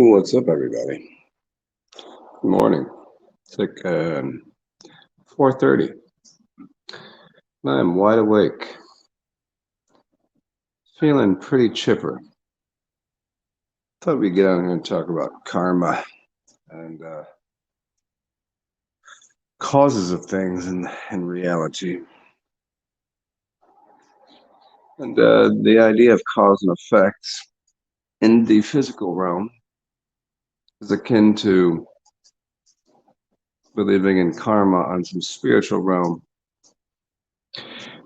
What's up, everybody? Good morning. It's like 4:30. I'm wide awake. Feeling pretty chipper. Thought we'd get on here and talk about karma and causes of things in reality. And the idea of cause and effects in the physical realm is akin to believing in karma on some spiritual realm.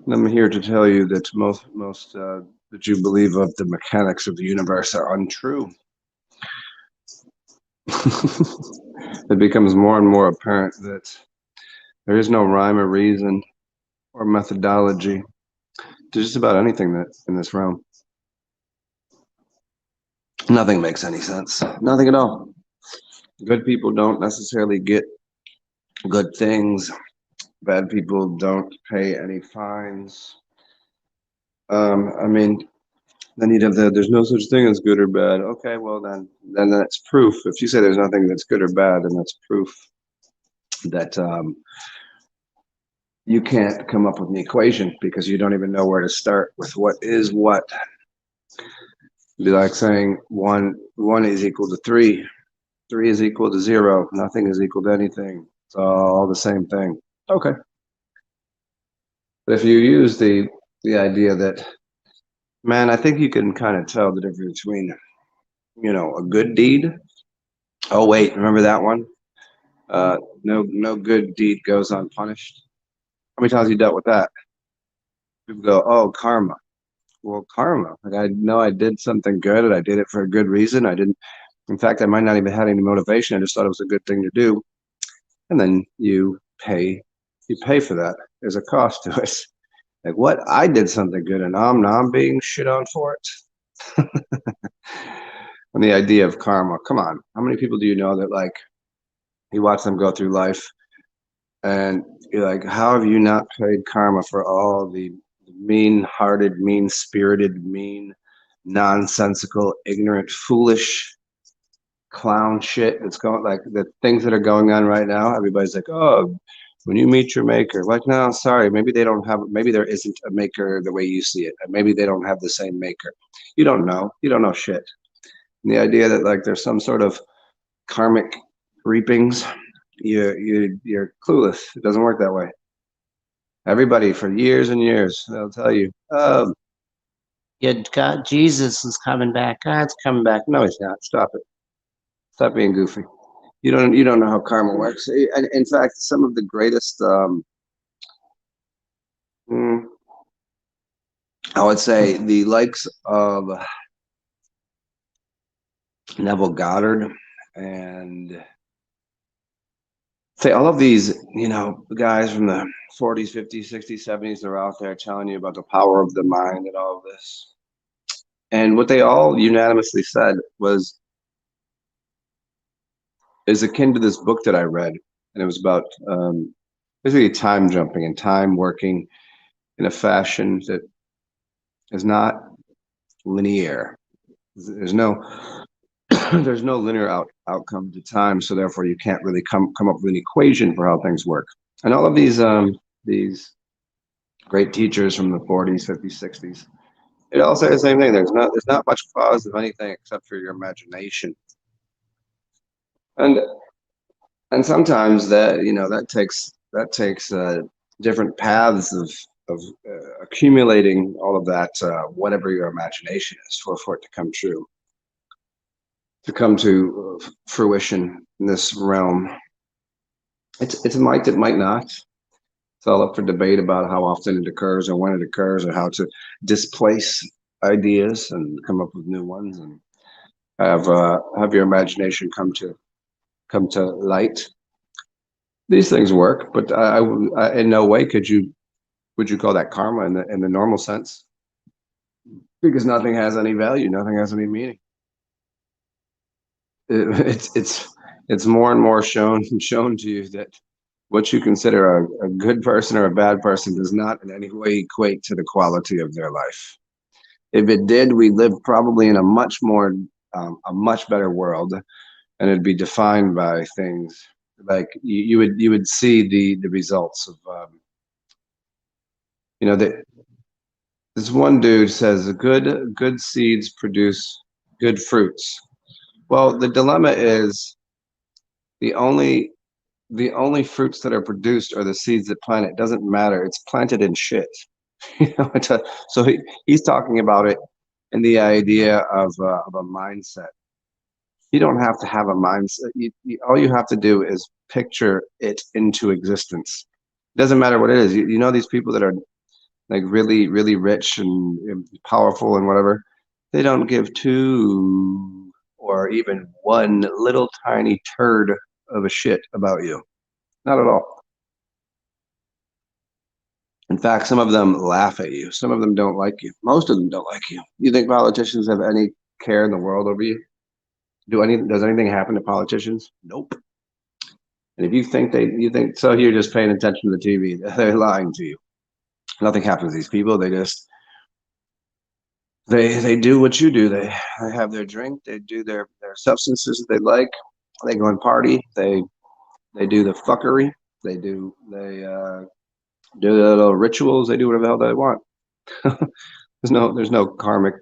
And I'm here to tell you that most that you believe of the mechanics of the universe are untrue. It becomes more and more apparent that there is no rhyme or reason or methodology to just about anything that in this realm. Nothing makes any sense. Nothing at all. Good people don't necessarily get good things. Bad people don't pay any fines. I mean, then you'd have there's no such thing as good or bad. Okay, well then that's proof. If you say there's nothing that's good or bad, then that's proof that you can't come up with an equation because you don't even know where to start with what is what. It'd be like saying one is equal to 3, 3 is equal to 0, nothing is equal to anything. It's all the same thing. Okay. But if you use the idea that, man, I think you can kind of tell the difference between, a good deed. Oh wait, remember that one? No good deed goes unpunished. How many times you dealt with that? People go, oh, karma. Well, karma. Like I know I did something good and I did it for a good reason. I didn't. In fact, I might not even have any motivation. I just thought it was a good thing to do. And then you pay for that. There's a cost to it. Like what? I did something good and now I'm being shit on for it. And the idea of karma. Come on. How many people do you know that like you watch them go through life and you're like, how have you not paid karma for all the mean-hearted, mean-spirited, mean, nonsensical, ignorant, foolish clown shit that's going, like the things that are going on right now? Everybody's like, oh, when you meet your maker, like, no, sorry, maybe there isn't a maker the way you see it. Maybe they don't have the same maker. You don't know shit. And the idea that like there's some sort of karmic reapings, you're clueless. It doesn't work that way. Everybody for years and years, they'll tell you, yeah, God, Jesus is coming back. God's coming back. No, he's not. Stop it. Stop being goofy. You don't know how karma works. And in fact, some of the greatest, I would say, the likes of Neville Goddard and say all of these, guys from the 40s, 50s, 60s, 70s, they're out there telling you about the power of the mind and all of this. And what they all unanimously said is akin to this book that I read. And it was about basically time jumping and time working in a fashion that is not linear. There's no there's no linear outcome to time, so therefore you can't really come up with an equation for how things work. And all of these great teachers from the 40s, 50s, 60s, it all say the same thing. There's not much cause of anything except for your imagination. And sometimes that takes different paths of accumulating all of that, whatever your imagination is, for it to come true, to come to fruition in this realm. It might not. It's all up for debate about how often it occurs or when it occurs or how to displace ideas and come up with new ones and have your imagination come to light. These things work, but I in no way would you call that karma in the normal sense, because nothing has any value, nothing has any meaning. It's more and more shown to you that what you consider a good person or a bad person does not in any way equate to the quality of their life. If it did, we live probably in a much more a much better world, and it'd be defined by things like you would see the results of you know that this one dude says good seeds produce good fruits. Well, the dilemma is the only the only fruits that are produced are the seeds that plant it. It doesn't matter. It's planted in shit. So he's talking about it in the idea of a mindset. You don't have to have a mindset. All you have to do is picture it into existence. It doesn't matter what it is. You know these people that are like really, really rich and powerful and whatever. They don't give two or even one little tiny turd of a shit about you. Not at all. In fact, some of them laugh at you. Some of them don't like you. Most of them don't like you. You think politicians have any care in the world over you? Does anything happen to politicians? Nope. And if you think so, you're just paying attention to the TV. They're lying to you. Nothing happens to these people. They do what you do. They have their drink. They do their substances that they like. They go and party. They do the fuckery. They do the little rituals. They do whatever the hell they want. There's no karmic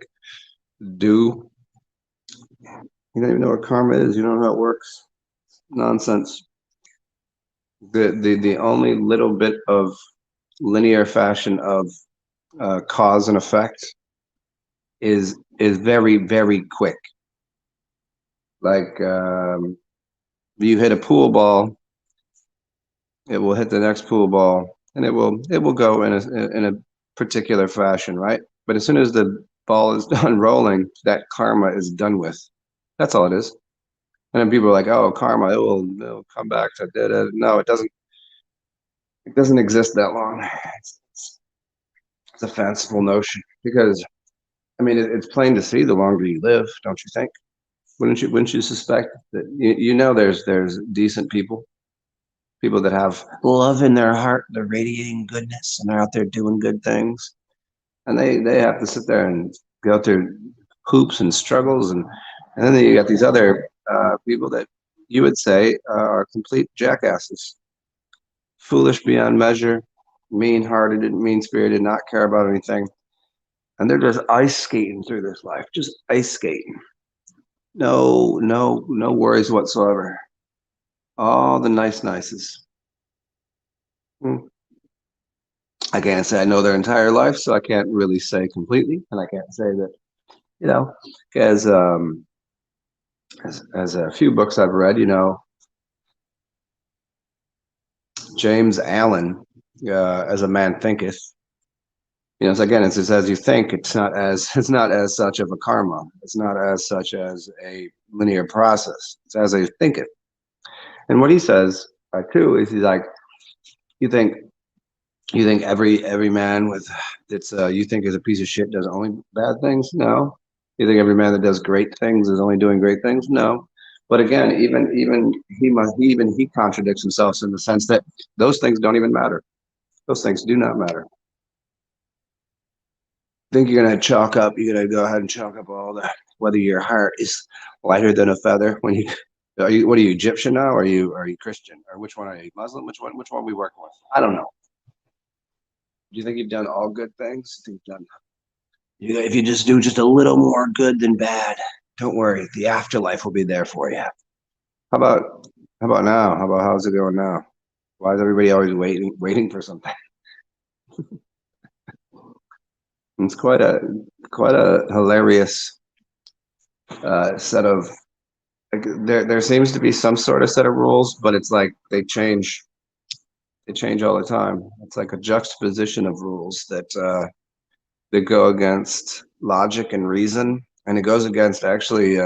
due. You don't even know what karma is. You don't know how it works. Nonsense. The only little bit of linear fashion of cause and effect is very, very quick. Like you hit a pool ball, it will hit the next pool ball, and it will go in a particular fashion, right? But as soon as the ball is done rolling, that karma is done with. That's all it is. And then people are like, "Oh, karma, it'll come back to da da." No, it doesn't. It doesn't exist that long. It's a fanciful notion because I mean it's plain to see the longer you live, don't you think? Wouldn't you suspect that you know there's decent people that have love in their heart, they're radiating goodness, and they're out there doing good things, and they have to sit there and go through hoops and struggles, and then you got these other people that you would say are complete jackasses, foolish beyond measure, mean-hearted, mean-spirited, not care about anything, and they're just ice skating through this life, just ice skating. No worries whatsoever. All the nices. Hmm. I can't say I know their entire life, so I can't really say completely, and I can't say that, you know, as as a few books I've read, James Allen, as a man thinketh. It's again, it's just as you think. It's not as such of a karma. It's not as such as a linear process. It's as I think it. And what he says too is he's like, you think every man with that's you think is a piece of shit does only bad things? No. You think every man that does great things is only doing great things? No. But again, even he contradicts himself in the sense that those things don't even matter. Those things do not matter. Think you're gonna chalk up? You're gonna go ahead and chalk up all that. Whether your heart is lighter than a feather when you are you what are you Egyptian now? Or are you Christian? Or which one are you? Muslim? Which one are we working with? I don't know. Do you think you've done all good things? I think you've done. If you just do just a little more good than bad, don't worry. The afterlife will be there for you. How about how about now? How about how's it going now? Why is everybody always waiting for something? It's quite a hilarious set of like there seems to be some sort of set of rules, but it's like they change all the time. It's like a juxtaposition of rules that go against logic and reason, and it goes against actually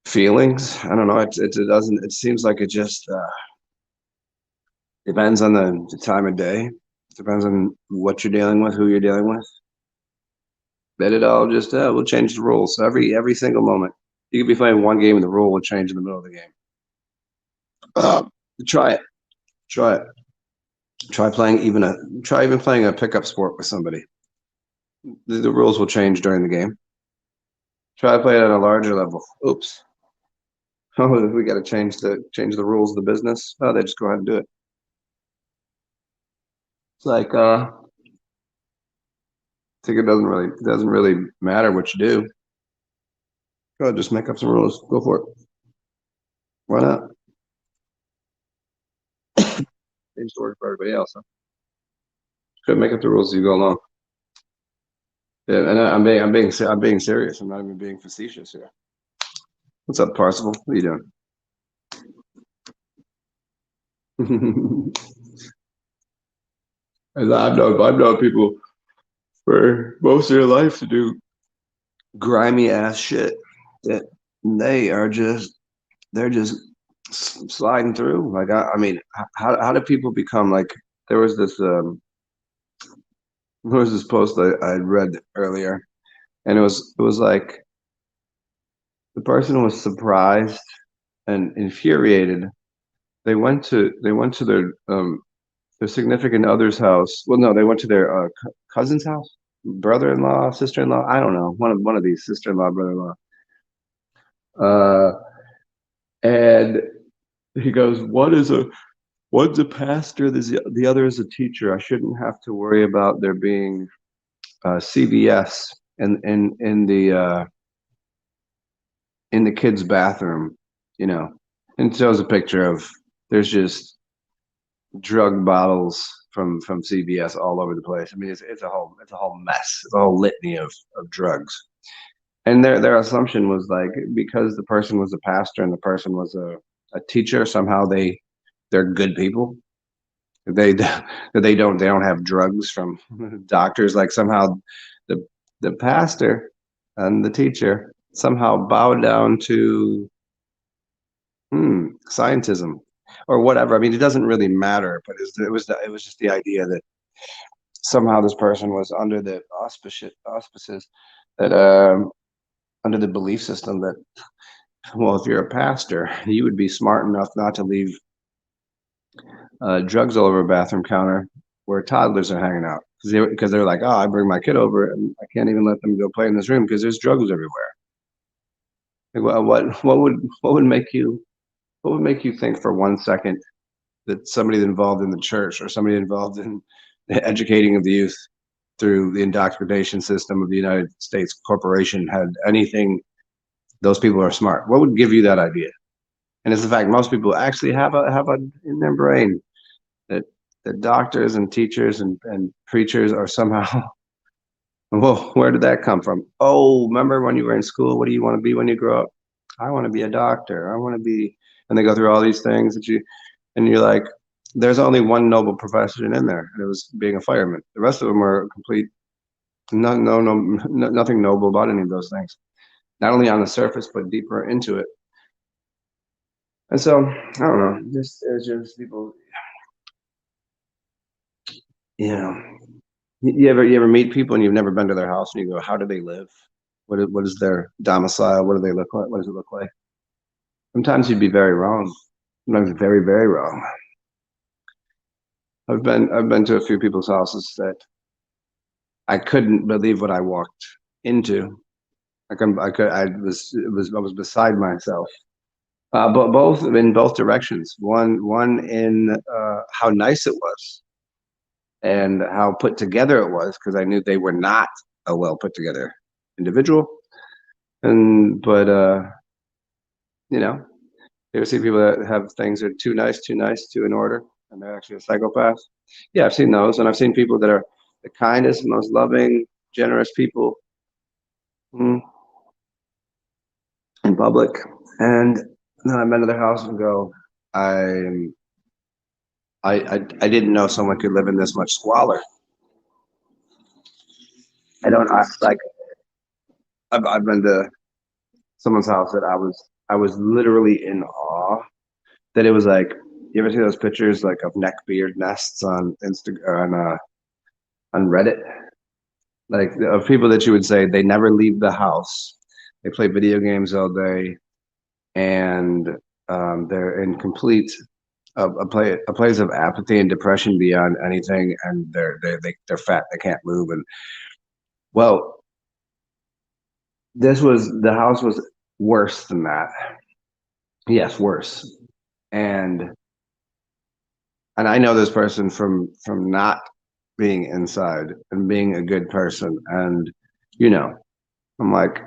feelings. I don't know. It doesn't. It seems like it just depends on the time of day. It depends on what you're dealing with, who you're dealing with. But it all just we'll change the rules every single moment. You could be playing one game and the rule will change in the middle of the game. Try it. Try it. Try even playing a pickup sport with somebody. The rules will change during the game. Try to play it on a larger level. Oops. Oh, we got to change the rules of the business. Oh, they just go ahead and do it. It's like I think it doesn't really matter what you do. Go ahead, just make up some rules. Go for it. Why not? Seems to work for everybody else, huh? Could make up the rules as you go along. Yeah, and I'm being serious. I'm not even being facetious here. What's up, Parsival? What are you doing? I've known people for most of their life to do grimy ass shit that they are just they're just sliding through. Like I mean, how do people become like? There was this there was this post I read earlier, and it was like the person was surprised and infuriated. They went to their significant other's house. Well, no, they went to their cousin's house, brother-in-law, sister-in-law. I don't know, one of these sister-in-law, brother-in-law. Uh, and he goes, one's a pastor, the other is a teacher. I shouldn't have to worry about there being CVS in the kids' bathroom, you know. And it shows a picture of there's just drug bottles from CVS all over the place. I mean, it's a whole mess. It's a whole litany of drugs. And their assumption was like because the person was a pastor and the person was a teacher, somehow they're good people. They don't have drugs from doctors. Like somehow the the pastor and the teacher somehow bow down to scientism or whatever. I mean, it doesn't really matter, but it was just the idea that somehow this person was under the auspices that under the belief system that, well, if you're a pastor, you would be smart enough not to leave drugs all over a bathroom counter where toddlers are hanging out because they're like, oh, I bring my kid over and I can't even let them go play in this room because there's drugs everywhere. Like, well, what would make you think for 1 second that somebody involved in the church or somebody involved in the educating of the youth through the indoctrination system of the United States corporation had anything? Those people are smart. What would give you that idea? And it's the fact most people actually have a in their brain that doctors and teachers and preachers are somehow. Well, where did that come from? Oh, remember when you were in school? What do you want to be when you grow up? I want to be a doctor. I want to be, and they go through all these things and you're like, there's only one noble profession in there, and it was being a fireman. The rest of them are complete, nothing noble about any of those things. Not only on the surface, but deeper into it. And so, I don't know, it's just people, you know, you ever meet people and you've never been to their house and you go, how do they live? What is their domicile? What do they look like? What does it look like? Sometimes you'd be very wrong. Sometimes very, very wrong. I've been to a few people's houses that I couldn't believe what I walked into. I was beside myself. But both in both directions. One in how nice it was and how put together it was, because I knew they were not a well put together individual. And but you know, you ever see people that have things that are too nice, too in order, and they're actually a psychopath? Yeah, I've seen those, and I've seen people that are the kindest, most loving, generous people mm, in public, and then I've been to their house and go, I I didn't know someone could live in this much squalor. I like I've been to someone's house that I was literally in awe that it was like, you ever see those pictures like of neckbeard nests on on Reddit, like of people that you would say they never leave the house, they play video games all day, and they're in complete a place of apathy and depression beyond anything, and they're fat, they can't move, and well, The house was worse than that. Yes, worse. And I know this person from not being inside and being a good person. And you know, I'm like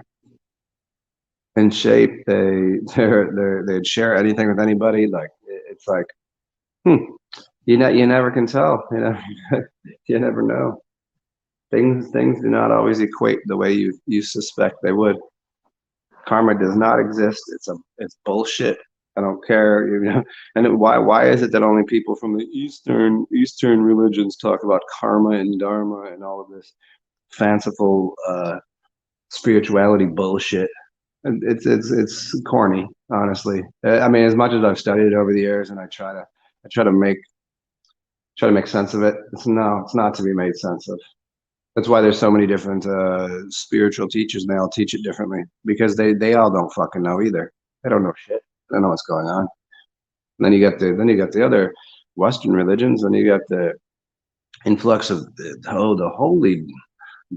in shape. They'd share anything with anybody. Like it's like, hmm, you never can tell. You know, you never know. Things do not always equate the way you suspect they would. Karma does not exist. It's bullshit. I don't care, you know. And why is it that only people from the Eastern religions talk about karma and dharma and all of this fanciful spirituality bullshit? And it's corny, honestly. I mean, as much as I've studied it over the years, and I try to make sense of it. It's not to be made sense of. That's why there's so many different spiritual teachers, and they all teach it differently because they all don't fucking know either. They don't know shit. They don't know what's going on. And then you got the other Western religions, and you got the influx of the holy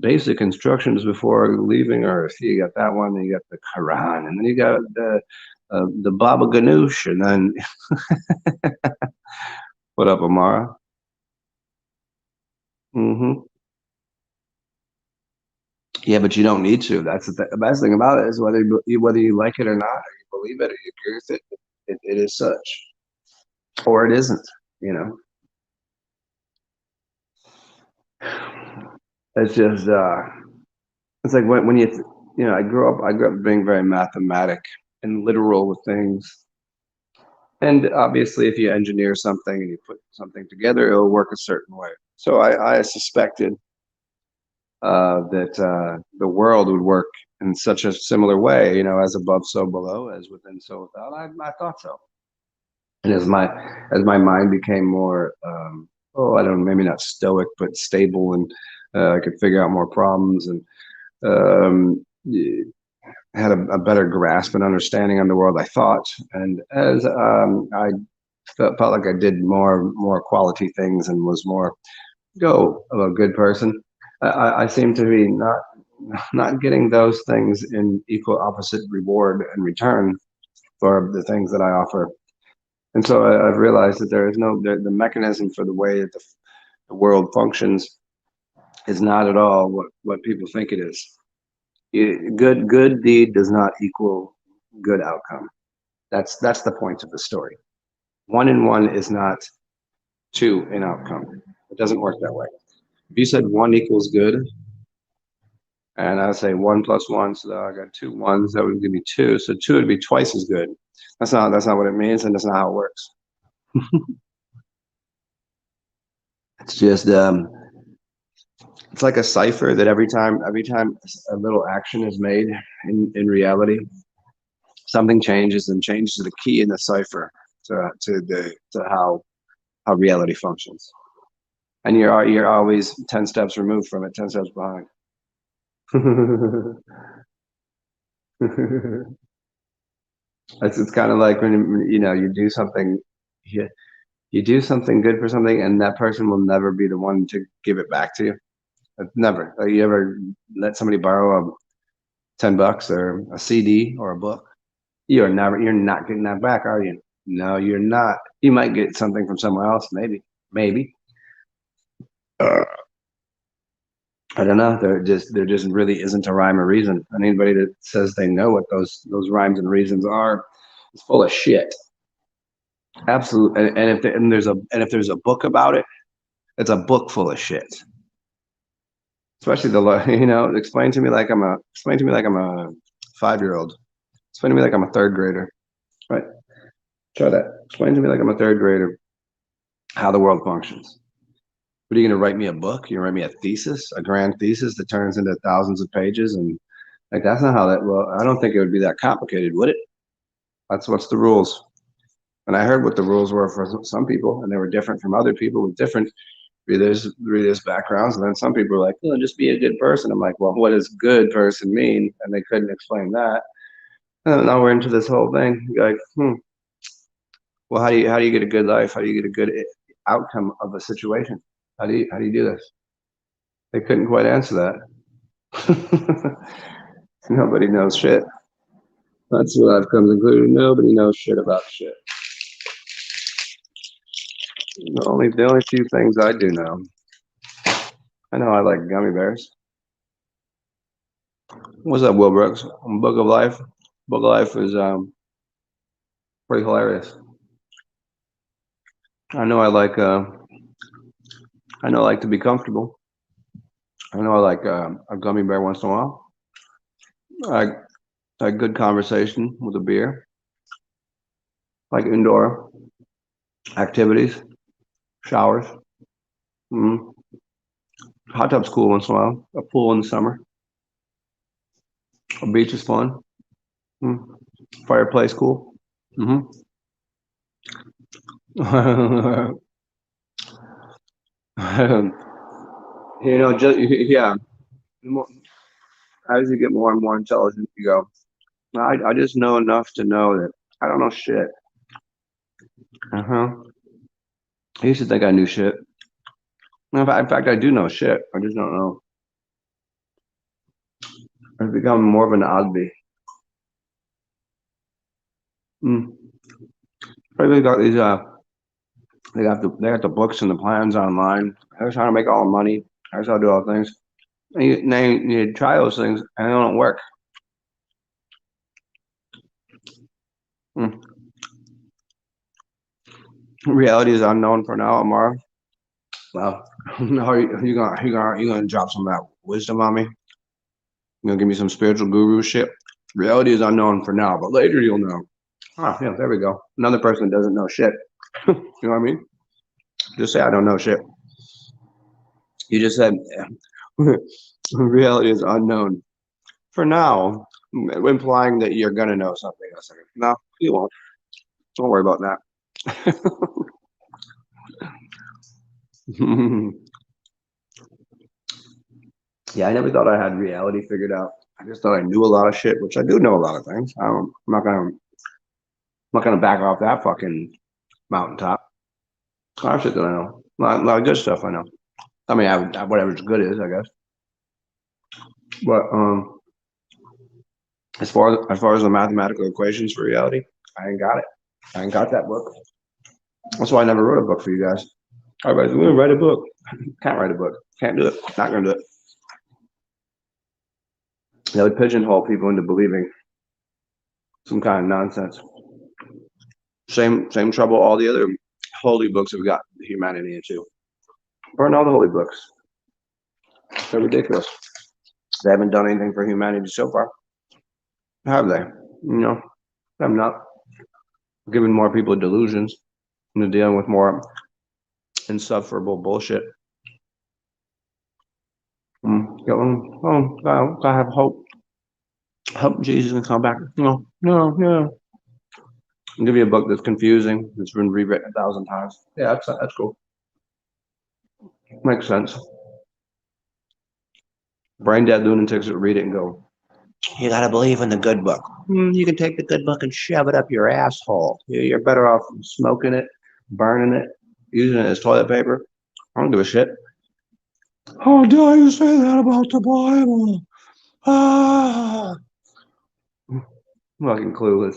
basic instructions before leaving Earth. You got that one, then you got the Quran, and then you got the Baba Ganoush, and then what up, Amara? Hmm. Yeah, but you don't need to. That's the best thing about it is whether you like it or not, or you believe it or you agree with it. It is such, or it isn't. You know, it's just it's like when you know I grew up being very mathematic and literal with things. And obviously, if you engineer something and you put something together, it'll work a certain way. So I suspected that the world would work in such a similar way, you know, as above, so below, as within, so without. I thought so. And as my mind became more, oh, I don't know, maybe not stoic, but stable, and I could figure out more problems and um, had a better grasp and understanding on the world, I thought. And as I felt like I did more quality things and was more go of a good person, I seem to be not getting those things in equal opposite reward and return for the things that I offer. And so I've realized that there is the mechanism for the way that the world functions is not at all what people think it is. Good deed does not equal good outcome. That's the point of the story. One and one is not two in outcome. It doesn't work that way. If you said one equals good, and I say one plus one, so I got two ones, that would give me two. So two would be twice as good. That's not what it means, and that's not how it works. It's just it's like a cipher that every time a little action is made in reality, something changes and changes the key in the cipher to how reality functions. And you're always 10 steps removed from it, 10 steps behind. It's kind of like when you know you do something you do something good for something, and that person will never be the one to give it back to you. Never. Like you ever let somebody borrow a $10 or a CD or a book? You're not getting that back, are you? No, you're not. You might get something from somewhere else, maybe. Uh, I don't know. There just really isn't a rhyme or reason. And anybody that says they know what those rhymes and reasons are is full of shit. Absolutely. And if there's a book about it, it's a book full of shit. Especially you know, explain to me like I'm a 5-year old. Explain to me like I'm a third grader. Right? Try that. Explain to me like I'm a third grader how the world functions. What are you going to write me a book? You write me a thesis, a grand thesis that turns into thousands of pages, and like that's not how that. Well, I don't think it would be that complicated, would it? That's what's the rules. And I heard what the rules were for some people, and they were different from other people with different religious backgrounds. And then some people were like, "Oh, just be a good person." I'm like, "Well, what does good person mean?" And they couldn't explain that. And now we're into this whole thing. You're like, well, how do you get a good life? How do you get a good outcome of a situation? How do you do this? They couldn't quite answer that. Nobody knows shit. That's what I've come to conclude. Nobody knows shit about shit. The only few things I do know. I know I like gummy bears. What's up, Will Brooks? Book of Life. Book of Life is pretty hilarious. I know I know I like to be comfortable. I know I like a gummy bear once in a while. I like good conversation with a beer. Like indoor activities, showers. Mm. Hot tub's cool once in a while. A pool in the summer. A beach is fun. Mm. Fireplace cool. Hmm. Just yeah. As you get more and more intelligent, you go. I just know enough to know that I don't know shit. Uh-huh. I used to think I knew shit. In fact, I do know shit. I just don't know. I've become more of an oddity. Mm. They got these. They got the books and the plans online. Here's how to make all the money. Here's how to do all the things. And you try those things and they don't work. Mm. Reality is unknown for now, Amara. Well, you gonna drop some of that wisdom on me? You gonna give me some spiritual guru shit? Reality is unknown for now, but later you'll know. Oh, yeah, there we go. Another person that doesn't know shit. You know what I mean? Just say I don't know shit. You just said reality is unknown for now, implying that you're gonna know something. I said, no, you won't. Don't worry about that. Yeah, I never thought I had reality figured out. I just thought I knew a lot of shit, which I do know a lot of things. I'm not gonna back off that fucking mountaintop. A lot of shit that I know. A lot of good stuff I know. I mean, whatever's good is, I guess. But as far as the mathematical equations for reality, I ain't got it. I ain't got that book. That's why I never wrote a book for you guys. Everybody's gonna write a book. Can't write a book. Can't do it. Not gonna do it. They would pigeonhole people into believing some kind of nonsense. Same trouble all the other holy books have got humanity into. Burn all the holy books. They're ridiculous. They haven't done anything for humanity so far, have they? I'm not giving more people delusions and dealing with more insufferable bullshit. I have hope. Hope Jesus can come back. No, no, no. I'll give you a book that's confusing, that's been rewritten 1,000 times. Yeah, that's cool. Makes sense. Brain dead lunatics that read it and go, you gotta believe in the good book. You can take the good book and shove it up your asshole. You're better off smoking it, burning it, using it as toilet paper. I don't give a shit. How dare you say that about the Bible? Ah, fucking clueless.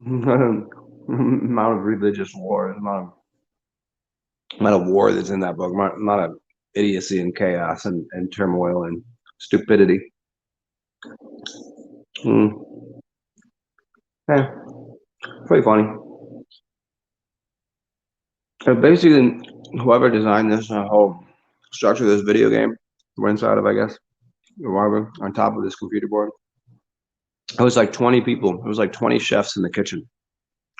Amount of religious war, amount of war that's in that book, amount of idiocy and chaos and turmoil and stupidity. Mm. Yeah, pretty funny. So basically, whoever designed this whole structure of this video game, we're inside of, I guess, or whatever, on top of this computer board. It was like 20 people. It was like 20 chefs in the kitchen.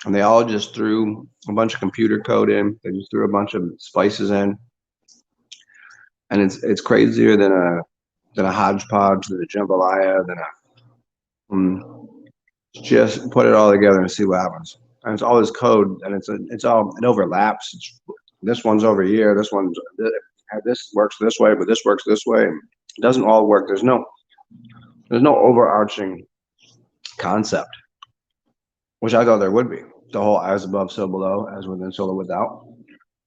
And they all just threw a bunch of computer code in. They just threw a bunch of spices in. And it's crazier than a hodgepodge, than a jambalaya, than a just put it all together and see what happens. And it's all this code, and it overlaps. This one's over here. This works this way, but this works this way. It doesn't all work. There's no overarching concept, which I thought there would be. The whole as above, so below, as within, so without.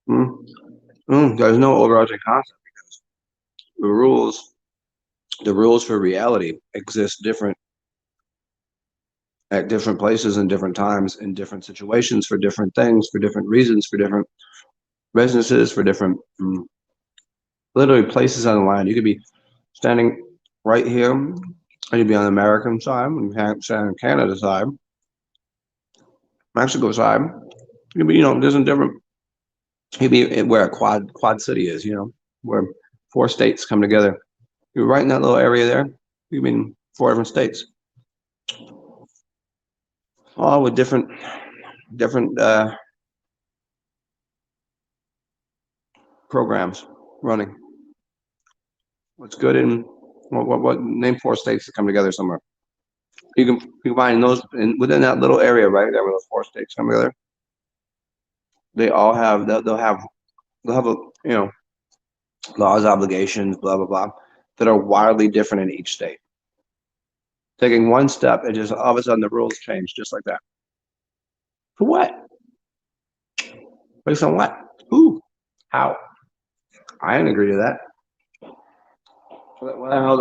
There's no overarching concept because the rules the rules for reality exist different at different places and different times in different situations for different things, for different reasons, for different businesses, for different literally places on the line. You could be standing right here, and you'd be on the American side, and you can stand on Canada side, Mexico side. You'd be, there's a different. You'd be where a quad city is, where 4 states come together. You're right in that little area there. You've been 4 different states, all with different programs running. What's good in what name 4 states that come together somewhere? You can find those within that little area right there where those 4 states come together. They all have they'll have a laws, obligations, blah blah blah, that are wildly different in each state. Taking one step, and just all of a sudden the rules change just like that. For what? Based on what? Who? How? I didn't agree to that. What the hell?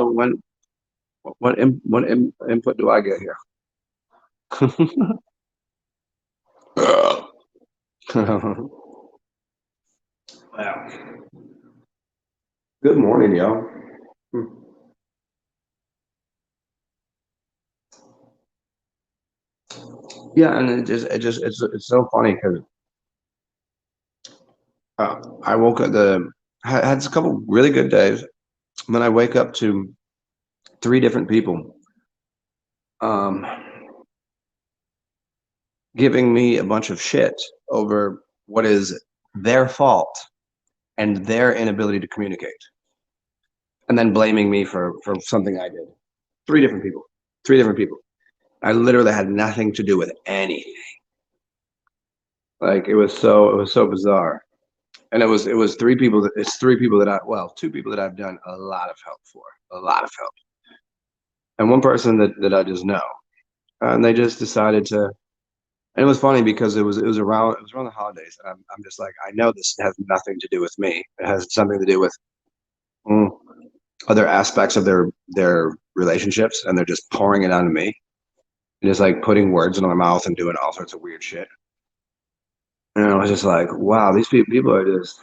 What input do I get here? Wow. Good morning, y'all. Yeah, and it's so funny because I woke up had a couple really good days, and then I wake up to 3 different people giving me a bunch of shit over what is their fault and their inability to communicate, and then blaming me for something I did. 3 different people. 3 different people. I literally had nothing to do with anything. Like it was so bizarre. And it was 3 people that it's 3 people that 2 people that I've done a lot of help for, a lot of help. And one person that I just know. And they just decided to, and it was funny because it was around the holidays, and I'm just like, I know this has nothing to do with me. It has something to do with other aspects of their relationships, and they're just pouring it onto me. And just like putting words in my mouth and doing all sorts of weird shit. And I was just like, wow, these people are just,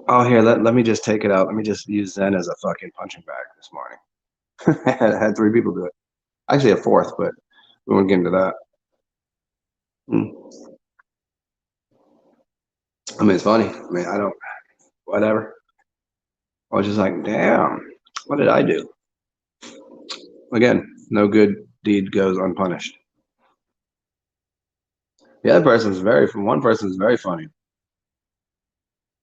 oh, here, let me just take it out. Let me just use Zen as a fucking punching bag this morning. I had 3 people do it. Actually, a 4th, but we won't get into that. I mean, it's funny. I mean, I don't, whatever. I was just like, damn, what did I do? Again, no good deed goes unpunished. The other person's one person's very funny.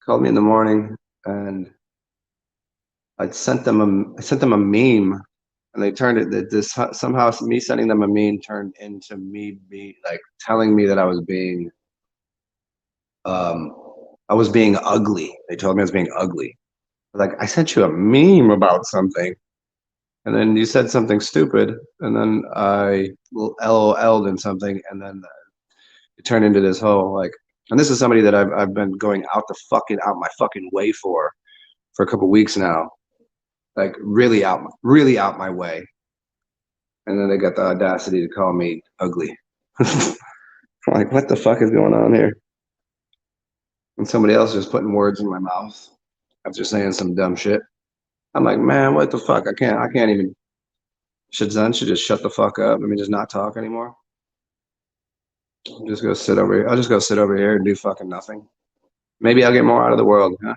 Called me in the morning, and I sent them a meme, and they turned it this somehow me sending them a meme turned into me like telling me that I was being ugly. They told me I was being ugly. Like, I sent you a meme about something, and then you said something stupid, and then I LOL'd in something, and then it turned into this whole like. And this is somebody that I've been going out my fucking way for a couple weeks now, like really out my way. And then they got the audacity to call me ugly. Like, what the fuck is going on here? And somebody else just putting words in my mouth after saying some dumb shit. I'm like, man, what the fuck? I can't even. Should just shut the fuck up. Let me just not talk anymore. I'll just go sit over here. I'll just go sit over here and do fucking nothing. Maybe I'll get more out of the world, huh?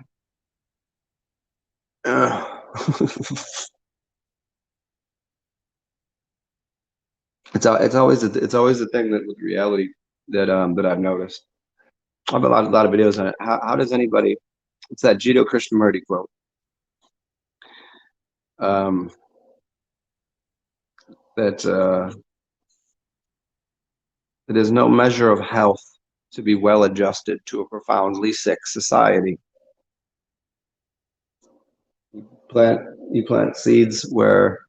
It's always the thing that with reality that I've noticed. I have a lot of videos on it. How does anybody? It's that Jito Krishnamurti quote. That it is no measure of health to be well adjusted to a profoundly sick society. You plant seeds where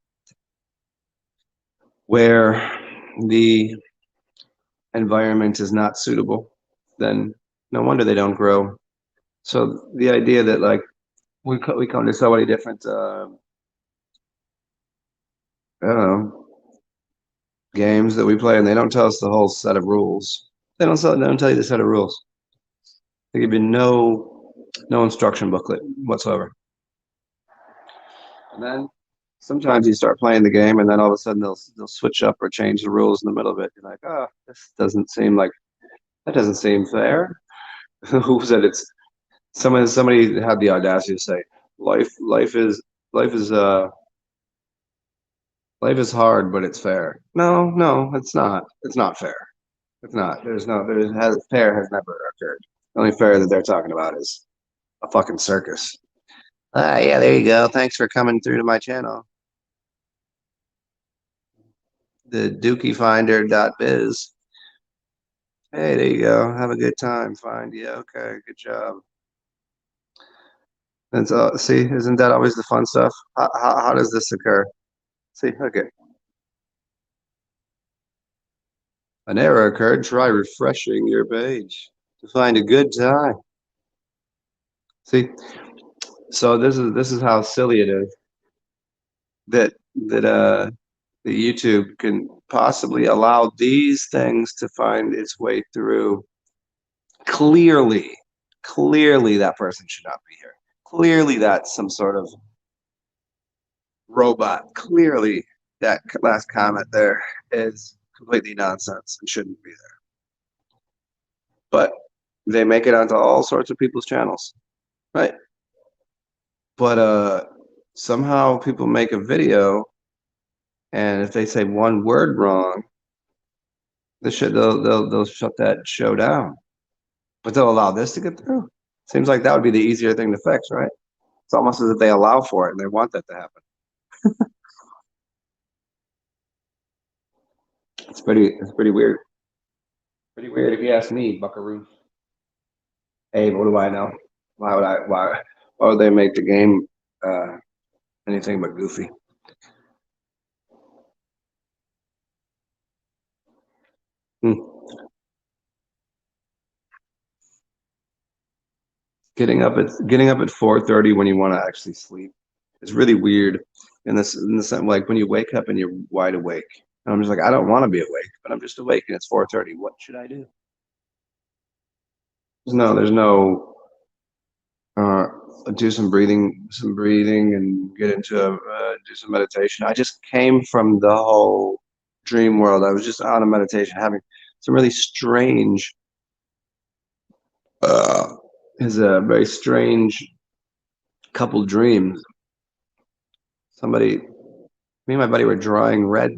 the environment is not suitable, then no wonder they don't grow. So the idea that like we come to so many different I don't know, games that we play, and they don't tell us the whole set of rules. They don't tell you the set of rules. They give you no instruction booklet whatsoever. And then sometimes you start playing the game, and then all of a sudden they'll switch up or change the rules in the middle of it. You're like, oh, that doesn't seem fair. Who said it's somebody had the audacity to say life is life is hard, but it's fair. No, it's not. It's not fair. It's not. Fair has never occurred. The only fair that they're talking about is a fucking circus. Ah, yeah, there you go. Thanks for coming through to my channel. The dookiefinder.biz. Hey, there you go. Have a good time. Find you. Okay, good job. And so, see, isn't that always the fun stuff? How does this occur? See, okay. An error occurred. Try refreshing your page to find a good time. See, so this is how silly it is that the YouTube can possibly allow these things to find its way through. Clearly, that person should not be here. Clearly, that's some sort of robot. Clearly, that last comment there is completely nonsense and shouldn't be there. But they make it onto all sorts of people's channels, right? But somehow people make a video, and if they say one word wrong, they'll shut that show down. But they'll allow this to get through. Seems like that would be the easier thing to fix, right? It's almost as if they allow for it and they want that to happen. It's pretty weird. Pretty weird if you ask me, Buckaroo. Hey, what do I know? Why would they make the game anything but goofy? Hmm. Getting up at 4:30 when you want to actually sleep is really weird. In the sense, like when you wake up and you're wide awake. And I'm just like, I don't want to be awake, but I'm just awake and it's 4:30. What should I do? There's no uh, do some breathing and get into do some meditation. I just came from the whole dream world. I was just on a meditation, having some really strange, uh, is a very strange couple dreams. Me and my buddy were drawing red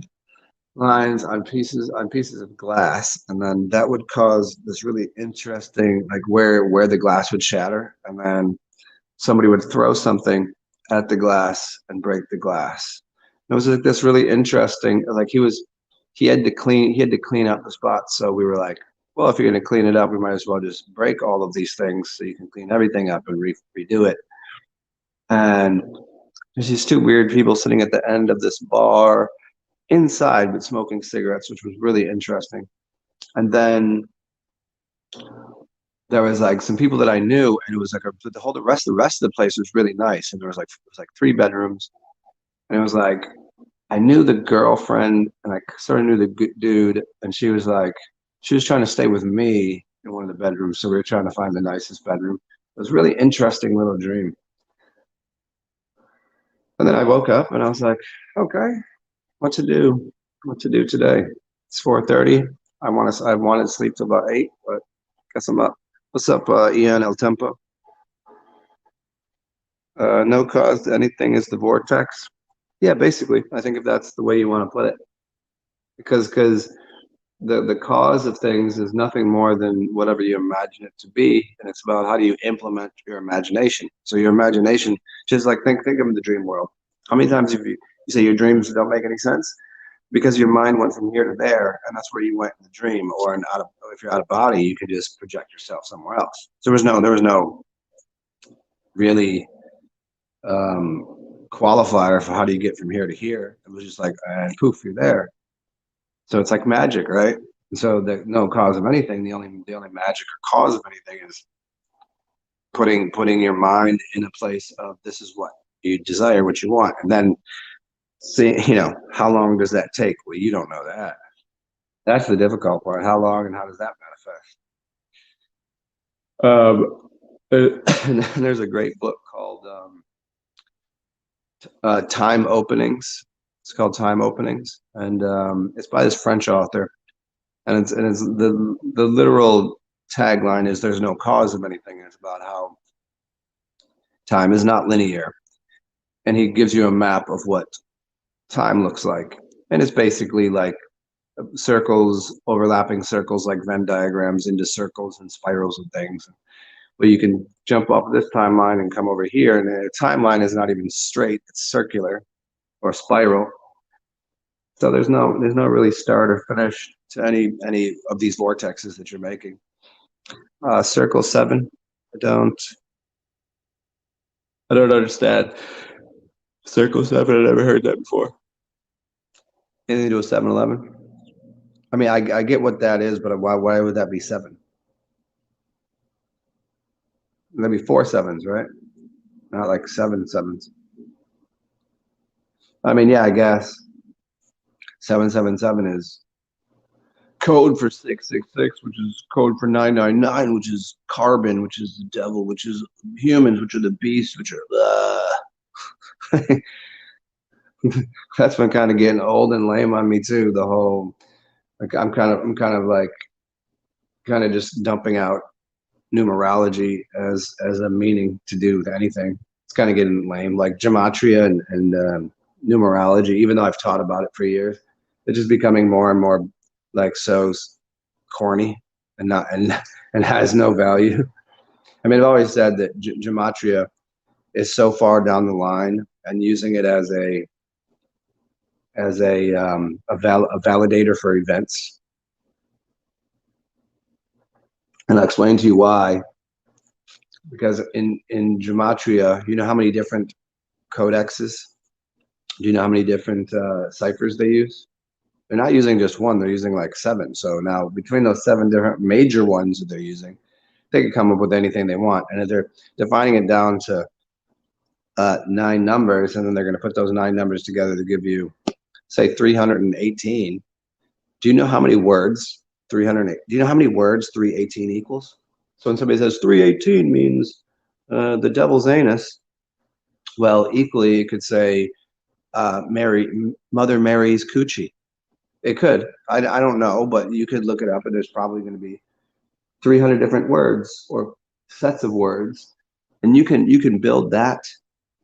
lines on pieces of glass, and then that would cause this really interesting, like where the glass would shatter, and then somebody would throw something at the glass and break the glass. And it was like this really interesting, like he had to clean up the spots. So we were like, well, if you're going to clean it up, we might as well just break all of these things so you can clean everything up and redo it. And there's these two weird people sitting at the end of this bar inside but smoking cigarettes, which was really interesting. And then there was like some people that I knew, and it was like the rest of the place was really nice, and it was like 3 bedrooms, and it was like I knew the girlfriend, and I sort of knew the dude, and she was trying to stay with me in one of the bedrooms, so we were trying to find the nicest bedroom. It was a really interesting little dream. And then I woke up and I was like, okay, what to do? What to do today? It's 4:30. I wanted to sleep till about 8, but guess I'm up. What's up, Ian El Tempo? No cause to anything is the vortex. Yeah, basically, I think if that's the way you want to put it, because the cause of things is nothing more than whatever you imagine it to be, and it's about how do you implement your imagination. So your imagination, just like think of the dream world. How many times have you say your dreams don't make any sense? Because your mind went from here to there, and that's where you went in the dream. Or if you're out of body, you could just project yourself somewhere else. So there was no really qualifier for how do you get from here to here. It was just like, and poof, you're there. So it's like magic, right? And so the no cause of anything. The only magic or cause of anything is putting your mind in a place of this is what you desire, what you want, and then See, how long does that take? Well, you don't know that. That's the difficult part. How long and how does that manifest? And there's a great book called Time Openings. It's called Time Openings, and it's by this French author. And it's the literal tagline is "There's no cause of anything." It's about how time is not linear, and he gives you a map of what time looks like, and it's basically like circles, overlapping circles, like Venn diagrams into circles and spirals and things. But you can jump off this timeline and come over here, and the timeline is not even straight; it's circular or spiral. So there's no really start or finish to any of these vortexes that you're making. Circle 7. I don't understand. Circle 7. I never heard that before. Anything to do with 7-Eleven? I mean, I get what that is, but why would that be 7? That'd be 4 sevens, right? Not like 7 sevens. I mean, yeah, I guess 777 is code for 666, which is code for 999, which is carbon, which is the devil, which is humans, which are the beasts, which are. That's been kind of getting old and lame on me too. The whole like I'm kind of like kind of just dumping out numerology as a meaning to do with anything. It's kind of getting lame, like gematria and numerology. Even though I've taught about it for years, it's just becoming more and more like so corny and not and has no value. I mean, I've always said that gematria is so far down the line, and using it as a validator for events. And I'll explain to you why. Because in gematria, you know how many different codexes? Do you know how many different ciphers they use? They're not using just one; they're using like 7. So now between those 7 different major ones that they're using, they can come up with anything they want. And if they're defining it down to 9 numbers, and then they're going to put those 9 numbers together to give you, say, 318. Do you know how many words 308? Do you know how many words 318 equals? So when somebody says 318 means the devil's anus, well, equally it could say Mother Mary's coochie. It could. I don't know, but you could look it up, and there's probably going to be 300 different words or sets of words, and you can build that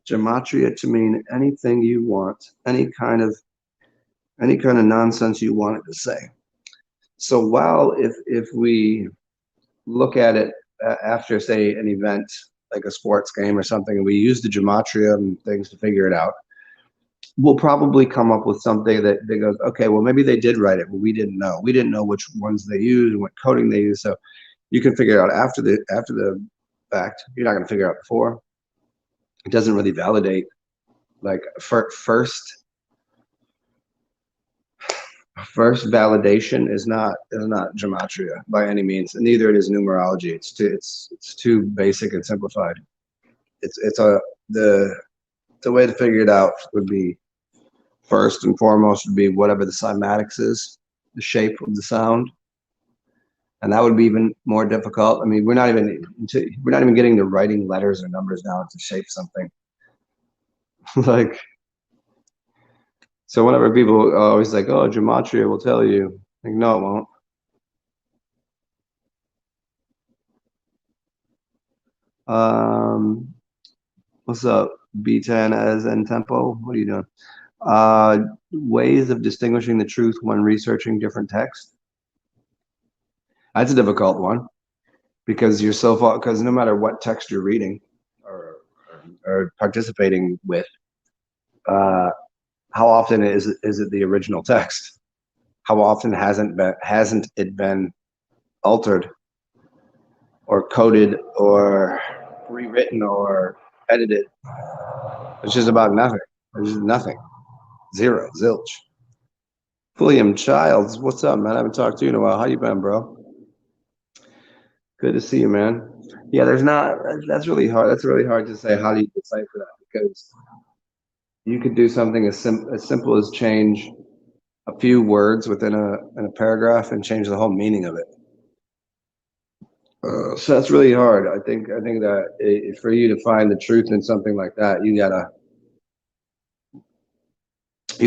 gematria to mean anything you want, any kind of nonsense you want it to say. So while if we look at it after, say, an event like a sports game or something, and we use the gematria and things to figure it out, we'll probably come up with something that goes, okay, well, maybe they did write it, but we didn't know. We didn't know which ones they used and what coding they used. So you can figure it out after the fact. You're not going to figure it out before. It doesn't really validate. Like first validation is not gematria by any means, and neither it is numerology. It's too basic and simplified. It's a the way to figure it out would be, first and foremost, would be whatever the cymatics is, the shape of the sound, and that would be even more difficult. I mean, we're not even getting to writing letters or numbers down to shape something. Like, so whenever people are always like, "Oh, gematria will tell you," like, no, it won't. Um, what's up, B10 as in tempo? What are you doing? Ways of distinguishing the truth when researching different texts. That's a difficult one because you're so far, because no matter what text you're reading or participating with, uh, how often is it the original text? How often hasn't it been altered or coded or rewritten or edited? It's just about nothing. There's just nothing. Zero, zilch. William Childs, what's up, man? I haven't talked to you in a while. How you been, bro? Good to see you, man. Yeah, there's not. That's really hard. That's really hard to say. How do you decipher that? Because You could do something as simple as change a few words within a paragraph and change the whole meaning of it. So that's really hard. I think that for you to find the truth in something like that, you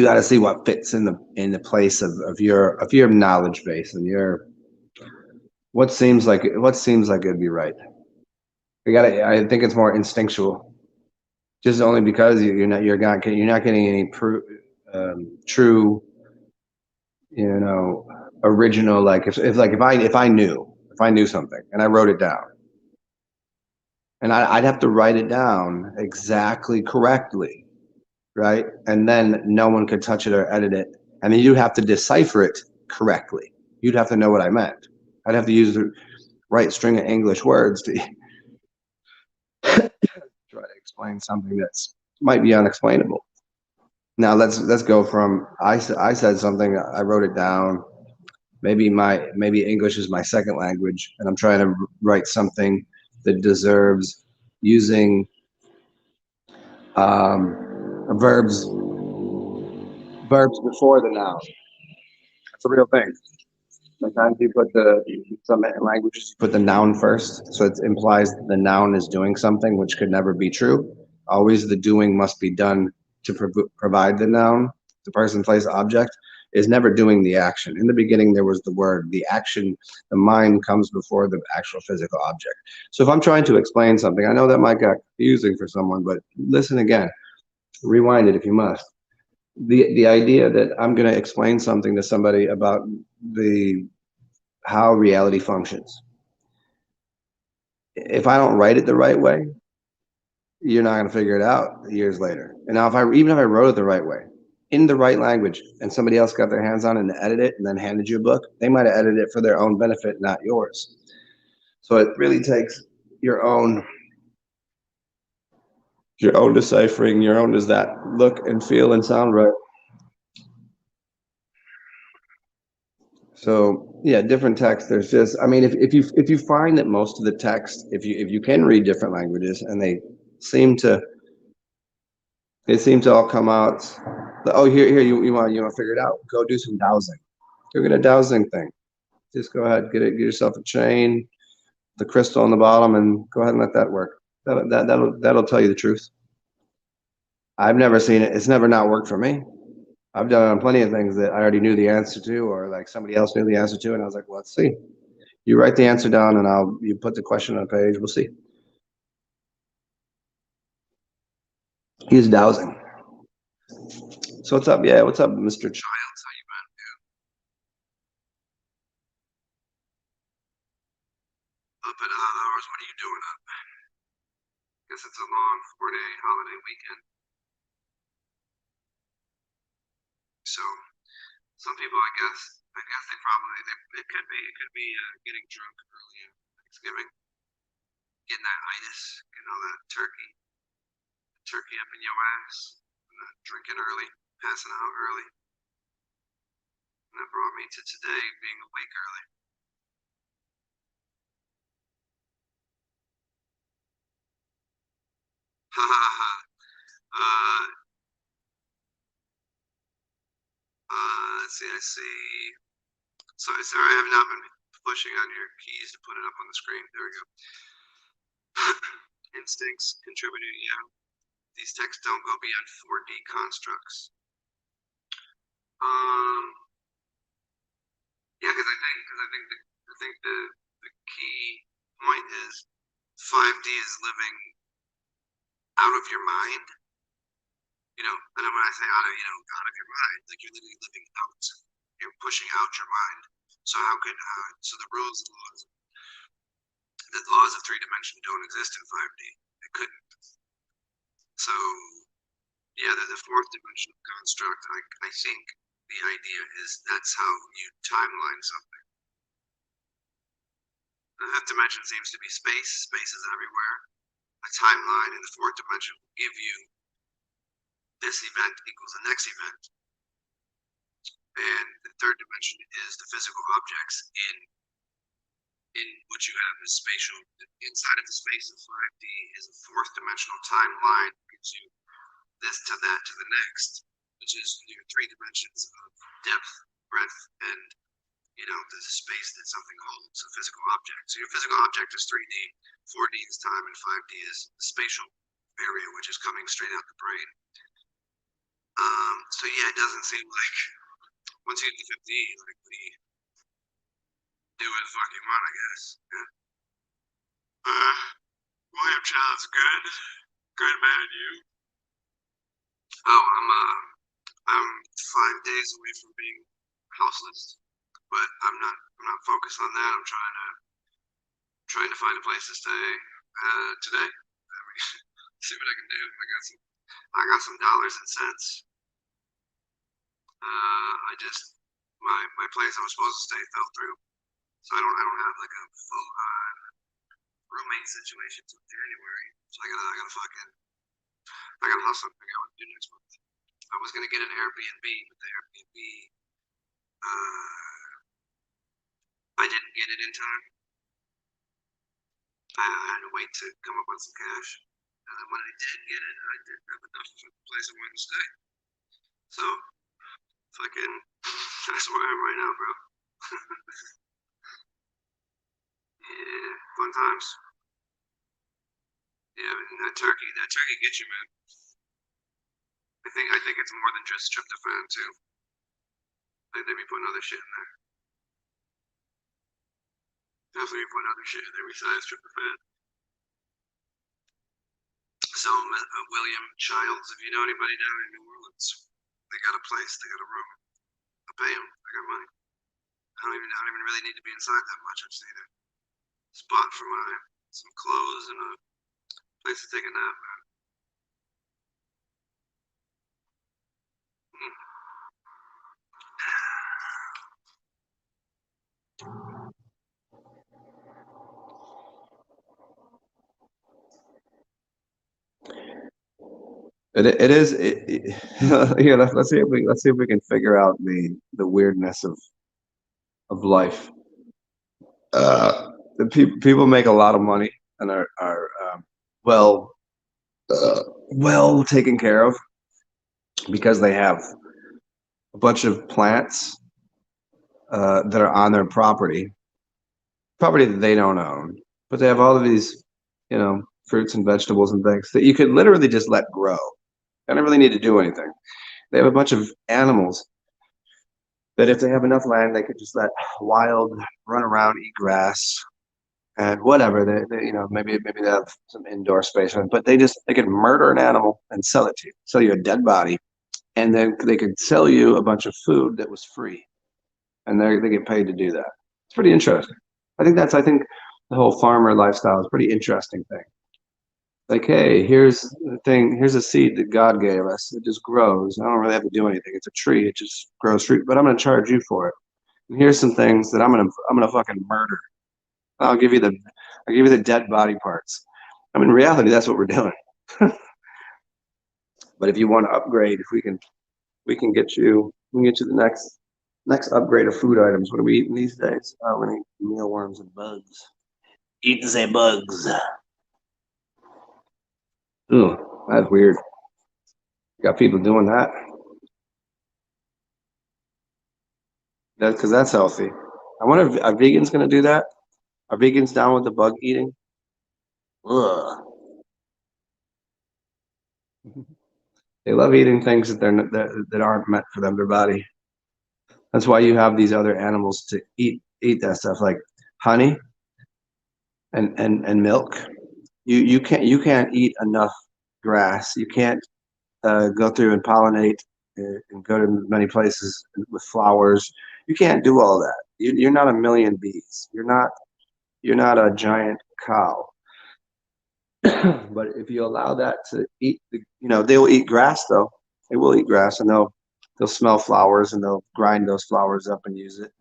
gotta see what fits in the place of your knowledge base and your what seems like it'd be right. I think it's more instinctual, just only because you're not getting any true, original. Like if I knew something and I wrote it down, and I'd have to write it down exactly correctly, right? And then no one could touch it or edit it. And then you'd have to decipher it correctly. You'd have to know what I meant. I'd have to use the right string of English words to try to explain something that's might be unexplainable. Now let's go from I said something, I wrote it down. Maybe English is my second language, and I'm trying to write something that deserves using verbs before the noun. It's a real thing. Sometimes some languages put the noun first, so it implies the noun is doing something, which could never be true. Always the doing must be done to provide the noun. The person, place, object is never doing the action. In the beginning, there was the word. The action, the mind comes before the actual physical object. So if I'm trying to explain something, I know that might get confusing for someone, but listen again. Rewind it if you must. The idea that I'm going to explain something to somebody about the how reality functions. If I don't write it the right way, you're not going to figure it out years later. And now, even if I wrote it the right way, in the right language, and somebody else got their hands on it and edited it, and then handed you a book, they might have edited it for their own benefit, not yours. So it really takes your own deciphering, your own, does that look and feel and sound right? So yeah, different text. There's just, I mean, if you find that most of the text, if you can read different languages and seem to all come out. Oh, here you want to figure it out. Go do some dowsing. Go get a dowsing thing. Just go ahead, get yourself a chain, the crystal on the bottom, and go ahead and let that work. That'll tell you the truth. I've never seen it. It's never not worked for me. I've done it on plenty of things that I already knew the answer to, or like somebody else knew the answer to, and I was like, well, let's see. You write the answer down, and you put the question on a page. We'll see. He's dowsing. So what's up? Yeah, what's up, Mr. Childs? How you been? Up at odd hours. What are you doing up? Guess it's a long 4-day holiday weekend. So some people, I guess it could be getting drunk early at Thanksgiving, getting that itis, getting all that turkey up in your ass, drinking early, passing out early. And that brought me to today, being awake early. Ha ha ha. Uh, let's see. I see. Sorry, I have not been pushing on your keys to put it up on the screen. There we go. Instincts contributing. Yeah, these texts don't go beyond 4D constructs. Um, yeah, because I think the key point is 5D is living out of your mind. And when I say out of your mind, like you're literally living out. You're pushing out your mind. So the laws of three dimension don't exist in 5D. It couldn't. So yeah, the fourth dimensional construct. I think the idea is that's how you timeline something. The fifth dimension seems to be space. Space is everywhere. A timeline in the fourth dimension will give you this event equals the next event. And the third dimension is the physical objects in what you have is spatial. Inside of the space of 5D is a fourth dimensional timeline. Gives you this to that to the next, which is your 3 dimensions of depth, breadth, and the space that something holds, a physical object. So your physical object is 3D, 4D is time, and 5D is the spatial area, which is coming straight out the brain. So yeah, it doesn't seem like once you get to 50, like we do what the fuck you want, I guess. Yeah. William Child's good. Good man, you. Oh, I'm 5 days away from being houseless, but I'm not focused on that. I'm trying to find a place to stay today. I mean, see what I can do. I got some dollars and cents. My place I was supposed to stay fell through, so I don't have like a full roommate situation till January. So I gotta hustle and figure out what to do next month. I was gonna get an Airbnb, but the Airbnb I didn't get it in time. I had to wait to come up with some cash, and then when I did get it, I didn't have enough for the place I wanted to stay. So fucking that's where I am right now, bro. Yeah, fun times. Yeah, that turkey gets you, man. I think it's more than just tryptophan too. They be putting other shit in there. Definitely be putting other shit in there besides tryptophan. So William Childs, if you know anybody down in New Orleans, they got a place, they got a room. I'll pay them. I got money. I don't even really need to be inside that much. I just need a spot for some clothes and a place to take a nap. It is here. Let's see if we can figure out the weirdness of life. The people make a lot of money and are well well taken care of because they have a bunch of plants that are on their property that they don't own, but they have all of these, fruits and vegetables and things that you could literally just let grow. They don't really need to do anything. They have a bunch of animals that if they have enough land, they could just let wild run around, eat grass, and whatever. Maybe they have some indoor space, but they could murder an animal and sell it to you, sell you a dead body, and then they could sell you a bunch of food that was free, and they get paid to do that. It's pretty interesting. I think the whole farmer lifestyle is a pretty interesting thing. Like, hey, here's the thing. Here's a seed that God gave us. It just grows. I don't really have to do anything. It's a tree. It just grows fruit. But I'm going to charge you for it. And here's some things that I'm gonna fucking murder. I'll give you the dead body parts. I mean, in reality, that's what we're doing. But if you want to upgrade, if we can get you the next upgrade of food items. What are we eating these days? We're gonna eat mealworms and bugs. Eat the bugs. Ooh, that's weird. Got people doing that. That's because that's healthy. I wonder if are vegans gonna do that? Are vegans down with the bug eating? Ugh. They love eating things that aren't meant for their body. That's why you have these other animals to eat that stuff, like honey and milk. You can't eat enough grass. You can't go through and pollinate and go to many places with flowers. You can't do all that. You're not a million bees. You're not a giant cow. But if you allow that to eat, they will eat grass though. They will eat grass and they'll smell flowers and they'll grind those flowers up and use it.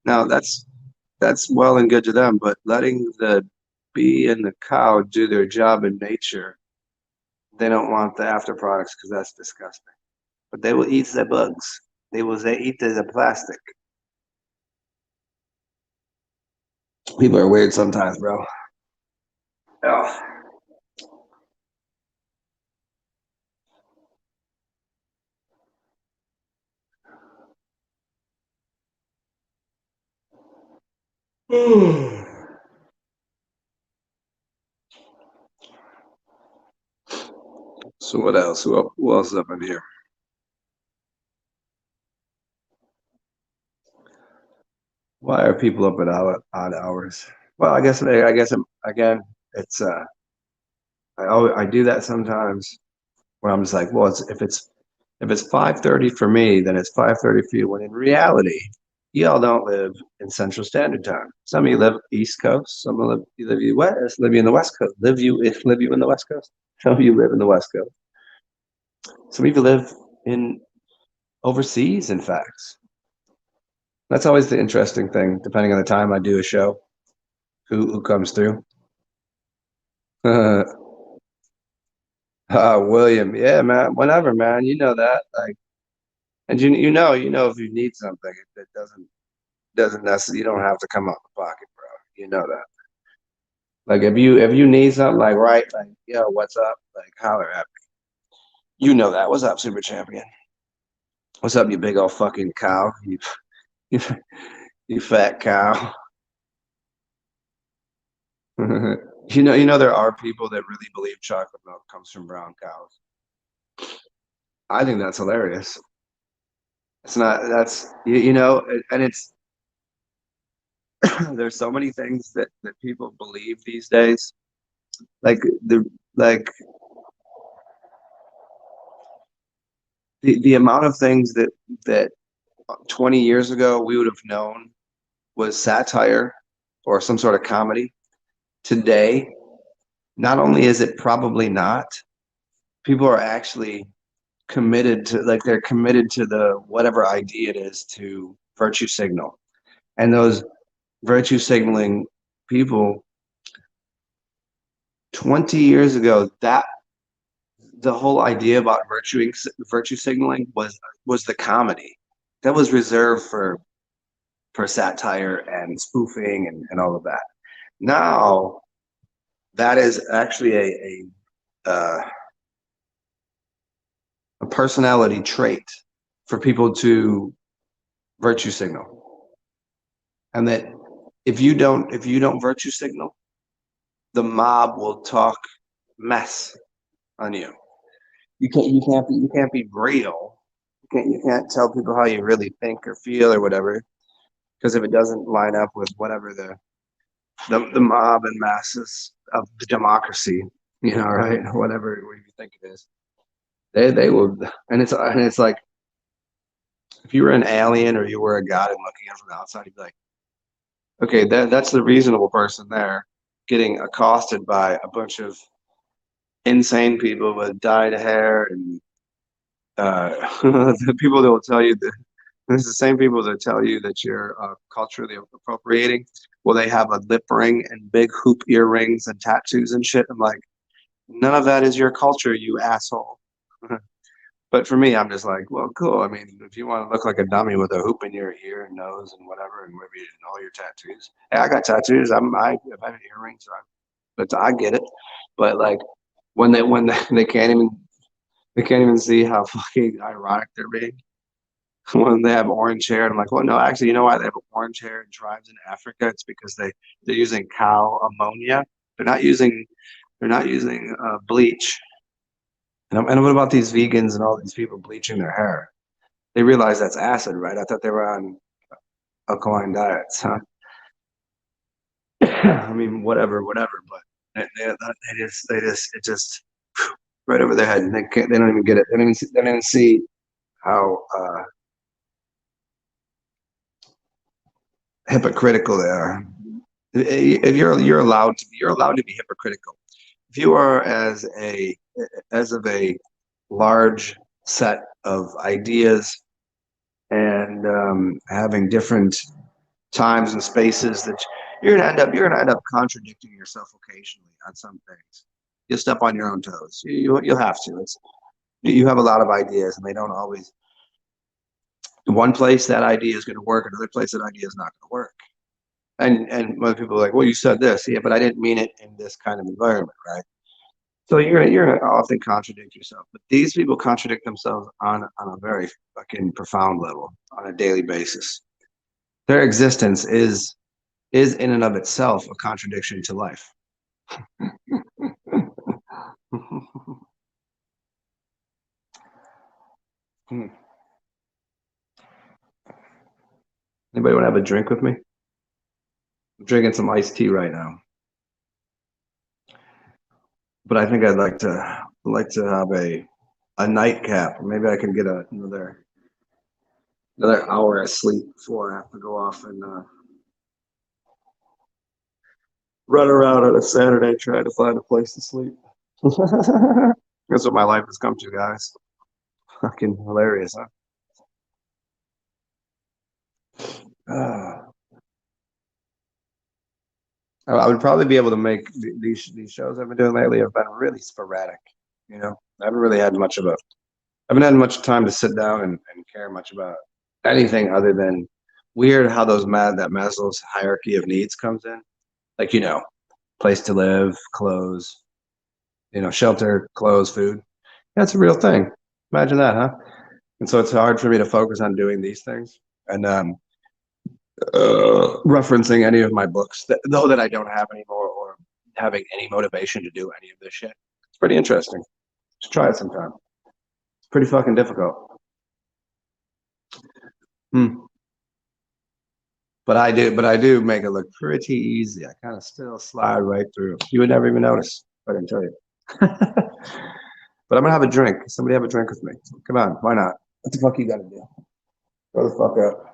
Now that's well and good to them, but letting the bee and the cow do their job in nature, they don't want the after products because that's disgusting. But they will eat the bugs. They eat the plastic. People are weird sometimes, bro. Oh. So what else? Who else is up in here? Why are people up at odd hours? Well, again, it's I do that sometimes where I'm just like, well, if it's 5:30 for me, then it's 5:30 for you. When in reality, y'all don't live in Central Standard Time. Some of you live East Coast. Some of you live West. Live you in the West Coast. Live you in the West Coast. Some of you live in the West Coast. Some of you live in overseas. In fact, that's always the interesting thing. Depending on the time I do a show, who comes through. William, yeah, man. Whenever, man. You know that. Like, and you know if you need something, it doesn't necessarily. You don't have to come out of the pocket, bro. You know that. Like if you need something, like right, like yo, what's up? Like holler at me. You know that. What's up, Super Champion? What's up, you big old fucking cow? You, you fat cow. You know there are people that really believe chocolate milk comes from brown cows. I think that's hilarious. It's not. That's you know, and it's there's so many things that people believe these days. Like like the amount of things that 20 years ago we would have known was satire or some sort of comedy. Today, not only is it probably not, people are actually committed to like they're committed to the whatever idea it is to virtue signal. And those virtue signaling people 20 years ago, that the whole idea about virtue signaling was the comedy. That was reserved for satire and spoofing and all of that. Now that is actually a personality trait for people to virtue signal, and that if you don't virtue signal, the mob will talk mess on you. You can't be real. You can't tell people how you really think or feel or whatever, because if it doesn't line up with whatever the mob and masses of the democracy, you know, right, whatever you think it is, they will, and it's like if you were an alien or you were a god and looking in from the outside, you'd be like, okay, that's the reasonable person there getting accosted by a bunch of insane people with dyed hair and the people that will tell you that it's the same people that tell you that you're culturally appropriating. Well, they have a lip ring and big hoop earrings and tattoos and shit. I'm like, none of that is your culture, you asshole. But for me, I'm just like, well, cool. I mean, if you want to look like a dummy with a hoop in your ear and nose and whatever, and maybe all your tattoos. Hey, I got tattoos. I have earrings, but I get it. But like they they can't even see how fucking ironic they're being when they have orange hair. And I'm like, well, no, actually, you know why they have orange hair in tribes in Africa? It's because they're using cow ammonia. They're not using bleach. And what about these vegans and all these people bleaching their hair? They realize that's acid, right? I thought they were on alkaline diets, huh? I mean, whatever. But it just right over their head. And they don't even get it. They don't even see how hypocritical they are. If you're allowed to be hypocritical. If you are as of a large set of ideas and having different times and spaces that you're gonna end up contradicting yourself occasionally on some things. You'll step on your own toes. You'll have to. You have a lot of ideas and they don't always. One place that idea is going to work, another place that idea is not going to work. And most people are like, well, you said this, yeah, but I didn't mean it in this kind of environment, right? So you're gonna often contradict yourself. But these people contradict themselves on a very fucking profound level on a daily basis. Their existence is is in and of itself a contradiction to life. Anybody want to have a drink with me? I'm drinking some iced tea right now, but I think I'd like to have a nightcap. Maybe I can get another hour of sleep before I have to go off and run around on a Saturday trying to find a place to sleep. That's what my life has come to, guys. Fucking hilarious, huh? I would probably be able to make these shows I've been doing lately have been really sporadic. You know, I haven't really had much of a, I haven't had much time to sit down and care much about anything other than weird how that Maslow's hierarchy of needs comes in. Like, place to live, clothes, shelter, clothes, food. That's a real thing. Imagine that, huh? And so it's hard for me to focus on doing these things and referencing any of my books, though that I don't have anymore, or having any motivation to do any of this shit. It's pretty interesting. Just try it sometime. It's pretty fucking difficult. But I do make it look pretty easy. I kind of still slide right through. You would never even notice if I didn't tell you. But I'm gonna have a drink. Somebody have a drink with me. Come on, why not? What the fuck you gotta do? Go the fuck up.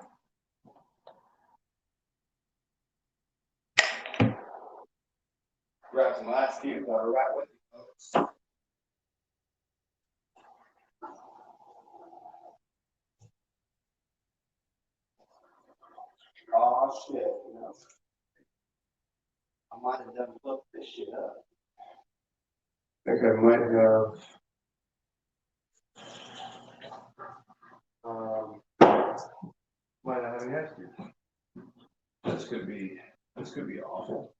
Grab some last cue, got a rat with you. Oh shit, I might have done fucked this shit up. I think I might have might not have asked you. This could be awful.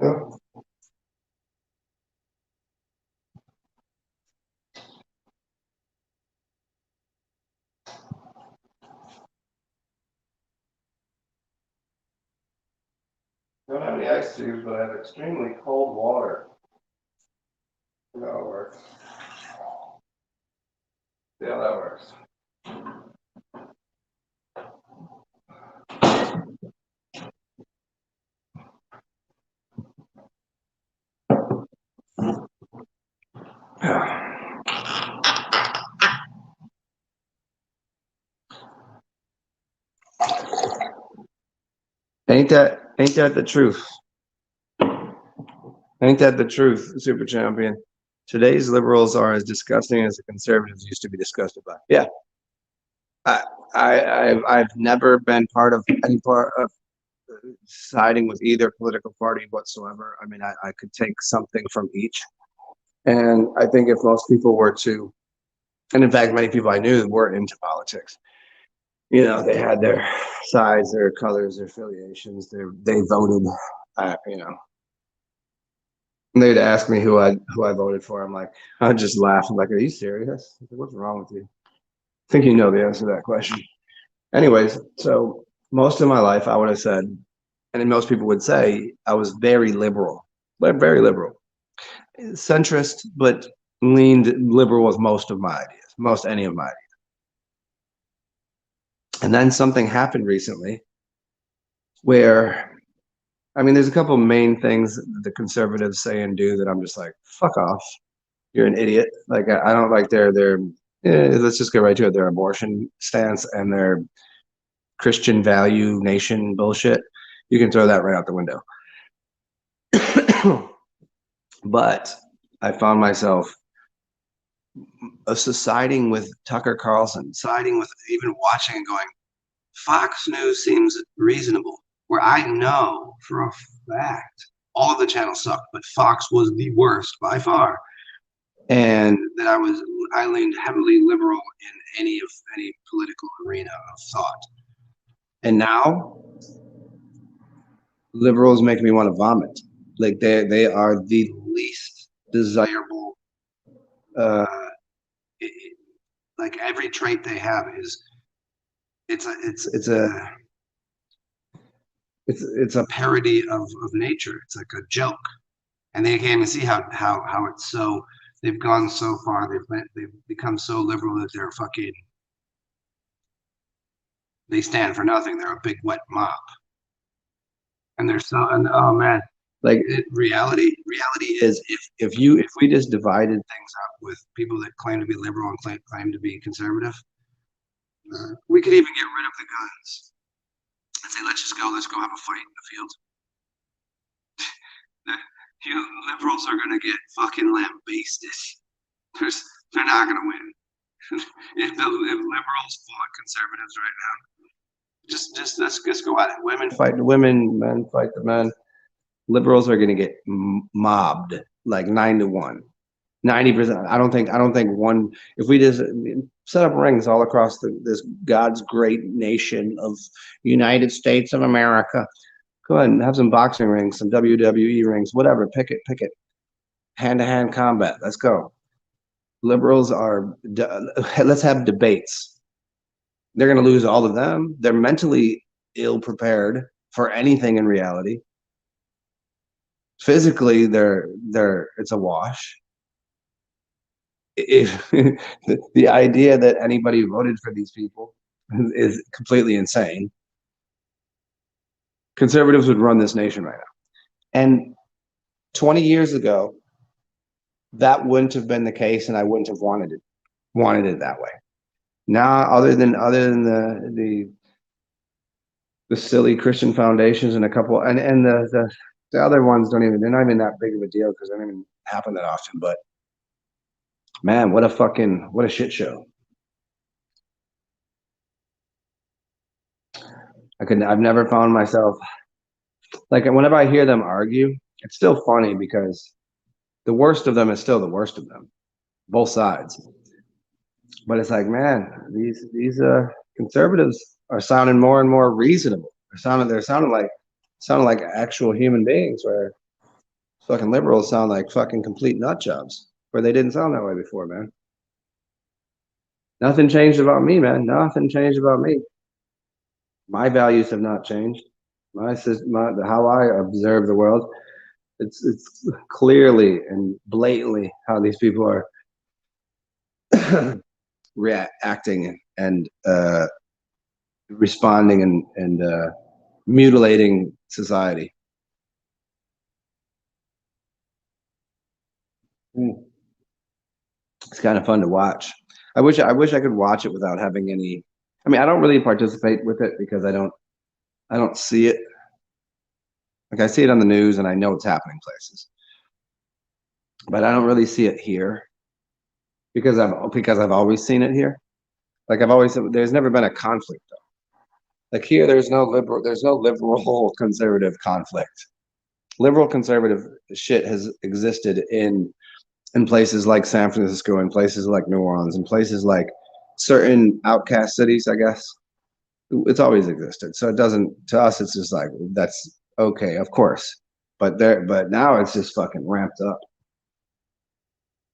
Yeah. I don't have any ice cubes, but I have extremely cold water. See how it works. See how that works. Ain't that the truth? Ain't that the truth, Super Champion? Today's liberals are as disgusting as the conservatives used to be disgusted by. Yeah, I've never been part of any part of siding with either political party whatsoever. I mean, I could take something from each, and I think if most people were to, and in fact, many people I knew were into politics. They had their sides, their colors, their affiliations. They voted. They'd ask me who I voted for. I'm like, I'd just laugh. I'm like, are you serious? Like, what's wrong with you? I think you know the answer to that question. Anyways, so most of my life I would have said, and then most people would say, I was very liberal, centrist, but leaned liberal with most of my ideas, most any of my ideas. And then something happened recently where, I mean, there's a couple of main things the conservatives say and do that I'm just like, fuck off. You're an idiot. Like, I don't like let's just get right to it. Their abortion stance and their Christian value nation bullshit. You can throw that right out the window. But I found myself siding with Tucker Carlson, siding with even watching and going, Fox News seems reasonable, where I know for a fact all of the channels sucked, but Fox was the worst by far. And that I leaned heavily liberal in any political arena of thought. And now liberals make me want to vomit. Like they are the least desirable like every trait they have is it's a parody of nature. It's like a joke, and they can't even see how it's so. They've gone so far. They've become so liberal that they're fucking. They stand for nothing. They're a big wet mop, and they're so. And oh man, like reality is if we just divided things up with people that claim to be liberal and claim to be conservative, we could even get rid of the guns and say let's go have a fight in the field. You liberals are gonna get fucking lambasted. They're not gonna win. If liberals fought conservatives right now, just go at it. Women fight the women, men fight the men. Liberals are gonna get mobbed like 9-1. 90%. I don't think one. If we just set up rings all across this God's great nation of United States of America, go ahead and have some boxing rings, some WWE rings, whatever. Pick it. Hand-to-hand combat. Let's go. Liberals are. Let's have debates. They're going to lose all of them. They're mentally ill prepared for anything in reality. Physically, it's a wash. If the idea that anybody voted for these people is completely insane. Conservatives would run this nation right now. And 20 years ago, that wouldn't have been the case, and I wouldn't have wanted it that way. Now, other than the silly Christian foundations and a couple, and the other ones they're not even that big of a deal because they don't even happen that often. But man, what a shit show. I've never found myself like whenever I hear them argue, it's still funny because the worst of them is still the worst of them, both sides. But it's like, man, these conservatives are sounding more and more reasonable. They're sounding like actual human beings, where fucking liberals sound like fucking complete nut jobs, where they didn't sound that way before, man. Nothing changed about me, man. Nothing changed about me. My values have not changed. How I observe the world, it's clearly and blatantly how these people are reacting and responding and mutilating society. It's kind of fun to watch. I wish I could watch it without having any. I mean, I don't really participate with it because I don't see it. Like I see it on the news and I know it's happening places, but I don't really see it here because I've always seen it here. Like there's never been a conflict though. Like here, there's no liberal conservative conflict. Liberal conservative shit has existed in places like San Francisco, in places like New Orleans, in places like certain outcast cities, I guess. It's always existed. So it doesn't, to us, it's just like, that's okay, of course. But now it's just fucking ramped up.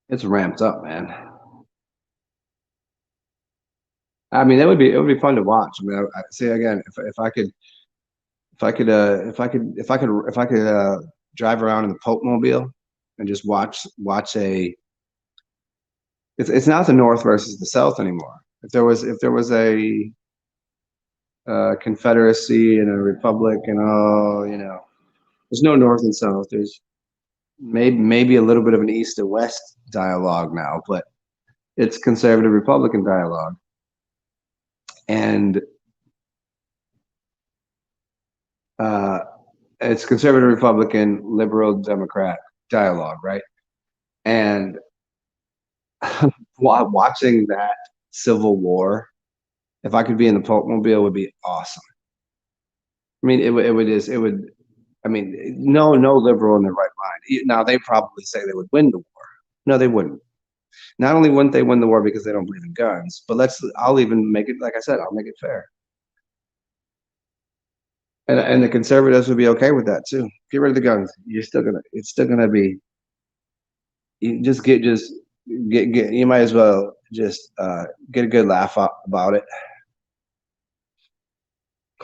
It's ramped up, man. I mean, it would be fun to watch. I mean, I say again, if I could drive around in the Pope Mobile and just watch a. It's not the North versus the South anymore. If there was a Confederacy and a Republic and there's no North and South. There's maybe a little bit of an East to West dialogue now, but it's conservative Republican dialogue. And it's conservative Republican, liberal Democrat dialogue, right? And watching that civil war, if I could be in the Pope Mobile, would be awesome. I mean, it would. I mean, no liberal in their right mind. Now they probably say they would win the war. No, they wouldn't. Not only wouldn't they win the war because they don't believe in guns, but I'll even make it, like I said, I'll make it fair. And the conservatives would be okay with that too. Get rid of the guns. It's still gonna be. You might as well just get a good laugh about it.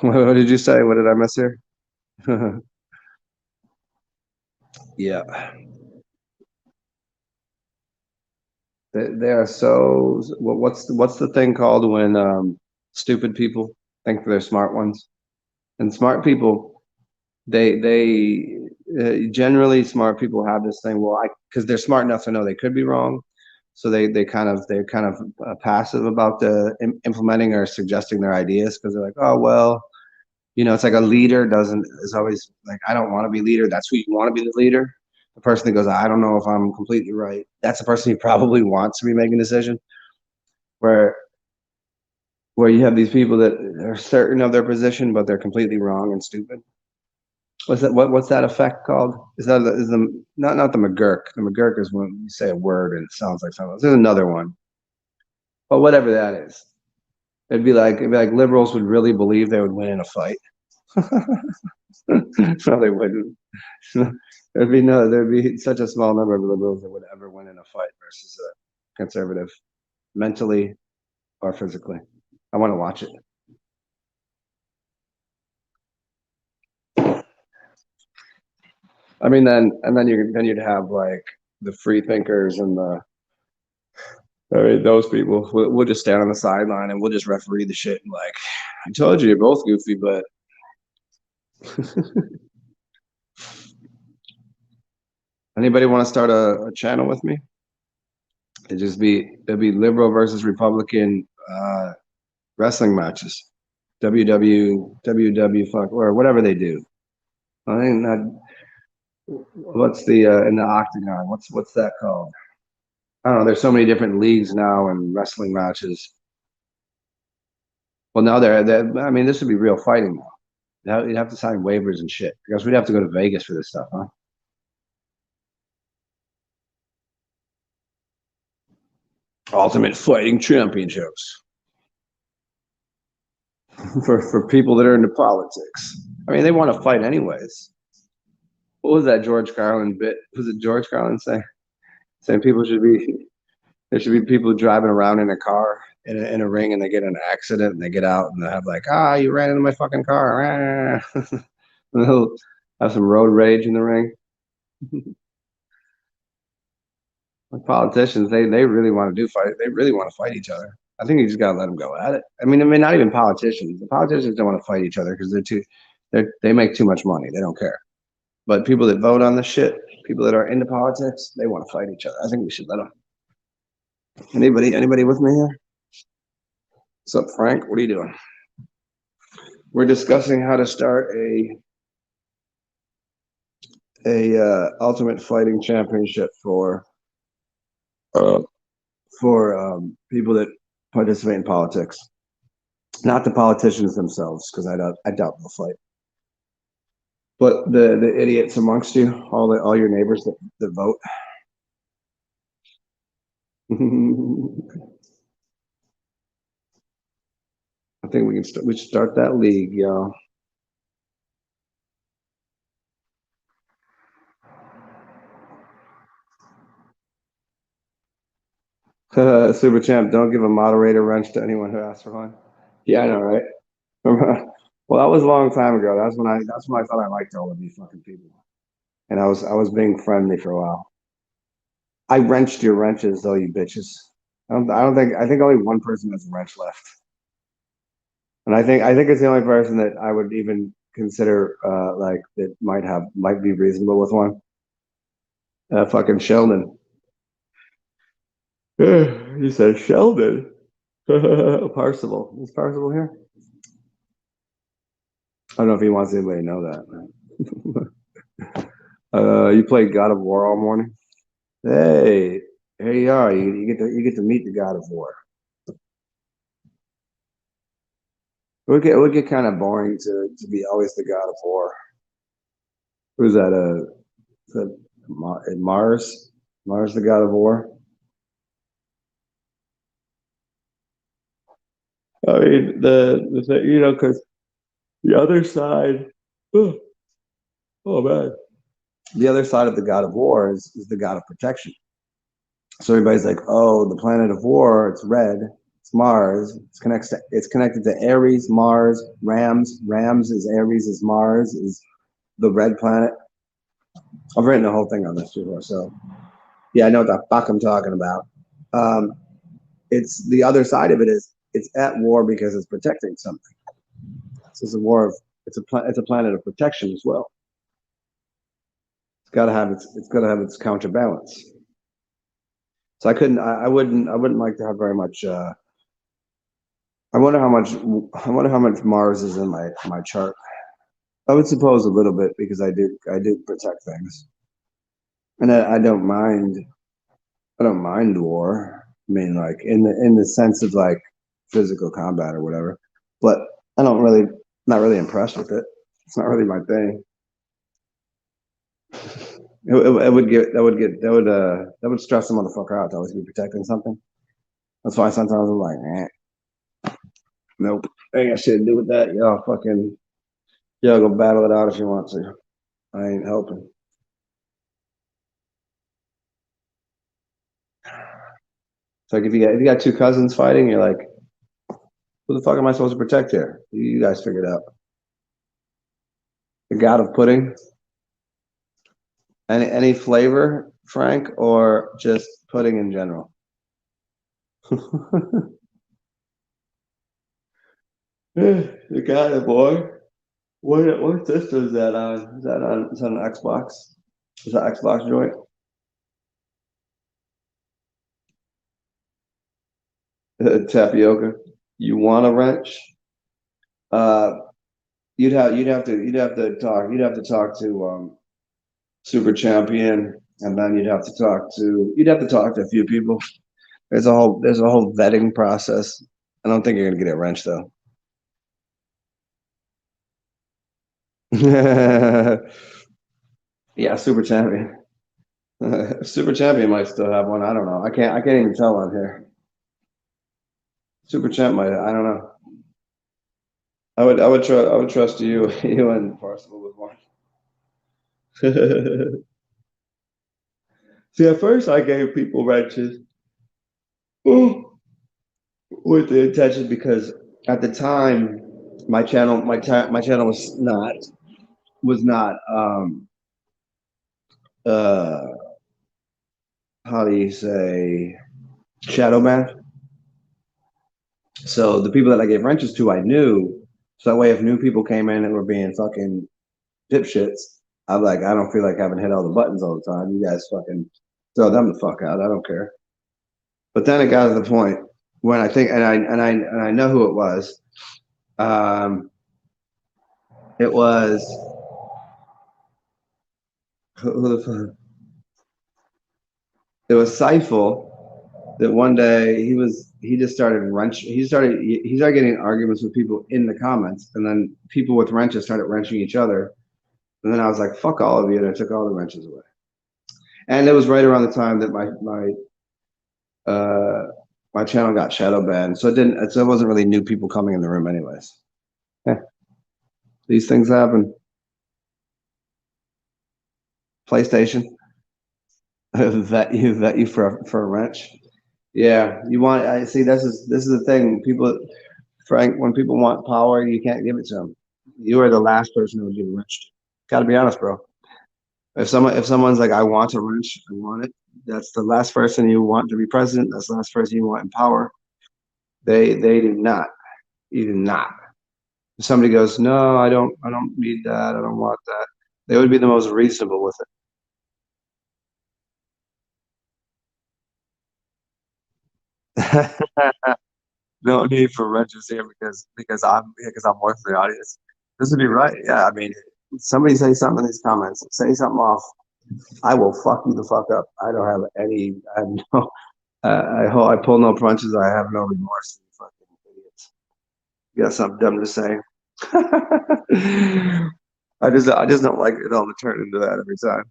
What did you say? What did I miss here? Yeah, they are so. What's the thing called when stupid people think they're smart ones? And smart people, they generally smart people have this thing. Well, I because they're smart enough to know they could be wrong, so they're kind of passive about the implementing or suggesting their ideas because they're like, oh well, it's like a leader doesn't is always like, I don't want to be leader. That's who you want to be the leader. The person that goes, I don't know if I'm completely right. That's the person who probably wants to be making a decision. Where where you have these people that are certain of their position, but they're completely wrong and stupid. What's that effect called? Is the not the McGurk? The McGurk is when you say a word and it sounds like something else. There's another one, but whatever that is, it'd be like liberals would really believe they would win in a fight. No, they wouldn't. There'd be such a small number of liberals that would ever win in a fight versus a conservative, mentally or physically. I want to watch it. I mean, then you'd have like the free thinkers and I mean, those people. We'll just stand on the sideline and we'll just referee the shit and like, I told you, you're both goofy, but anybody want to start a channel with me? It'd be liberal versus Republican wrestling matches, fuck or whatever they do. I think that what's the in the octagon? What's that called? I don't know. There's so many different leagues now and wrestling matches. Well, now I mean, this would be real fighting now. Now you'd have to sign waivers and shit because we'd have to go to Vegas for this stuff, huh? Ultimate Fighting Championships for people that are into politics. I mean, they want to fight anyways. What was that George Carlin bit? Was it George Carlin saying people should be there should be people driving around in a car in a ring and they get in an accident and they get out and they have like, you ran into my fucking car. And they'll have some road rage in the ring. Like politicians, they really want to do fight. They really want to fight each other. I think you just gotta let them go at it. I mean, not even politicians. The politicians don't want to fight each other because they make too much money. They don't care. But people that vote on the shit, people that are into politics, they want to fight each other. I think we should let them. Anybody with me here? What's up, Frank? What are you doing? We're discussing how to start a ultimate fighting championship uh, for people that participate in politics, not the politicians themselves, because I doubt they'll fight. But the idiots amongst you, all your neighbors that vote. I think we should start that league, y'all. Super champ, don't give a moderator wrench to anyone who asks for one. Yeah, I know, right? Well, that was a long time ago. That's when I thought I liked all of you fucking people. And I was being friendly for a while. I wrenched your wrenches though, you bitches. I think only one person has a wrench left. And I think it's the only person that I would even consider like that might be reasonable with one. Fucking Sheldon. He said Sheldon. Parsival. Is Parsival here? I don't know if he wants anybody to know that. You played God of War all morning? Hey, here you are. You get to meet the God of War. It would get kind of boring to be always the God of War. Who's that? Mars? Mars, the God of War. I mean, because the other side. Oh, oh man, the other side of the God of War is the God of protection. So everybody's like, oh, the planet of war, it's red, it's Mars. It's connected to Aries, Mars, Rams. Rams is Aries, is Mars, is the red planet. I've written the whole thing on this before, so yeah, I know what the fuck I'm talking about. Um, it's the other side of it is it's at war because it's protecting something. So it's a war of it's a planet of protection as well. It's got to have its counterbalance. So I wouldn't like to have very much. I wonder how much Mars is in my chart. I would suppose a little bit because I do protect things, and I don't mind war. I mean, like in the sense of like physical combat or whatever, but I don't really not really impressed with it. It's not really my thing. It would that would stress the motherfucker out to always be protecting something. That's why sometimes I'm like, nope, ain't got shit to do with that. Y'all go battle it out if you want to. I ain't helping. It's like if you got two cousins fighting, you're like, who the fuck am I supposed to protect here? You guys figure it out. The god of pudding. Any flavor, Frank, or just pudding in general? The god of boy. What system is that on? Is that an Xbox? Is that Xbox joint? Tapioca. You want a wrench? Uh, you'd have to talk to Super Champion, and then you'd have to talk to a few people. There's a whole vetting process. I don't think you're gonna get a wrench though. Yeah, Super Champion. Super Champion might still have one. I don't know. I can't even tell on here. Super Champ might. I don't know. I would trust you you and Parsival with one. See, at first I gave people wrenches with the intention because at the time my channel was not uh how do you say shadow banned. So the people that I gave wrenches to, I knew. So that way, if new people came in and were being fucking dipshits, I'm like, I don't feel like having hit all the buttons all the time. You guys fucking throw them the fuck out. I don't care. But then it got to the point when I think, and I know who it was. Um, it was who the fuck? It was Seifel that one day he just started wrenching. He started getting arguments with people in the comments, and then people with wrenches started wrenching each other. And then I was like, "Fuck all of you," and I took all the wrenches away. And it was right around the time that uh, my channel got shadow banned, so it wasn't really new people coming in the room, anyways. Yeah, these things happen. PlayStation vet you for a wrench. Yeah, you want. I see. This is the thing. People, Frank, when people want power, you can't give it to them. You are the last person who would give a wrench to. Got to be honest, bro. If someone's like, I want a wrench, I want it. That's the last person you want to be president. That's the last person you want in power. They do not. You do not. If somebody goes, no, I don't need that. I don't want that. They would be the most reasonable with it. No need for wrenches here because I'm worth the audience. This would be right. Yeah, I mean, somebody say something in these comments. Say something off. I will fuck you the fuck up. I don't have any. I have no. I pull no punches. I have no remorse. You fucking idiots. You got something dumb to say. I just don't like it all to turn into that every time.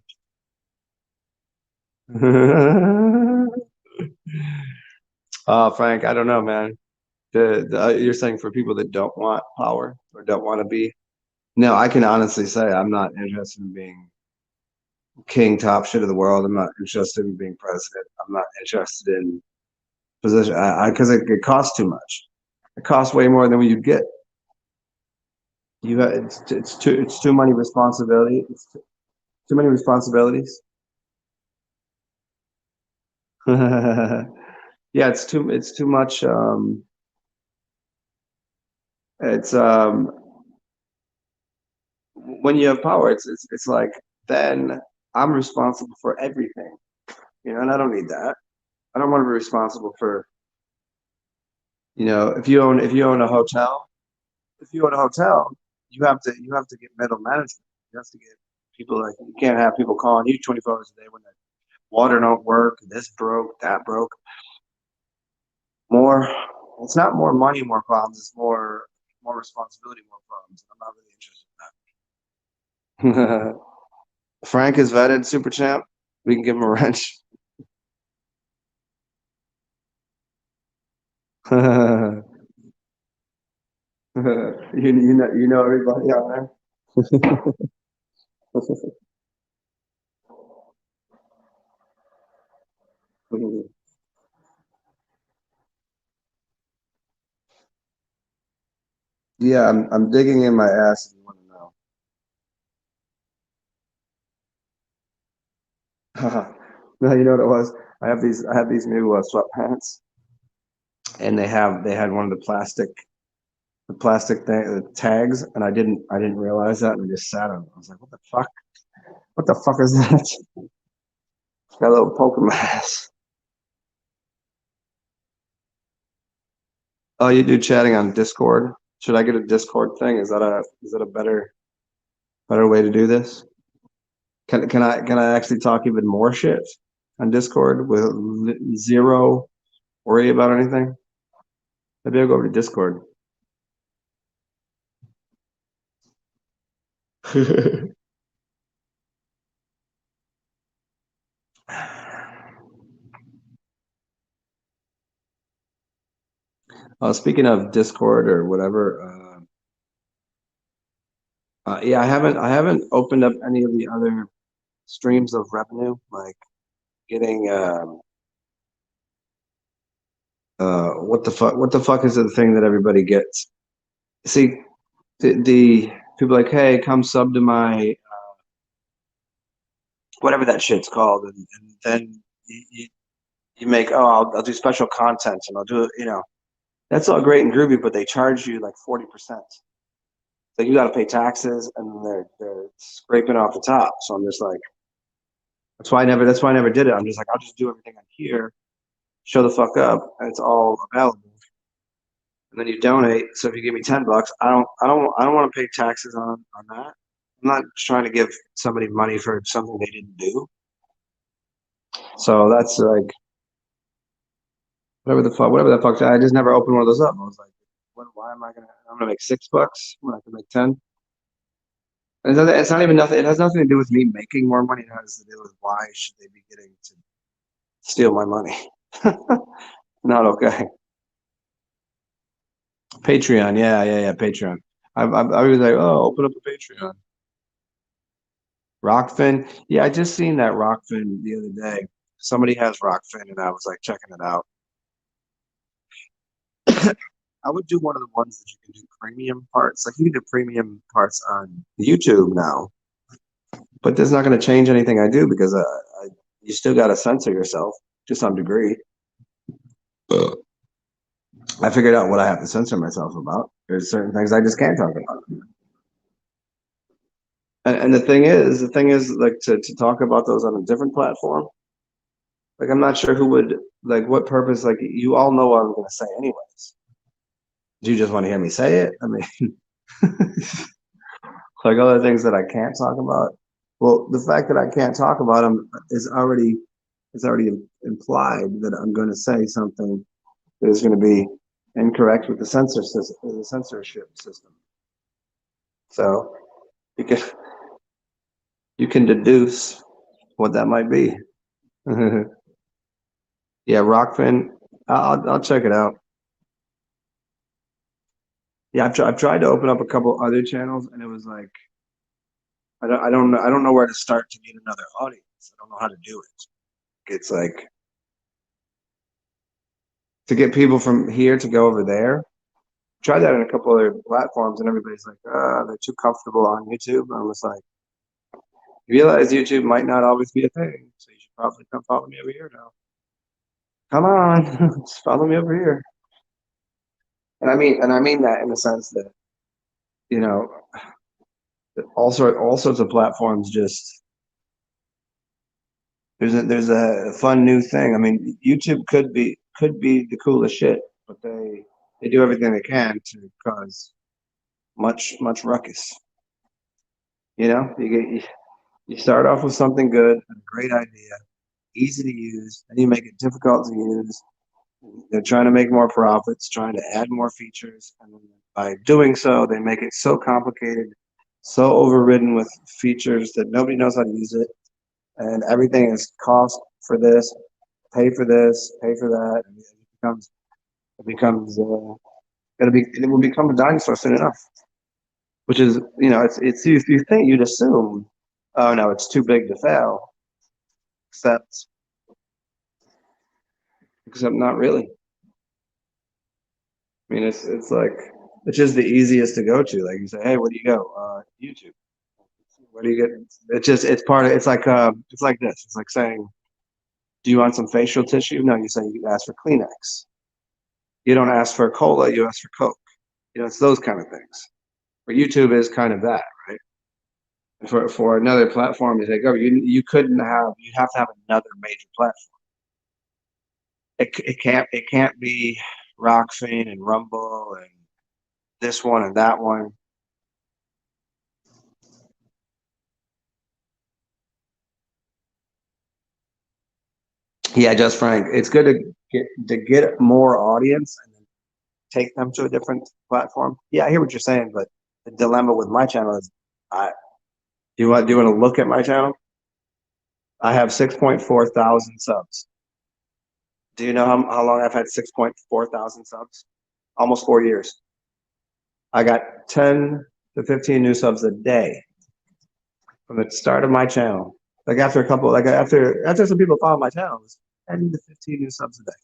Frank, I don't know, man. You're saying for people that don't want power or don't want to be. No, I can honestly say I'm not interested in being king top shit of the world. I'm not interested in being president. I'm not interested in position. Because it costs too much. It costs way more than what you'd get. It's too many responsibility. It's too many responsibilities. Yeah, it's too much. It's when you have power, it's like then I'm responsible for everything, and I don't need that. I don't want to be responsible for, if you own a hotel, you have to get middle management. You have to get people, like, you can't have people calling you 24 hours a day when the water don't work, this broke, that broke. More, it's not more money, more problems. It's more responsibility, more problems. I'm not really interested in that. Frank is vetted, super champ. We can give him a wrench. you you know everybody out there. Yeah, I'm digging in my ass if you want to know. No, you know what it was? I have these new sweatpants, and they had one of the plastic tags, and I didn't realize that, and I just sat on it. I was like, what the fuck? What the fuck is that? Got a little poke in my ass. Oh, you do chatting on Discord? Should I get a Discord thing? Is that a better way to do this? Can I actually talk even more shit on Discord with zero worry about anything? Maybe I'll go over to Discord. Speaking of Discord or whatever, yeah, I haven't opened up any of the other streams of revenue, like getting what the fuck is the thing that everybody gets? See, the people like, hey, come sub to my whatever that shit's called, and then you make, oh, I'll do special content, and I'll do it, that's all great and groovy, but they charge you like 40%. So you got to pay taxes, and they're scraping off the top. So I'm just like, that's why I never did it. I'm just like, I'll just do everything on here, show the fuck up, and it's all available. And then you donate. So if you give me $10, I don't want to pay taxes on that. I'm not trying to give somebody money for something they didn't do. So that's like whatever the fuck. I just never opened one of those up. I was like, why am I gonna? I'm gonna make $6 when I can make 10. And it's not even nothing. It has nothing to do with me making more money. It has to do with why should they be getting to steal my money? Not okay. Patreon, yeah, Patreon. I was like, oh, open up a Patreon. Rockfin, yeah, I just seen that Rockfin the other day. Somebody has Rockfin, and I was like checking it out. I would do one of the ones that you can do premium parts. Like you can do premium parts on YouTube now, but that's not going to change anything I do because you still got to censor yourself to some degree. I figured out what I have to censor myself about. There's certain things I just can't talk about. And the thing is, like to talk about those on a different platform. Like I'm not sure who would like what purpose. Like you all know what I'm going to say anyways. Do you just want to hear me say it? I mean, like other things that I can't talk about. Well, the fact that I can't talk about them is already implied that I'm going to say something that is going to be incorrect with the censorship system. So you can you can deduce what that might be. Yeah, Rockfin. I'll check it out. Yeah, I've tried to open up a couple other channels, and it was like I don't know where to start to get another audience. I don't know how to do it. It's like to get people from here to go over there. Try that in a couple other platforms, and everybody's like, they're too comfortable on YouTube. And I was like, you realize YouTube might not always be a thing, so you should probably come follow me over here now. Come on, just follow me over here. And I mean that in the sense that, you know, all sorts of platforms just there's a fun new thing. I mean, YouTube could be the coolest shit, but they do everything they can to cause much ruckus. You know, you start off with something good, a great idea, easy to use, and you make it difficult to use. They're trying to make more profits, trying to add more features, and by doing so, they make it so complicated, so overridden with features that nobody knows how to use it, and everything is cost for this, pay for this, pay for that, and it will become a dinosaur soon enough. Which is, you know, it's you think you'd assume, oh no, it's too big to fail, except not really. I mean, it's like it's just the easiest to go to. Like you say, hey, where do you go? YouTube. Where do you get? It's part of. It's like this. It's like saying, do you want some facial tissue? No, you say you ask for Kleenex. You don't ask for cola. You ask for Coke. You know, it's those kind of things. But YouTube is kind of that, right? And for another platform to take over, you'd have to have another major platform. It can't be Rockfin and Rumble and this one and that one. Yeah, just Frank. It's good to get more audience and then take them to a different platform. Yeah, I hear what you're saying, but the dilemma with my channel is, I do you want to look at my channel? I have 6.4 thousand subs. Do you know how long I've had 6.4 thousand subs? Almost 4 years. I got 10 to 15 new subs a day from the start of my channel. Like after a couple, like after some people follow my channel, it's 10 to 15 new subs a day.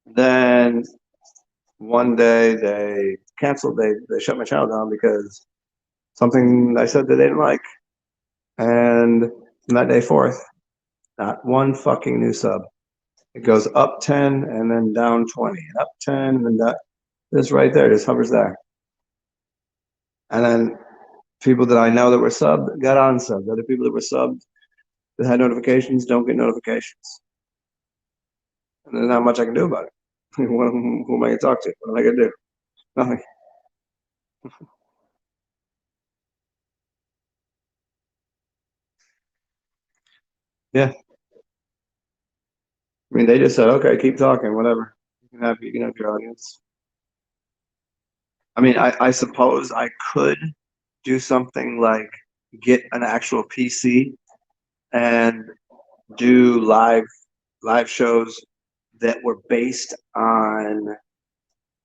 Then one day they canceled, they shut my channel down because something I said that they didn't like. And from that day forth, not one fucking new sub. It goes up 10 and then down 20, and up 10 and then that. This right there, just hovers there. And then people that I know that were subbed got unsubbed. Other people that were subbed that had notifications don't get notifications. And there's not much I can do about it. Who am I going to talk to? What am I going to do? Nothing. Yeah. I mean, they just said, okay, keep talking, whatever. You can have your audience. I mean, I suppose I could do something like get an actual PC and do live shows that were based on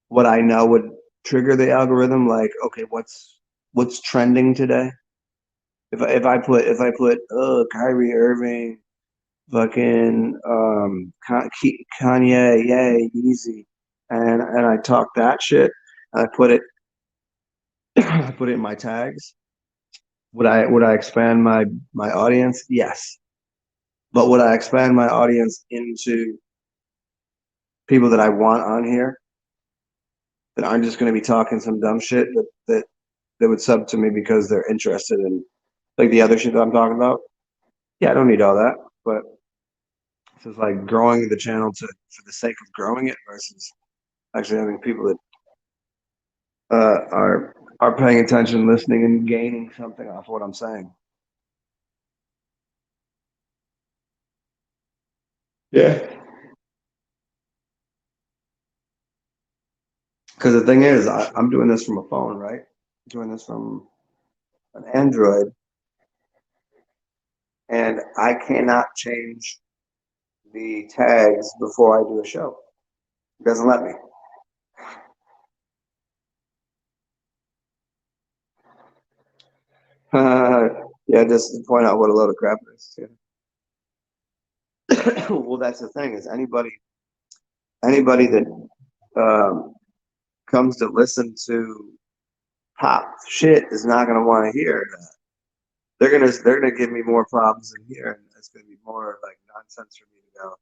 what I know would trigger the algorithm. Like, okay, what's trending today? If I put Kyrie Irving, fucking Kanye, yay, easy, and I talk that shit. I put it I put it in my tags. Would I expand my audience? Yes. But would I expand my audience into people that I want on here that aren't just going to be talking some dumb shit that would sub to me because they're interested in like the other shit that I'm talking about? Yeah, I don't need all that. But it's just like growing the channel to for the sake of growing it versus actually having people that are paying attention, listening, and gaining something off what I'm saying. Yeah. Because the thing is, I'm doing this from a phone, right? Doing this from an Android, and I cannot change the tags before I do a show. It doesn't let me. Yeah, just to point out what a load of crap it is. Yeah. Well, that's the thing is anybody that um, comes to listen to pop shit is not gonna want to hear that. They're gonna give me more problems in here, and it's gonna be more like nonsense for me to go.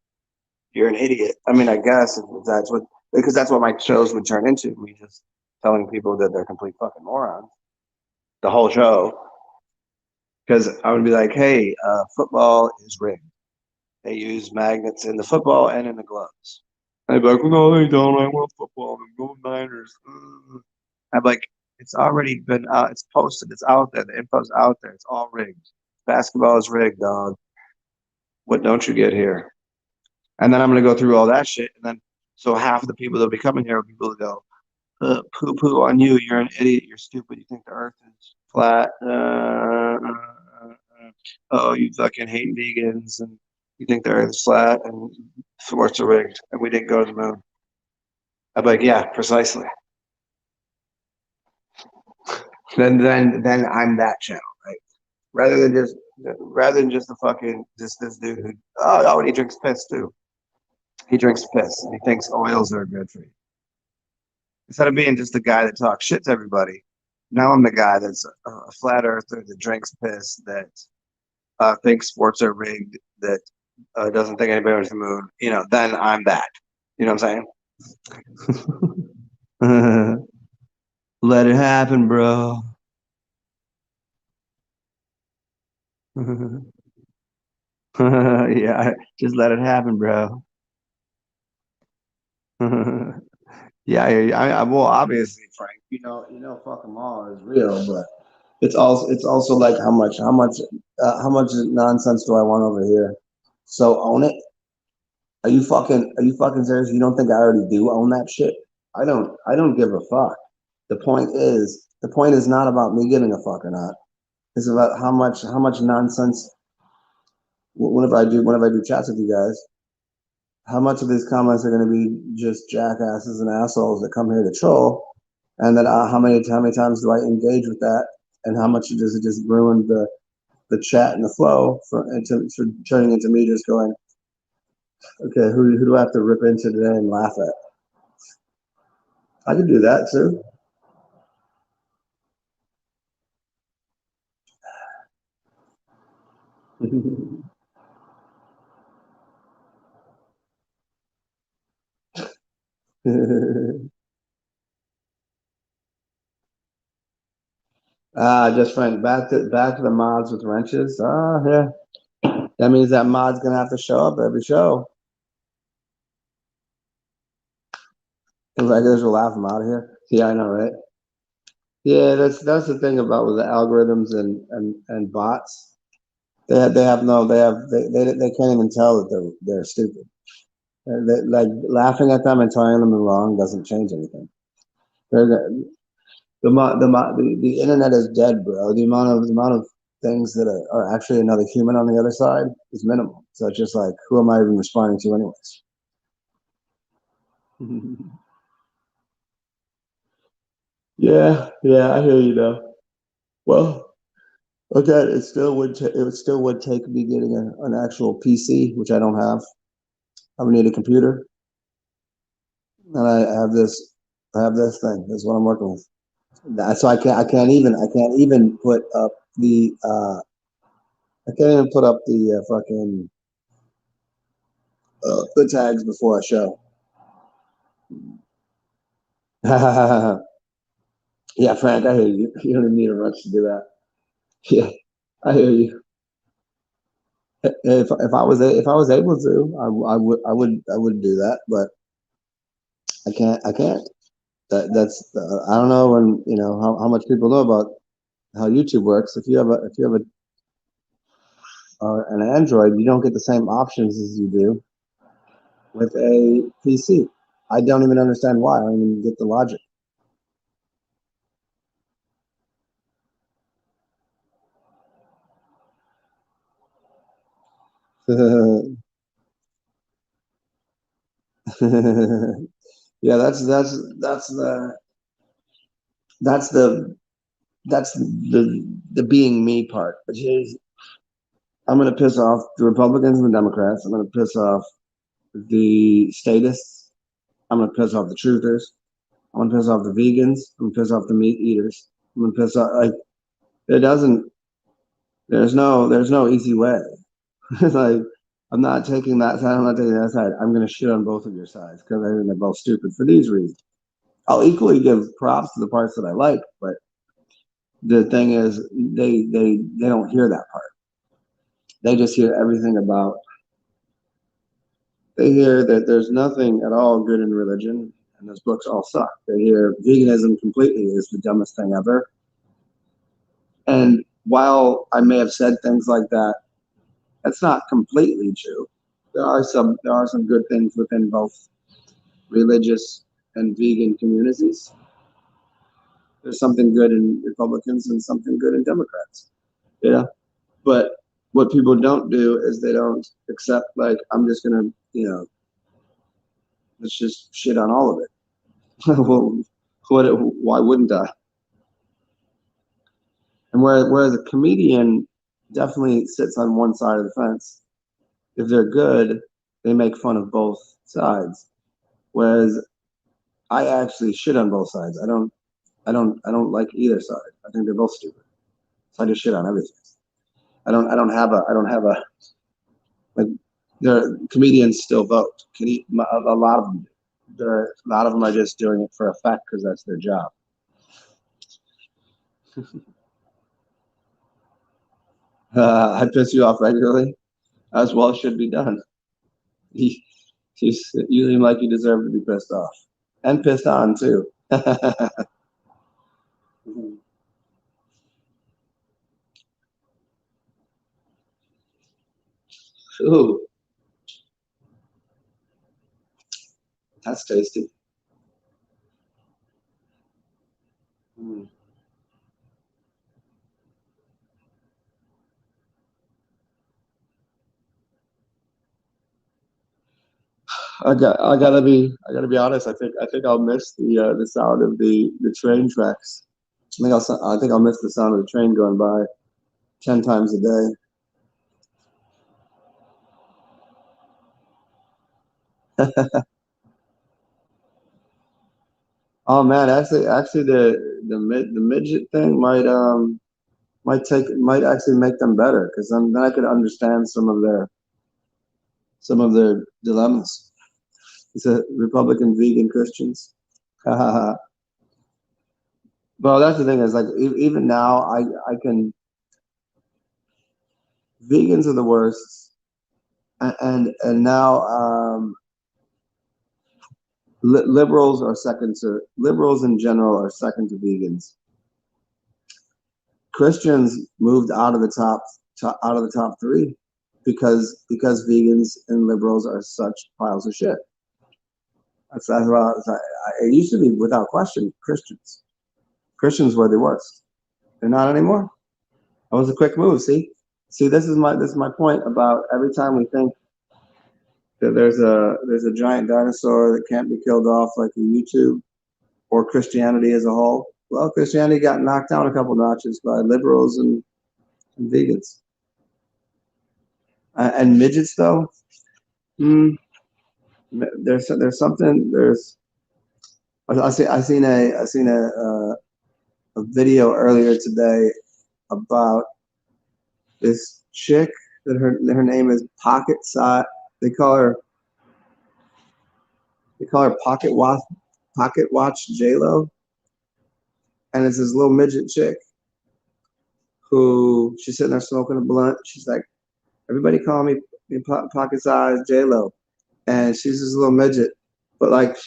You're an idiot. I mean, I guess if that's what because that's what my shows would turn into. Me just telling people that they're complete fucking morons. The whole show, because I would be like, hey, football is rigged. They use magnets in the football and in the gloves. I'd be like, well, no, they don't. I want football. Go Niners. I'm like, it's already been out. It's posted. It's out there. The info's out there. It's all rigged. Basketball is rigged, dog. What don't you get here? And then I'm going to go through all that shit. And then, so half of the people that'll be coming here are people that go, poo poo on you. You're an idiot. You're stupid. You think the earth is flat. Oh, you fucking hate vegans and you think the earth is flat and sports are rigged and we didn't go to the moon. I'm like, yeah, precisely. Then I'm that channel, right? Rather than just the fucking just this dude who and he drinks piss too. He drinks piss and he thinks oils are good for you. Instead of being just the guy that talks shit to everybody, now I'm the guy that's a flat earther that drinks piss, that thinks sports are rigged, that doesn't think anybody went to the moon. Then I'm that. You know what I'm saying? Let it happen, bro. Yeah, just let it happen, bro. Yeah, well, obviously, Frank, fuck them all is real, but it's also like how much nonsense do I want over here? So own it. Are you fucking serious? You don't think I already do own that shit? I don't give a fuck. The point is not about me giving a fuck or not. It's about how much nonsense. Whenever I do chats with you guys, how much of these comments are going to be just jackasses and assholes that come here to troll, and then how many times do I engage with that, and how much does it just ruin the chat and the flow for turning into me just going, okay, who do I have to rip into today and laugh at? I could do that too. Just friend, back to the mods with wrenches. Yeah. That means that mod's gonna have to show up every show. Cause I guess we'll laugh him out of here. Yeah, I know, right? Yeah, that's the thing about with the algorithms and bots. They can't even tell that they're stupid. Like laughing at them and telling them they're wrong doesn't change anything. The internet is dead, bro. The amount of things that are actually another human on the other side is minimal. So it's just like, who am I even responding to, anyways? Yeah, I hear you though. Well, again, it still would take me getting an actual PC, which I don't have. I would need a computer, and I have this thing. That's what I'm working with. So I can't even put up the fucking the tags before I show. Yeah, Frank, I hear you. You don't even need a rush to do that. Yeah, I hear you. If I was able to, I would do that, but I can't. I don't know when how much people know about how YouTube works. If you have an Android, you don't get the same options as you do with a PC. I don't even understand why. I don't even get the logic. Yeah, that's the That's the being me part. Which is, I'm going to piss off the Republicans and the Democrats. I'm going to piss off the statists. I'm going to piss off the truthers. I'm going to piss off the vegans. I'm going to piss off the meat eaters. I'm going to piss off, like, it doesn't, there's no easy way. Like, I'm not taking that side. I'm not taking that side. I'm going to shit on both of your sides because I think they're both stupid for these reasons. I'll equally give props to the parts that I like, but the thing is, they don't hear that part. They just hear everything about. They hear that there's nothing at all good in religion, and those books all suck. They hear veganism completely is the dumbest thing ever. And while I may have said things like that, that's not completely true. There are some good things within both religious and vegan communities. There's something good in Republicans and something good in Democrats. Yeah. But what people don't do is they don't accept, like, I'm just gonna, let's just shit on all of it. Well, why wouldn't I? And whereas a comedian definitely sits on one side of the fence. If they're good, they make fun of both sides. Whereas I actually shit on both sides. I don't like either side. I think they're both stupid. So I just shit on everything. I don't have a like. The comedians still vote. A lot of them. A lot of them are just doing it for effect because that's their job. I piss you off regularly, as well should be done. You, you seem like you deserve to be pissed off and pissed on too. Ooh, that's tasty. Mm. I gotta be honest. I think I'll miss the sound of the train tracks. I think I'll miss the sound of the train going by 10 times a day. Oh man, actually, the midget thing might actually make them better because then I could understand some of their dilemmas. It's a Republican vegan Christians. Well, that's the thing is, like, even now I can. Vegans are the worst, and now liberals in general are second to vegans. Christians moved out of the top three because vegans and liberals are such piles of shit. That's what it used to be without question. Christians were the worst. They're not anymore. That was a quick move. See, this is my point about every time we think that there's a giant dinosaur that can't be killed off, like in YouTube or Christianity as a whole. Well, Christianity got knocked down a couple notches by liberals and vegans. And midgets, though, mm, there's something. I seen a video earlier today about this chick that her name is Pocket Size. They call her Pocket Watch J Lo, and it's this little midget chick who she's sitting there smoking a blunt. She's like, everybody call me Pocket Size J Lo, and she's this little midget, but like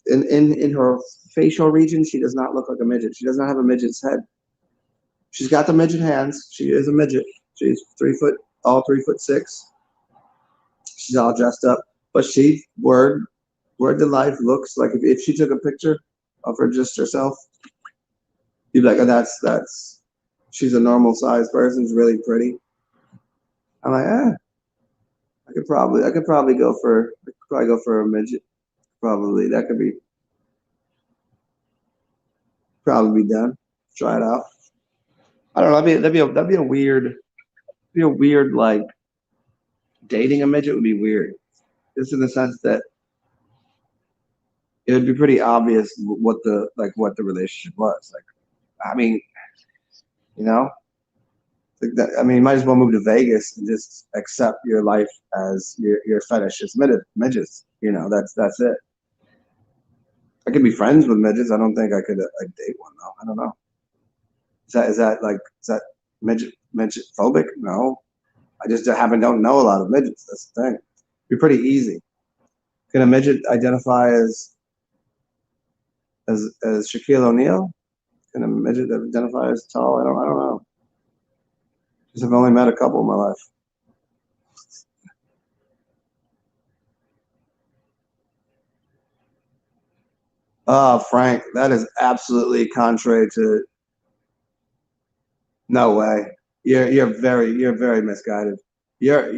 in her facial region, she does not look like a midget. She does not have a midget's head. She's got the midget hands. She is a midget. She's 3 foot, all 3'6". She's all dressed up, but she word to life looks like if she took a picture of her just herself, you'd be like, oh, that's she's a normal sized person. She's really pretty. I'm like, I could probably go for a midget. Probably that could be probably be done. Try it out. I don't know. That'd be a weird like dating a midget would be weird. Just in the sense that it would be pretty obvious what the relationship was. Like, I mean, you know, like that, I mean, you might as well move to Vegas and just accept your life as your fetish is midgets. You know, that's it. I could be friends with midgets. I don't think I could like date one though. I don't know. Is that midget phobic? No, I just don't know a lot of midgets. That's the thing. It'd be pretty easy. Can a midget identify as Shaquille O'Neal? Can a midget identify as tall? I don't know. Because I've only met a couple in my life. Oh, Frank, that is absolutely contrary to no way. You're very misguided. You're a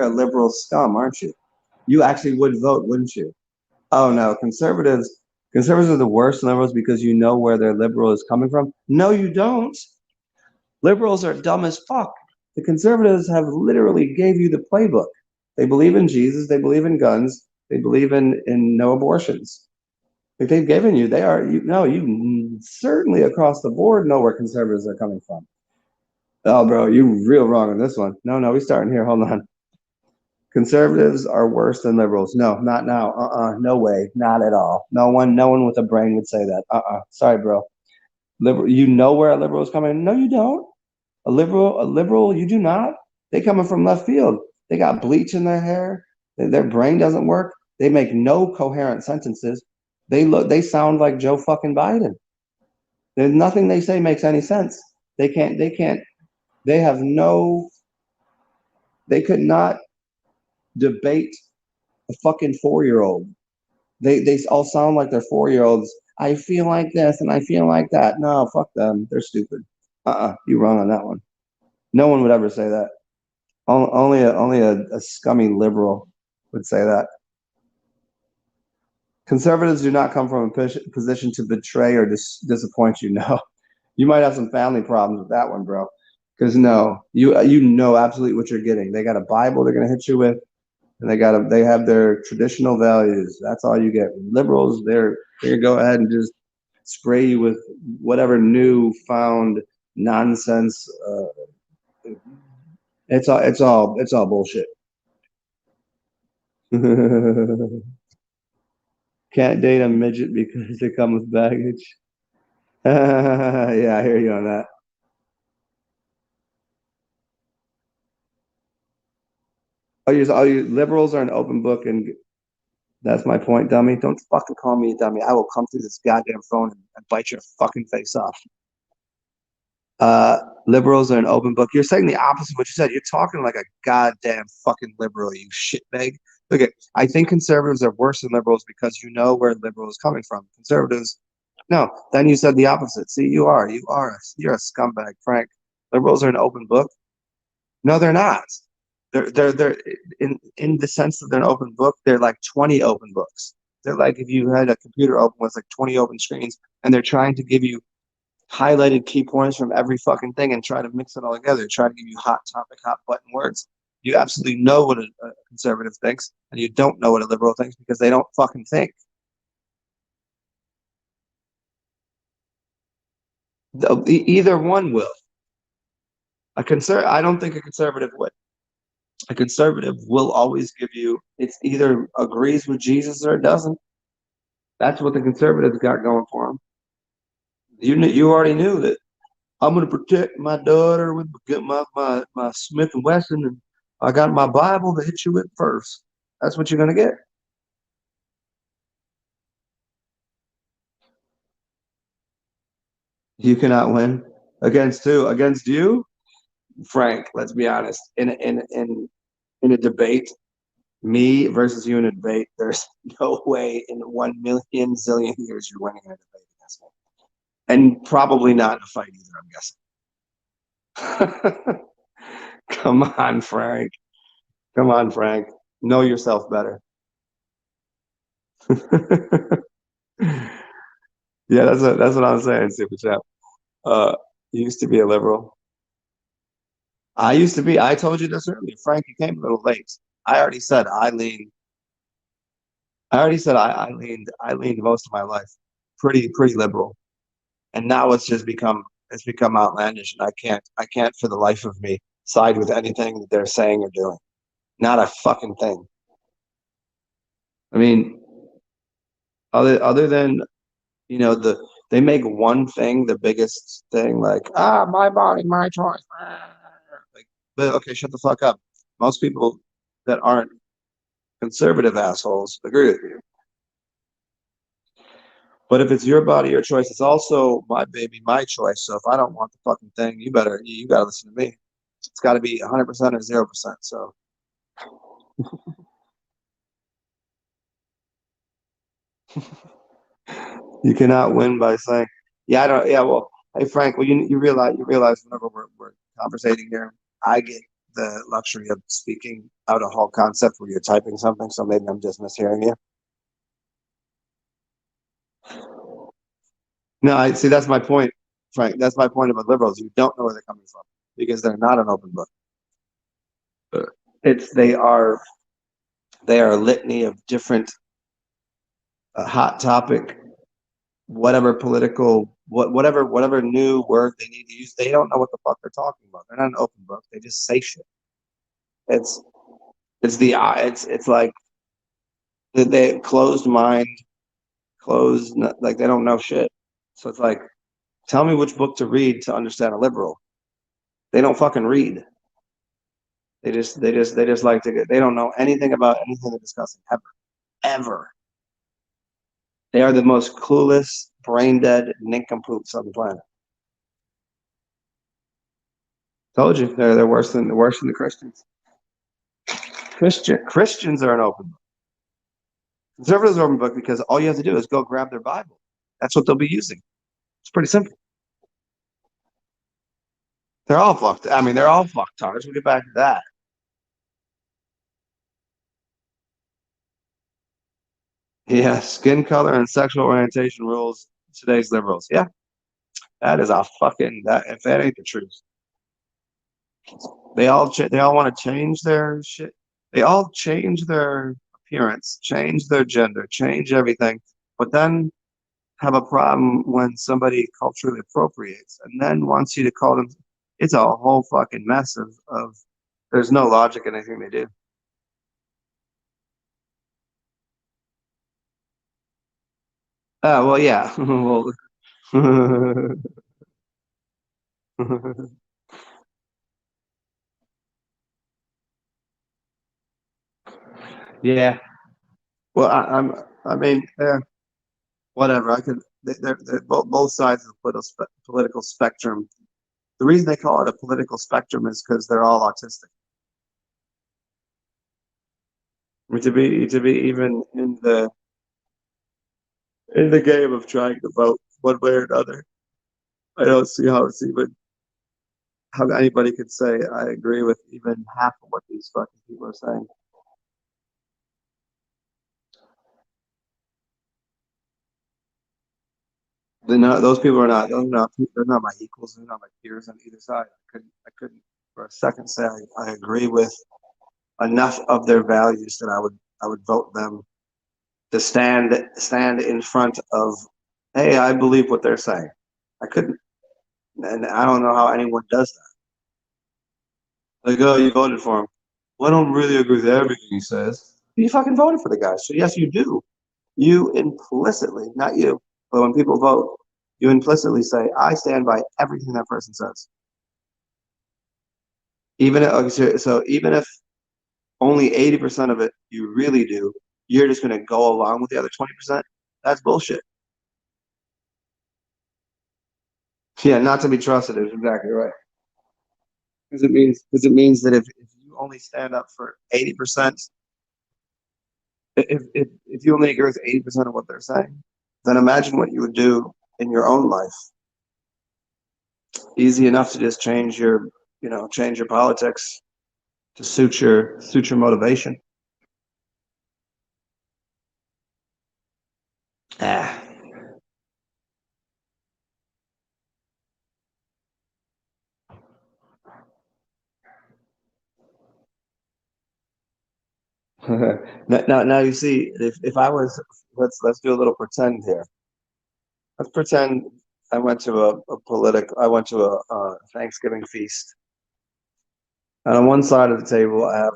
liberal scum, aren't you? You actually would vote, wouldn't you? Oh no, conservatives are the worst liberals because you know where their liberal is coming from. No, you don't. Liberals are dumb as fuck. The conservatives have literally gave you the playbook. They believe in Jesus, they believe in guns, they believe in no abortions. If they've given you, they are you no, you certainly across the board know where conservatives are coming from. Oh, bro, you real wrong on this one. No, we starting here. Hold on. Conservatives are worse than liberals. No, not now. No way. Not at all. No one with a brain would say that. Sorry, bro. Liberal, you know where a liberal is coming? No, you don't. A liberal, you do not. They coming from left field. They got bleach in their hair. Their brain doesn't work. They make no coherent sentences. They sound like Joe fucking Biden. There's nothing they say makes any sense. They can't, they have no, they could not debate a fucking 4-year-old. They all sound like they're 4-year-olds. I feel like this and I feel like that. No, fuck them. They're stupid. You wrong on that one. No one would ever say that. Only a scummy liberal would say that. Conservatives do not come from a position to betray or disappoint you. No, you might have some family problems with that one, bro. Because no, you know absolutely what you're getting. They got a Bible they're gonna hit you with, and they have their traditional values. That's all you get. Liberals, they're gonna go ahead and just spray you with whatever new found nonsense. It's all bullshit. Can't date a midget because they come with baggage. Yeah, I hear you on that. All you liberals are an open book, and that's my point, dummy. Don't fucking call me a dummy. I will come through this goddamn phone and bite your fucking face off. Uh, Liberals are an open book. You're saying the opposite of what you said. You're talking like a goddamn fucking liberal, you shitbag. Look at, I think conservatives are worse than liberals because you know where liberal is coming from. Conservatives, no. Then you said the opposite. See, you're a scumbag, Frank. Liberals are an open book. No, they're not. They're in the sense that they're an open book. They're like 20 open books. They're like if you had a computer open with like 20 open screens, and they're trying to give you highlighted key points from every fucking thing and try to mix it all together, try to give you hot topic, hot button words. You absolutely know what a conservative thinks, and you don't know what a liberal thinks because they don't fucking think. Either one will. I don't think a conservative would. A conservative will always give you. It's either agrees with Jesus or it doesn't. That's what the conservatives got going for them. You already knew that I'm going to protect my daughter with my Smith and Wesson, and I got my Bible to hit you with first. That's what you're going to get. You cannot win against who? Against you, Frank. Let's be honest. In a debate, me versus you in a debate, there's no way in 1 million zillion years you're winning in a debate against me, and probably not in a fight either. I'm guessing. Come on, Frank. Come on, Frank. Know yourself better. Yeah, that's what I'm saying, Super Chat. Used to be a liberal. I used to be. I told you this earlier. Frank, you came a little late. I already said I lean. I already said I leaned most of my life pretty liberal. And now it's become outlandish, and I can't for the life of me side with anything that they're saying or doing. Not a fucking thing. I mean, other than they make one thing the biggest thing, like my body, my choice. Like, but okay, shut the fuck up. Most people that aren't conservative assholes agree with you. But if it's your body, your choice, it's also my baby, my choice. So if I don't want the fucking thing, you gotta listen to me. It's got to be 100% or 0%. So you cannot win by saying, "Yeah, I don't." Yeah, well, hey Frank, well you realize whenever we're conversating here, I get the luxury of speaking out a whole concept where you're typing something. So maybe I'm just mishearing you. No, I see. That's my point, Frank. That's my point about liberals. You don't know where they're coming from because they're not an open book. It's they are a litany of different hot topic, whatever political, whatever new word they need to use. They don't know what the fuck they're talking about. They're not an open book. They just say shit. It's it's like they closed mind, closed like they don't know shit. So it's like, tell me which book to read to understand a liberal. They don't fucking read. They just like to get. They don't know anything about anything they're discussing ever, ever. They are the most clueless, brain dead nincompoops on the planet. Told you, they're worse than the Christians. Christians are an open book. Conservatives are an open book because all you have to do is go grab their Bible. That's what they'll be using. It's pretty simple. They're all fucked. I mean, they're all fucktards. We'll get back to that. Yeah, skin color and sexual orientation rules today's liberals. Yeah, that is a fucking that. If that ain't the truth, they all want to change their shit. They all change their appearance, change their gender, change everything, but then have a problem when somebody culturally appropriates and then wants you to call them. It's a whole fucking mess of there's no logic in anything they do. Well, yeah. Well, yeah. Well, I mean, whatever. I could. They're both sides of the political spectrum. The reason they call it a political spectrum is because they're all autistic. I mean, to be even in the game of trying to vote one way or another, I don't see how it's even how anybody could say I agree with even half of what these fucking people are saying. Those people are not they're not my equals. They're not my peers on either side. I couldn't for a second say I agree with enough of their values that I would vote them to stand in front of, hey, I believe what they're saying. I couldn't, and I don't know how anyone does that. Like, oh, you voted for him. Well, I don't really agree with everything he says. You fucking voted for the guy, so yes, you do. You implicitly, not you, but when people vote, you implicitly say, I stand by everything that person says. Even if, okay, so even if only 80% of it you really do, you're just going to go along with the other 20%. That's bullshit. Yeah, not to be trusted is exactly right. Because it means that if you only stand up for 80%, if you only agree with 80% of what they're saying, then imagine what you would do in your own life. Easy enough to just change your politics to suit your motivation. Ah, Now you see, if I was, let's do a little pretend here. Let's pretend I went to I went to a Thanksgiving feast. And on one side of the table, I have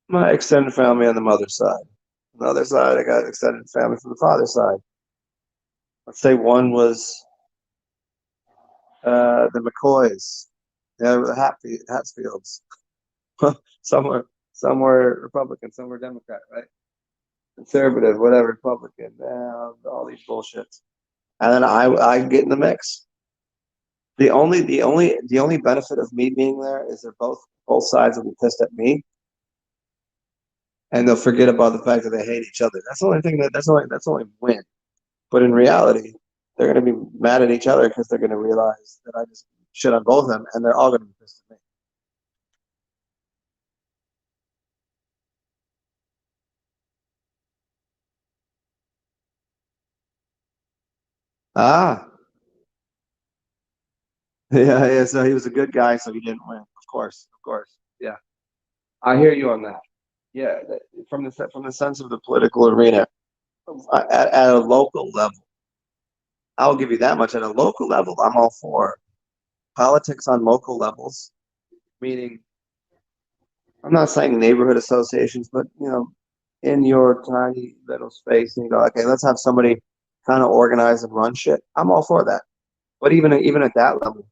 my extended family on the mother's side. On the other side, I got extended family from the father's side. Let's say one was the McCoys, the Hatfields. Some were Republican, some were Democrat, right? Conservative, whatever, Republican, all these bullshits. And then I get in the mix. The only benefit of me being there is they're both sides will be pissed at me, and they'll forget about the fact that they hate each other. That's the only thing that's the only win. But in reality, they're going to be mad at each other because they're going to realize that I just shit on both of them, and they're all going to be pissed at me. Ah, yeah, yeah. So he was a good guy, so he didn't win. Of course. Yeah, I hear you on that. Yeah, from the sense of the political arena, at a local level, I'll give you that much. At a local level, I'm all for politics on local levels, meaning I'm not saying neighborhood associations, but in your tiny little space, and you go, okay, let's have somebody kind of organize and run shit. I'm all for that. But even at that level,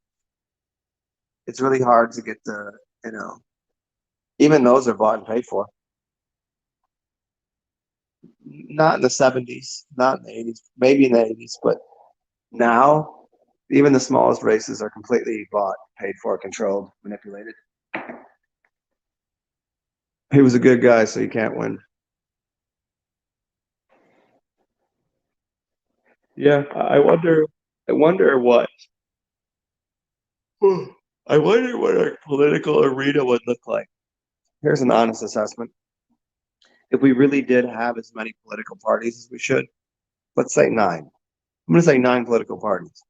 it's really hard to get you know, even those are bought and paid for. Not in the 70s, not in the 80s, maybe in the 80s, but now even the smallest races are completely bought, paid for, controlled, manipulated. He was a good guy, so you can't win. Yeah, I wonder what I wonder what our political arena would look like. Here's an honest assessment. If we really did have as many political parties as we should, let's say nine. I'm going to say nine political parties.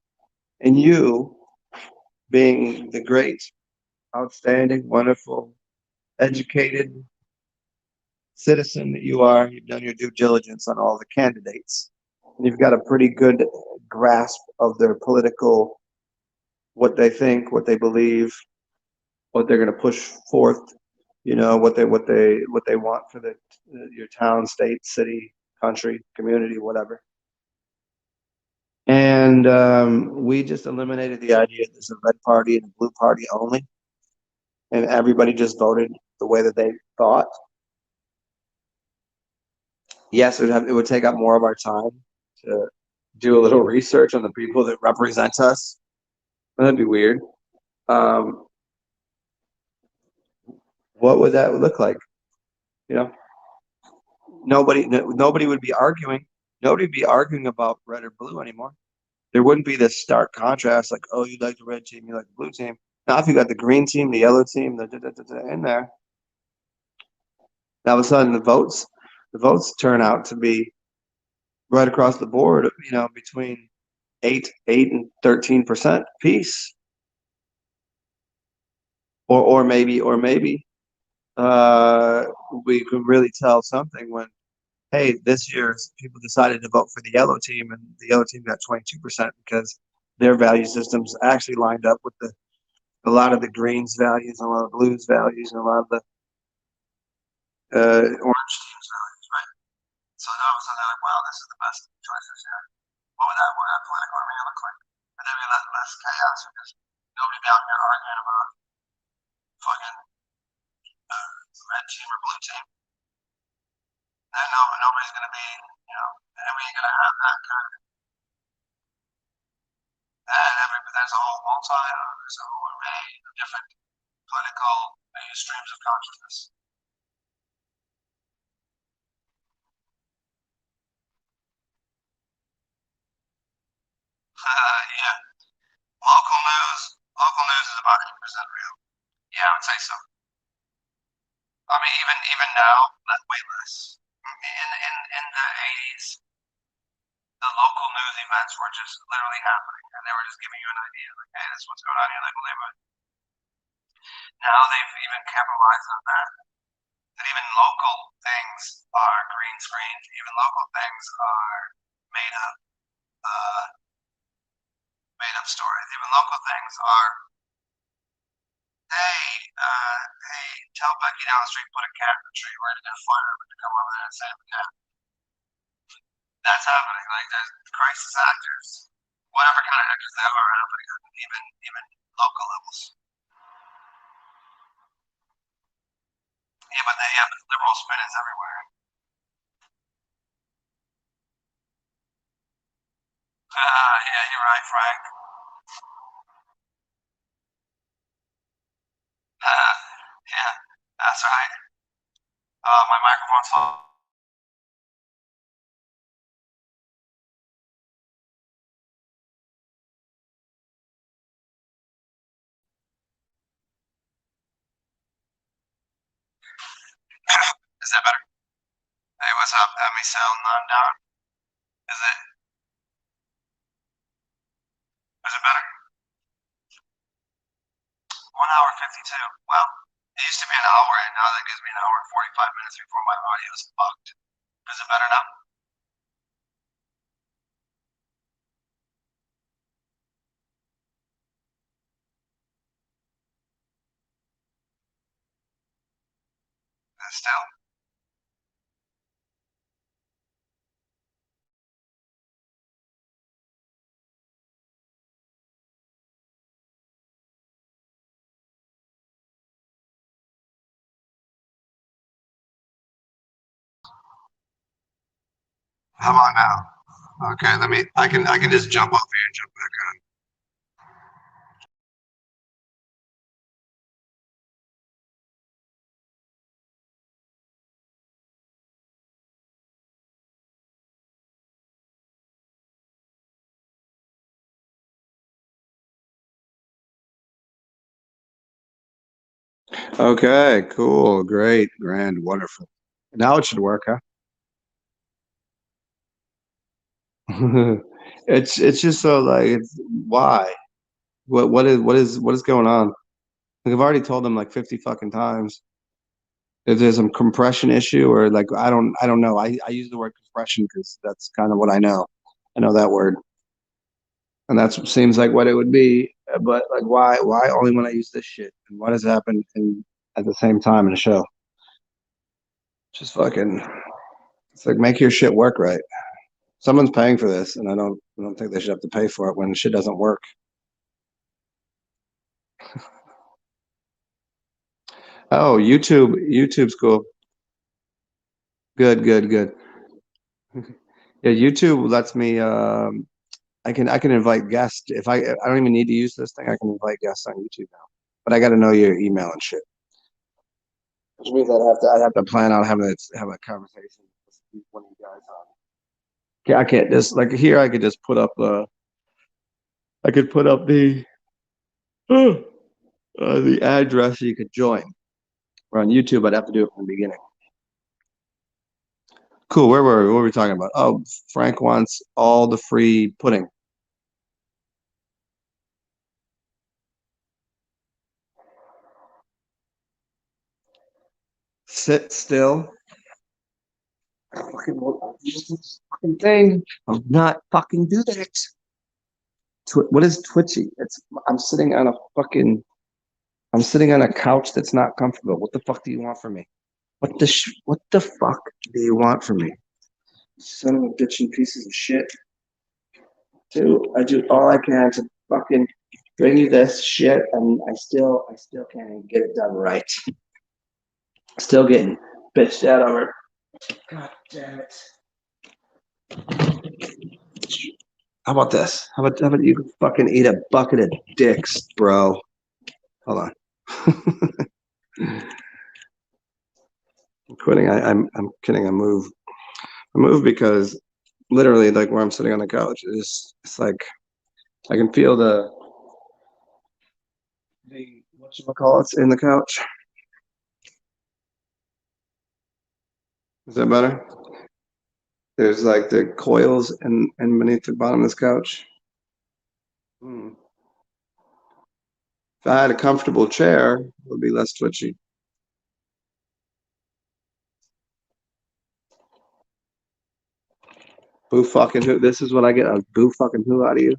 And you, being the great, outstanding, wonderful, educated citizen that you are, you've done your due diligence on all the candidates. And you've got a pretty good grasp of their political, what they think, what they believe, what they're going to push forth, what they want for your town, state, city, country, community, whatever. And we just eliminated the idea that there's a red party and a blue party only, and everybody just voted the way that they thought. Yes, it would take up more of our time to do a little research on the people that represent us. That'd be weird. Um, what would that look like? You know, nobody would be arguing. Nobody would be arguing about red or blue anymore. There wouldn't be this stark contrast like, oh, you like the red team, you like the blue team. Now, if you got the green team, the yellow team, in there, now all of a sudden the votes turn out to be right across the board, between 8 and 13% piece, or maybe uh, we could really tell something when, hey, this year people decided to vote for the yellow team, and the yellow team got 22% because their value systems actually lined up with a lot of the greens values, a lot of the blues values, and a lot of the orange teams values, right? So now all of a sudden they're like, wow, this is the best choices here. What would that political arena look like? And there'd be less chaos because nobody be out here arguing about fucking red team or blue team. Then nobody's gonna be, and we ain't gonna have that kind of. And there's a whole array of different political streams of consciousness. Yeah, local news is about 80% real. Yeah, I would say so. I mean, even now, way less. In the 80s, the local news events were just literally happening, and they were just giving you an idea, like, hey, this is what's going on in your local neighborhood. Now they've even capitalized on that. And even local things are green screen. Even local things are made up, made up stories. Even local things are, hey, tell Becky down the street put a cat in the tree. We're gonna find her to come over there and save the cat. That's happening. Like there's crisis actors, whatever kind of actors they are happening, even local levels. Yeah, but they have liberal spin is everywhere. Yeah, you're right, Frank. Yeah, that's right. My microphone's full. Is that better? Hey, what's up? Have me sound none down? Is it better? 1 hour 52. Well, it used to be an hour, and now that gives me an hour and 45 minutes before my audio is fucked. Is it better now? Still. How about now? Okay, let me. I can just jump off here and jump back on. Okay, cool, great, grand, wonderful. Now it should work, huh? It's just so like it's why? What is going on? Like I've already told them like 50 fucking times. If there's some compression issue or like I don't know. I use the word compression because that's kind of what I know. I know that word. And that seems like what it would be. But like why only when I use this shit? And what has happened at the same time in the show? Just fucking it's like make your shit work right. Someone's paying for this, and I don't think they should have to pay for it when shit doesn't work. Oh, YouTube's cool. Good, good, good. Yeah, YouTube lets me I can invite guests if I don't even need to use this thing. I can invite guests on YouTube now. But I got to know your email and shit. Which means I'd have to plan on having have a conversation with one of you guys on. Yeah, I can't just like here I could just put up I could put up the address you could join. Or on YouTube I'd have to do it from the beginning. Cool. Where were we? What were we talking about? Oh, Frank wants all the free pudding. Sit still. Fucking thing. I'll not fucking do that. What is twitchy? I'm sitting on a fucking I'm sitting on a couch that's not comfortable. What the fuck do you want from me? What the fuck do you want from me? Son of a bitchin' pieces of shit. Dude, I do all I can to fucking bring you this shit and I still can't even get it done right. Still getting bitched out over. God damn it. How about this? How about you fucking eat a bucket of dicks, bro? Hold on. I'm quitting. I'm kidding. I move because literally like where I'm sitting on the couch is it's like I can feel the whatchamacallits in the couch. Is that better? There's like the coils and beneath the bottom of this couch. Hmm. If I had a comfortable chair, it would be less twitchy. Boo fucking who? This is what I get a boo fucking who out of you?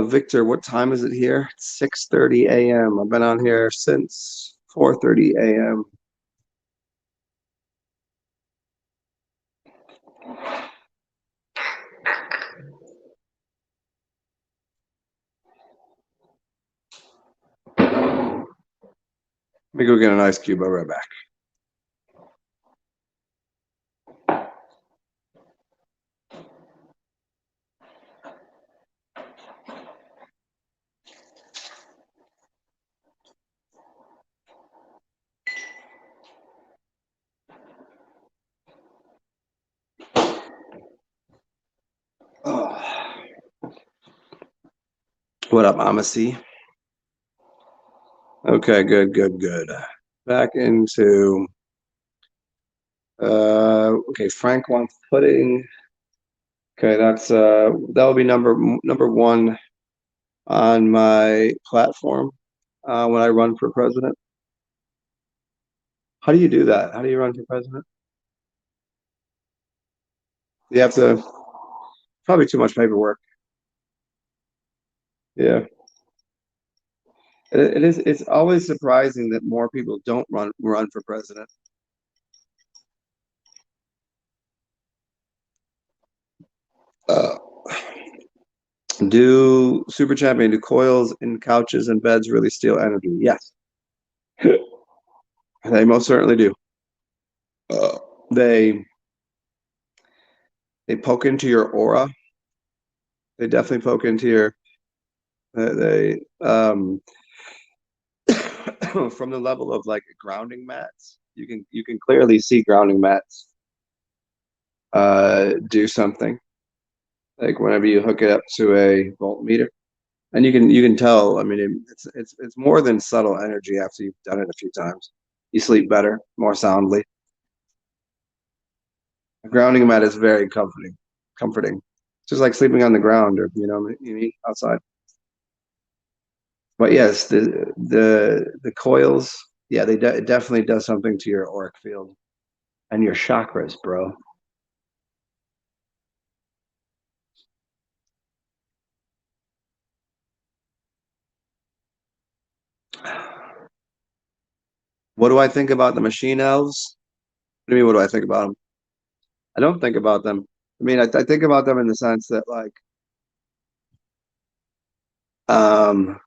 Victor, what time is it here? It's 6:30 a.m. I've been on here since 4:30 a.m. Let me go get an ice cube. I'll be right back. Oh. What up, Amacy? Okay, good, good, good. Back into okay, Frank wants pudding. Okay, that'll be number one on my platform when I run for president. How do you do that? How do you run for president? You have to probably too much paperwork. Yeah. It is. It's always surprising that more people don't run for president. Uh, do Super Champion, do coils in couches and beds really steal energy? Yes, they most certainly do. Uh, they they poke into your aura. They definitely poke into your they from the level of like grounding mats. You can clearly see grounding mats do something. Like whenever you hook it up to a voltmeter. And you can tell. I mean, it's more than subtle energy after you've done it a few times. You sleep better, more soundly. A grounding mat is very comforting. Comforting, just like sleeping on the ground or you mean outside. But yes, the coils, yeah, it definitely does something to your auric field and your chakras, bro. What do I think about the machine elves? What do you mean? What do I think about them? I don't think about them. I mean, I think about them in the sense that like, um,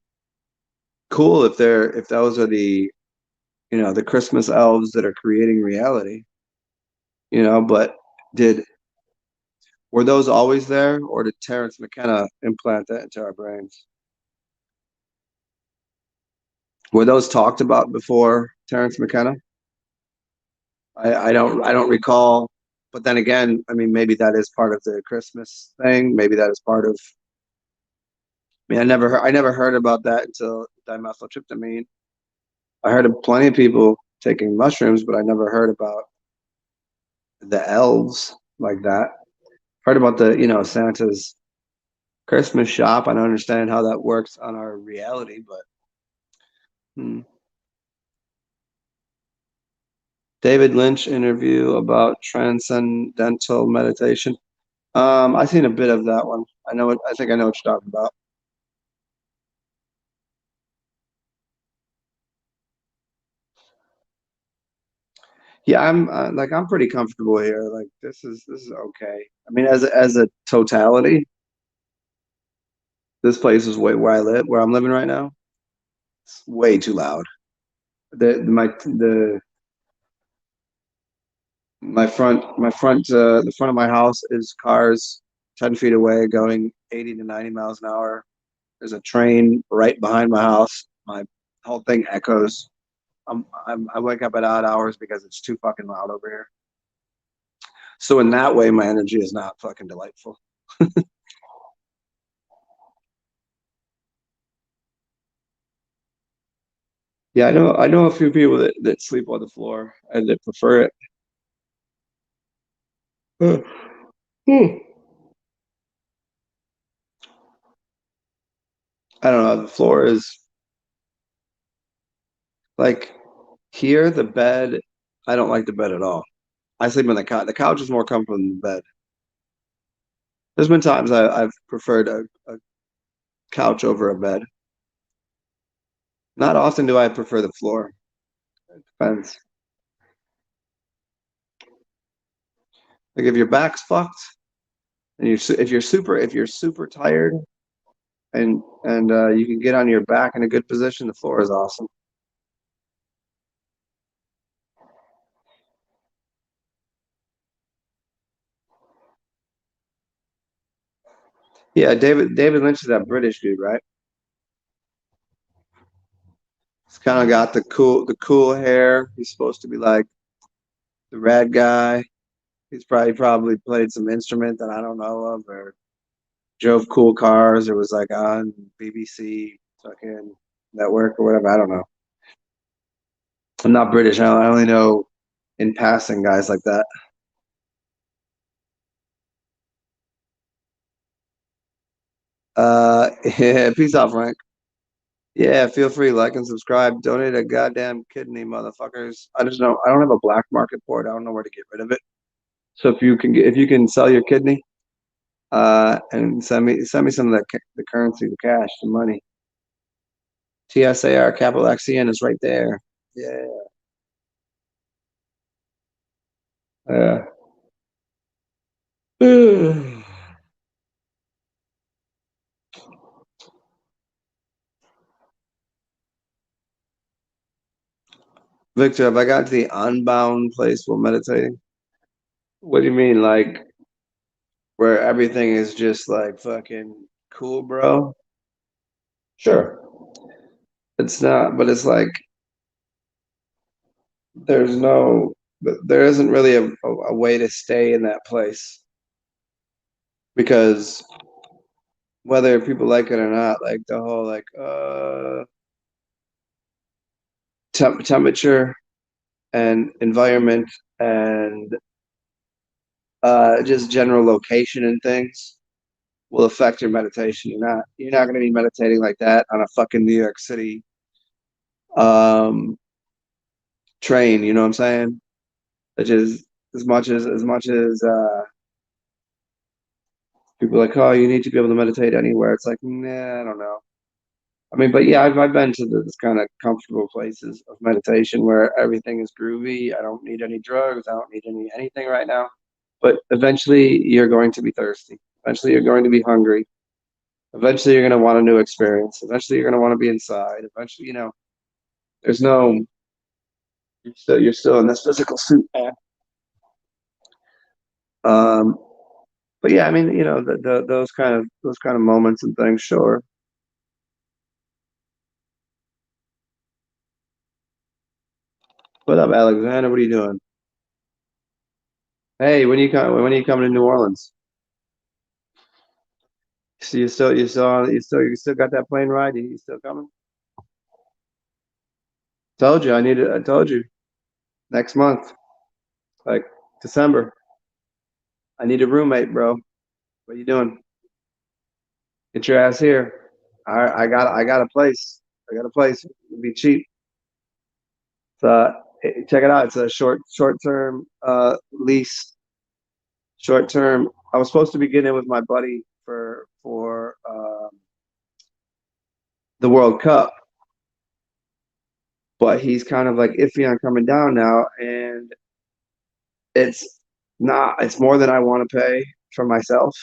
cool if those are the Christmas elves that are creating reality, but did were those always there or did Terrence McKenna implant that into our brains? Were those talked about before Terrence McKenna? I don't recall. But then again, I mean maybe that is part of the Christmas thing. Maybe that is part of I mean I never heard about that until dimethyltryptamine. I heard of plenty of people taking mushrooms, but I never heard about the elves like that. Heard about Santa's Christmas shop. I don't understand how that works on our reality, but hmm. David Lynch interview about transcendental meditation. I seen a bit of that one. I think I know what you're talking about. Yeah, I'm pretty comfortable here. Like this is okay. I mean, as a totality, this place is way where I'm living right now. It's way too loud. The the front of my house is cars 10 feet away going 80 to 90 miles an hour. There's a train right behind my house. My whole thing echoes. I wake up at odd hours because it's too fucking loud over here. So in that way, my energy is not fucking delightful. Yeah, I know a few people that sleep on the floor and that prefer it. Hmm. I don't know. The floor is. Like here, the bed, I don't like the bed at all. I sleep on the couch. The couch is more comfortable than the bed. There's been times I've preferred a couch over a bed. Not often do I prefer the floor. It depends. Like if your back's fucked and if you're super tired and you can get on your back in a good position, the floor is awesome. Yeah, David Lynch is that British dude, right? He's kind of got the cool hair. He's supposed to be like the rad guy. He's probably played some instrument that I don't know of, or drove cool cars, or was like on BBC fucking network or whatever. I don't know. I'm not British. I only know in passing guys like that. Yeah, peace out, Frank. Yeah, feel free, like and subscribe. Donate a goddamn kidney, motherfuckers. I don't have a black market for it. I don't know where to get rid of it. So if you can sell your kidney, and send me some of the currency, the cash, the money. TSAR capital XEN is right there. Yeah. Yeah. Victor, have I got to the unbound place while meditating? What do you mean, like where everything is just like fucking cool, bro? Sure. It's not, but it's like there's no, there isn't really a way to stay in that place because whether people like it or not, like the whole like temperature and environment and just general location and things will affect your meditation. You're not going to be meditating like that on a fucking New York City um, train. You know what I'm saying? Which is as much as people are like, oh, you need to be able to meditate anywhere. It's like, nah, I don't know. I mean, but yeah, I've been to this kind of comfortable places of meditation where everything is groovy. I don't need any drugs. I don't need anything right now. But eventually, you're going to be thirsty. Eventually, you're going to be hungry. Eventually, you're going to want a new experience. Eventually, you're going to want to be inside. Eventually, there's no, you're still in this physical suit, man. Um, but yeah, I mean, those kind of moments and things, sure. What up, Alexander? What are you doing? Hey, when are you coming to New Orleans? So you still got that plane ride? You still coming? I told you next month, like December. I need a roommate, bro. What are you doing? Get your ass here. I got a place. I got a place. It'll be cheap. Check it out. It's a short term lease. Short term. I was supposed to be getting in with my buddy for the World Cup, but he's kind of like iffy on coming down now, and it's not. It's more than I want to pay for myself,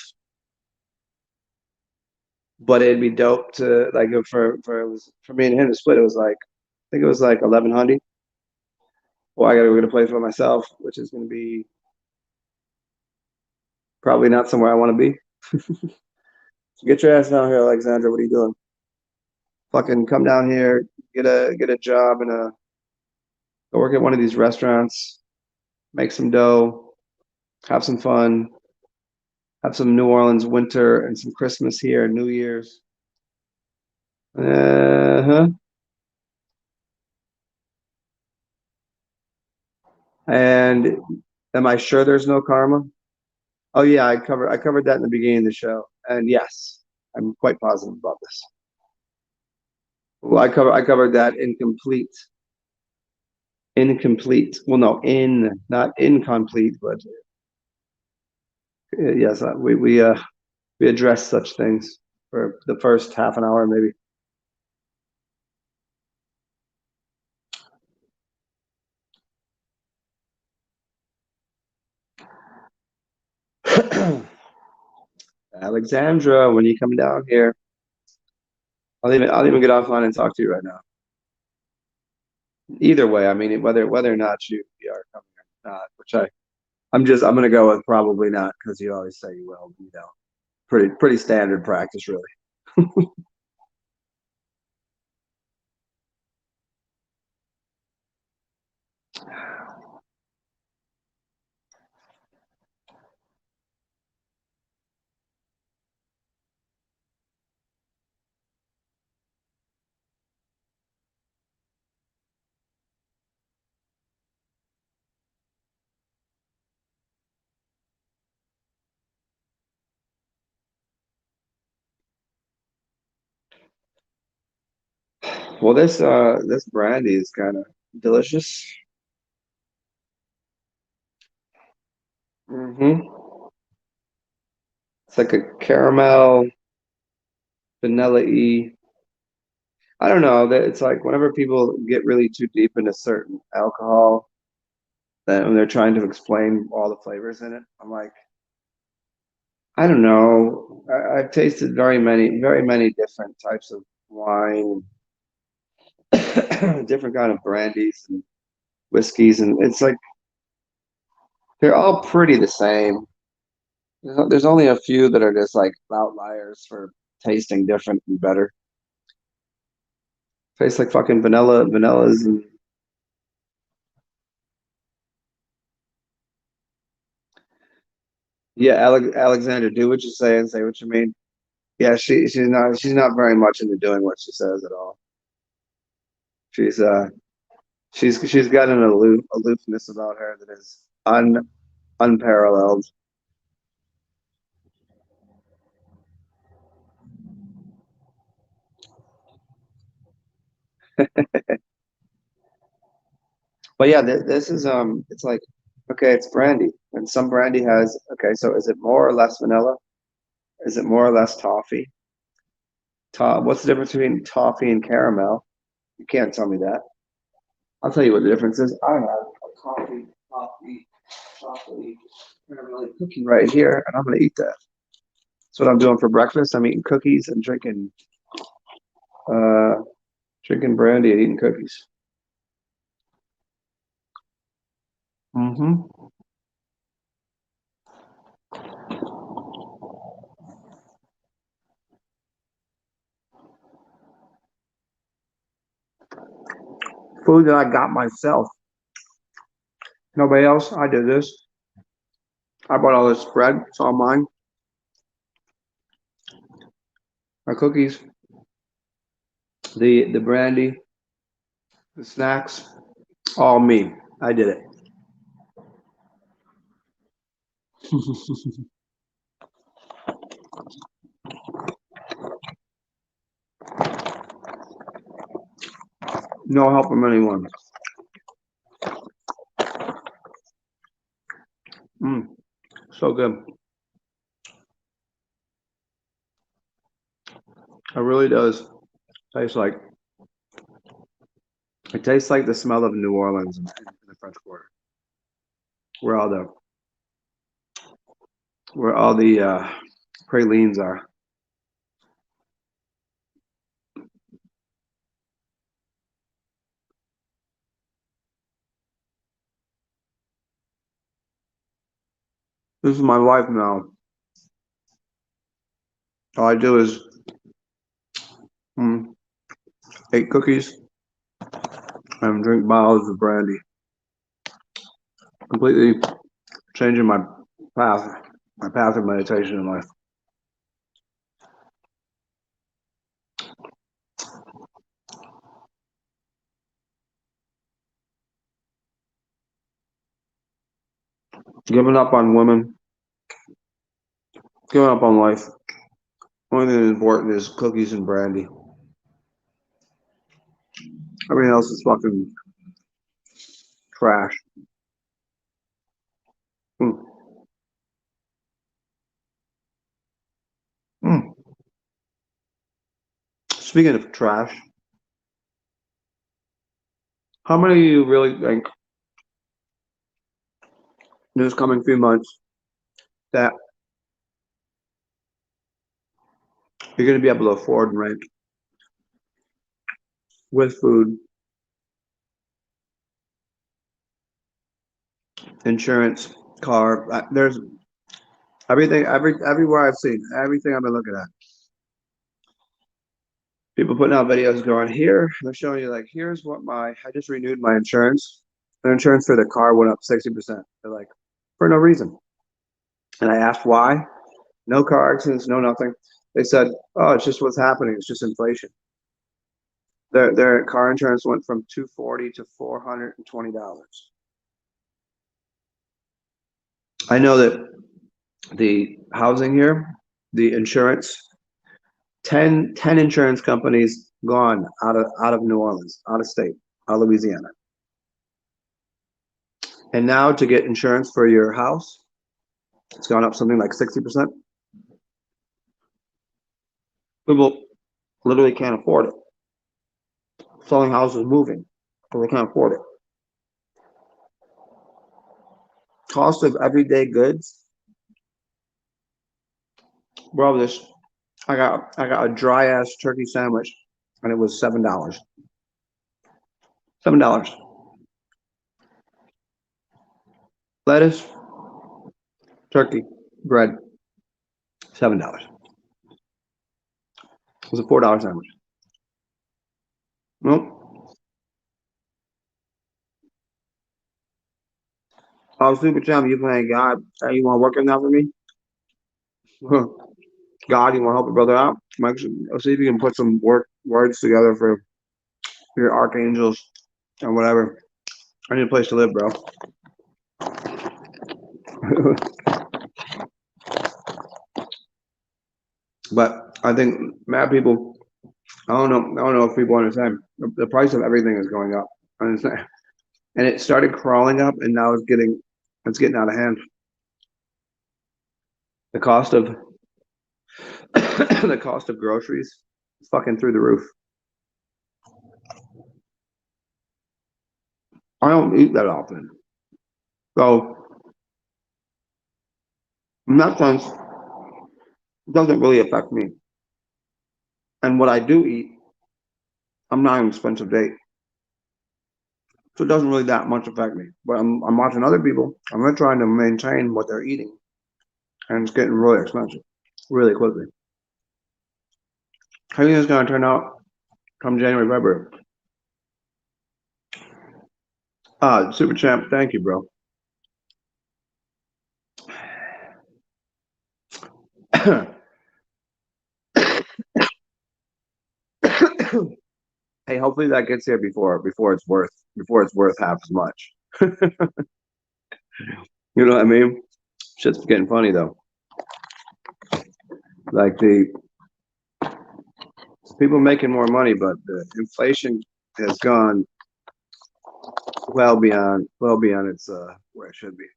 but it'd be dope to like for it was for me and him to split. It was like I think it was like 1100. Well, I gotta go get a place for myself, which is gonna be probably not somewhere I want to be. So get your ass down here, Alexandra. What are you doing? Fucking come down here, get a job and go work at one of these restaurants, make some dough, have some fun, have some New Orleans winter and some Christmas here, New Year's. Uh-huh. And am I sure there's no karma? Oh yeah, I covered that in the beginning of the show. And yes, I'm quite positive about this. Well, I covered that incomplete. Incomplete. Well, no, not incomplete, but yes, we address such things for the first half an hour, maybe. Alexandra, when you come down here, I'll even get offline and talk to you right now. Either way, I mean, whether or not you are coming or not, I'm gonna go with probably not because you always say you will. Pretty standard practice, really. Well, this brandy is kind of delicious. It's like a caramel, vanilla-y. I don't know. That it's like whenever people get really too deep into certain alcohol, that when they're trying to explain all the flavors in it, I'm like, I don't know. I've tasted very many different types of wine, different kind of brandies and whiskeys, and it's like they're all pretty the same. There's only a few that are just like outliers for tasting different and better. Tastes like fucking vanillas and yeah, Alexander, do what you say and say what you mean. Yeah, she's not very much into doing what she says at all. She's she's got an aloofness about her that is unparalleled. But yeah, this is it's like okay, it's brandy, and some brandy has okay. So is it more or less vanilla? Is it more or less toffee? What's the difference between toffee and caramel? You can't tell me that. I'll tell you what the difference is. I have a coffee caramel cookie right here, and I'm gonna eat that. That's what I'm doing for breakfast. I'm eating cookies and uh drinking brandy and eating cookies. Hmm. Food that I got myself. Nobody else. I did this. I bought all this bread. It's all mine. My cookies, the brandy, the snacks, all me. I did it. No help from anyone. Mm, so good. It really does taste like it tastes like the smell of New Orleans in the French Quarter, where all the pralines are. This is my life now. All I do is mm, eat cookies and drink bottles of brandy. Completely changing path, my path of meditation in life. Giving up on women, giving up on life. Only thing that's important is cookies and brandy. Everything else is fucking Trash. Mm. Mm. Speaking of trash, how many of you really think in this coming few months that you're going to be able to afford rent with food, insurance, car? There's everything, everywhere I've seen, everything I've been looking at. People putting out videos going here. They're showing you like, here's what I just renewed my insurance. The insurance for the car went up 60%. They're like, for no reason. And I asked why. No car accidents, no nothing. They said, oh, it's just what's happening. It's just inflation. Their car insurance went from $240 to $420. I know that the housing here, the insurance, 10 insurance companies gone out of New Orleans, out of state, out of Louisiana. And now to get insurance for your house, it's gone up something like 60%. People literally can't afford it. Selling houses, moving, but they can't afford it. Cost of everyday goods. Bro, I got a dry ass turkey sandwich, and it was $7. $7. Lettuce, turkey, bread, $7. It was a $4 sandwich. Nope. I was super chum. You playing God? Hey, you want to work in that for me? God, you want to help a brother out? Mike, let's see if you can put some words together for your archangels and whatever. I need a place to live, bro. But I think mad people. I don't know if people understand. The price of everything is going up. Understand? And it started crawling up, and now it's getting out of hand. The cost of the cost of groceries is fucking through the roof. I don't eat that often, so in that sense, it doesn't really affect me. And what I do eat, I'm not an expensive date, so it doesn't really that much affect me. But I'm watching other people, and they're trying to maintain what they're eating, and it's getting really expensive, really quickly. How do you think it's gonna turn out come January, February? Super champ, thank you, bro. Hey, hopefully that gets here before it's worth half as much. You know what I mean? Shit's getting funny though. Like the people making more money, but the inflation has gone well beyond its where it should be.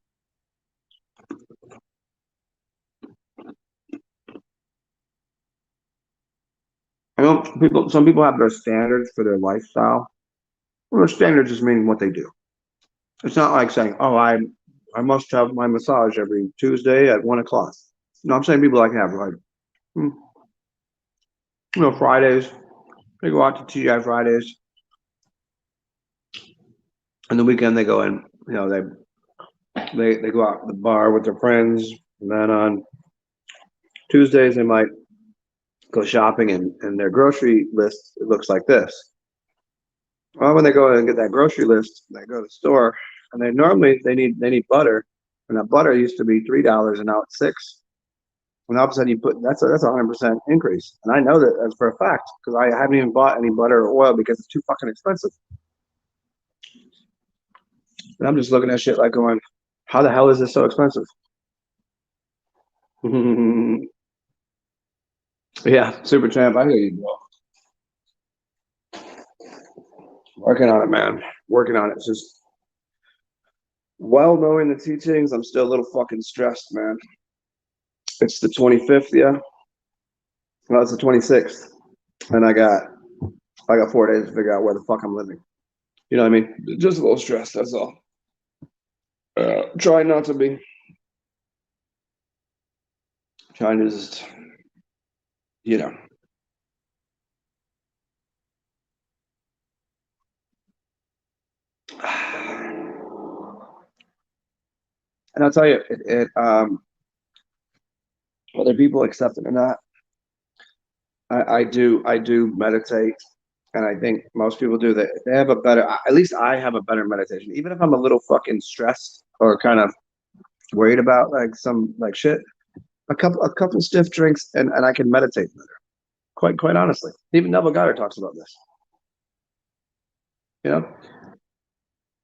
I know some people have their standards for their lifestyle. Well, their standards just mean what they do. It's not like saying, "Oh, I must have my massage every Tuesday at 1 o'clock." No, I'm saying people like have like, hmm, Fridays. They go out to TGI Fridays, and the weekend they go in. They go out to the bar with their friends, and then on Tuesdays they might go shopping, and their grocery list it looks like this. Well, when they go and get that grocery list, they go to the store, and they need butter, and that butter used to be $3, and now it's 6. And all of a sudden you put that's 100% increase, and I know that as for a fact because I haven't even bought any butter or oil because it's too fucking expensive. And I'm just looking at shit like going, how the hell is this so expensive? Yeah, super champ. I hear you, bro. Working on it, man. Working on it. It's just While knowing the teachings, I'm still a little fucking stressed, man. It's the 25th, yeah. Well, it's the 26th, and I got 4 days to figure out where the fuck I'm living. You know what I mean? Just a little stressed. That's all. Trying not to be. Trying to just, you know. And I'll tell you, whether people accept it or not, I do meditate, and I think most people do. They have a better, at least I have a better meditation. Even if I'm a little fucking stressed or kind of worried about like some like shit, a couple stiff drinks and I can meditate better. Quite honestly, even Neville Goddard talks about this. You know,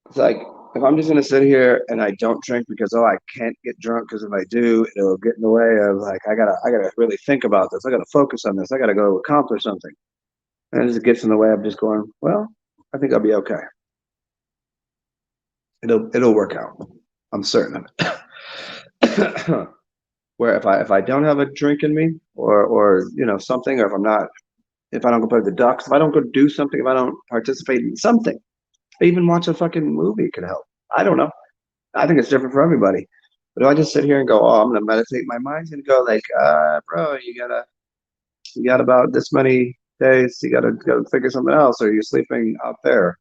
it's like if I'm just gonna sit here and I don't drink because I can't get drunk because if I do, it'll get in the way of like I gotta really think about this. I gotta focus on this. I gotta go accomplish something. And it just gets in the way of just going, well, I think I'll be okay. It'll work out. I'm certain of it. Where if I don't have a drink in me or something, or if I don't go play with the Ducks, if I don't go do something, if I don't participate in something, even watch a fucking movie could help. I don't know. I think it's different for everybody. But if I just sit here and go, oh, I'm gonna meditate, my mind's gonna go like, bro, you got about this many days, you gotta figure something else, or you're sleeping out there.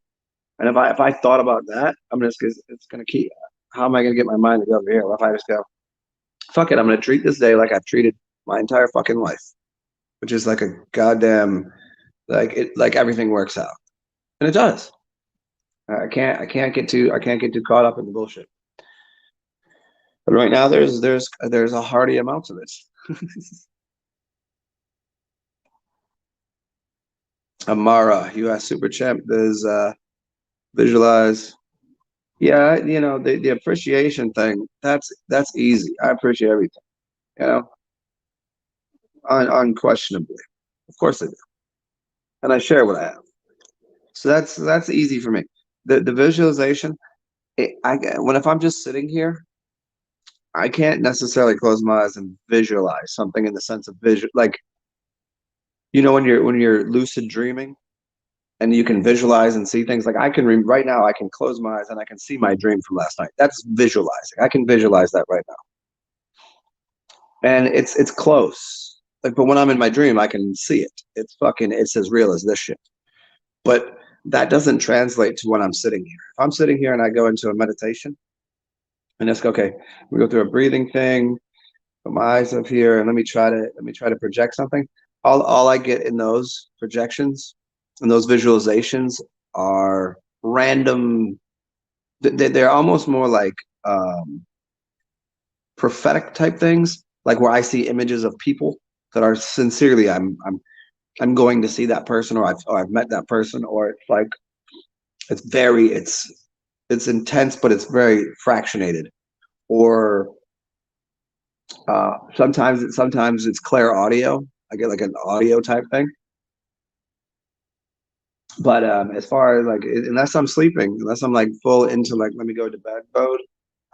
And if I thought about that, it's gonna keep. How am I gonna get my mind to go over here? What if I just go, fuck it, I'm gonna treat this day like I've treated my entire fucking life, which is like a goddamn like everything works out, and it does. I can't get too caught up in the bullshit. But right now, there's a hearty amount of it. Amara, U.S. Super Champ, there's visualize. Yeah, the appreciation thing. That's easy. I appreciate everything. You know, unquestionably, of course I do, and I share what I have. So that's easy for me. The visualization. When if I'm just sitting here, I can't necessarily close my eyes and visualize something in the sense of visual, like when you're lucid dreaming and you can visualize and see things. Like right now, I can close my eyes and I can see my dream from last night. That's visualizing. I can visualize that right now, and it's close. Like, but when I'm in my dream, I can see it. It's as real as this shit. But that doesn't translate to when I'm sitting here. If I'm sitting here and I go into a meditation and it's okay, we go through a breathing thing, put my eyes up here, and let me try to project something. All I get in those projections and those visualizations are random. They're almost more like prophetic type things, like where I see images of people that are sincerely I'm going to see that person, or I've met that person, or it's like it's intense, but it's very fractionated. Or sometimes it's clear audio. I get like an audio type thing. But as far as like, unless I'm sleeping, unless I'm like full into like, let me go to bed mode,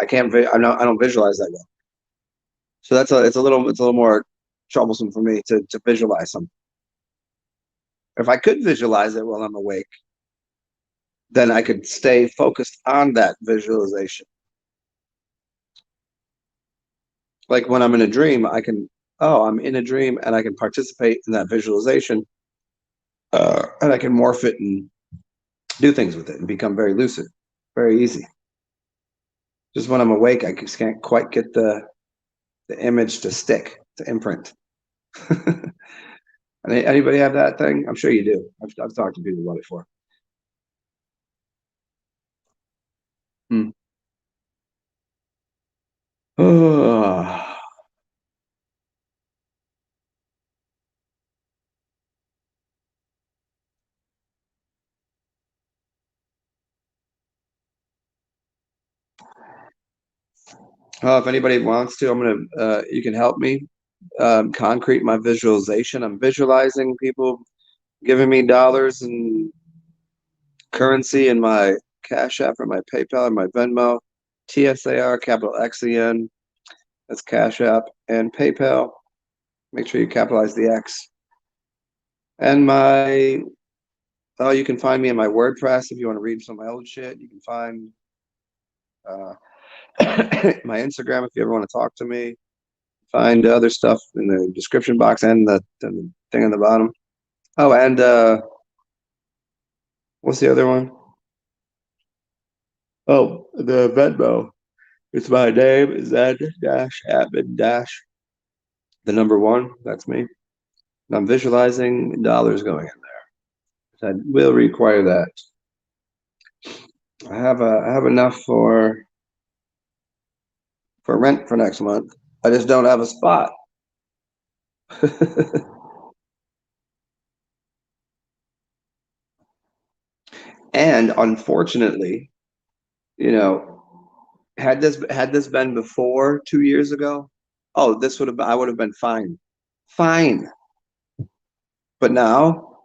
I can't. I don't visualize that well. So it's a little more troublesome for me to visualize something. If I could visualize it while I'm awake, then I could stay focused on that visualization. Like when I'm in a dream, I'm in a dream and I can participate in that visualization, and I can morph it and do things with it and become very lucid, very easy. Just when I'm awake, I just can't quite get the image to stick, to imprint. Anybody have that thing? I'm sure you do. I've talked to people about it before. Hmm. If anybody wants to, you can help me concrete my visualization. I'm visualizing people giving me dollars and currency in my Cash App or my PayPal or my Venmo TSAR, capital XEN. That's Cash App and PayPal. Make sure you capitalize the X. And you can find me in my WordPress if you want to read some of my old shit. You can find uh, my Instagram if you ever want to talk to me. Find other stuff in the description box and the thing on the bottom. Oh, and what's the other one? Oh, the Venmo. It's my name, Zen dash Atman dash the number one. That's me. And I'm visualizing dollars going in there. I will require that. I have enough for rent for next month. I just don't have a spot. And unfortunately, you know, had this been before 2 years ago, oh, this would have I would have been fine. Fine. But now,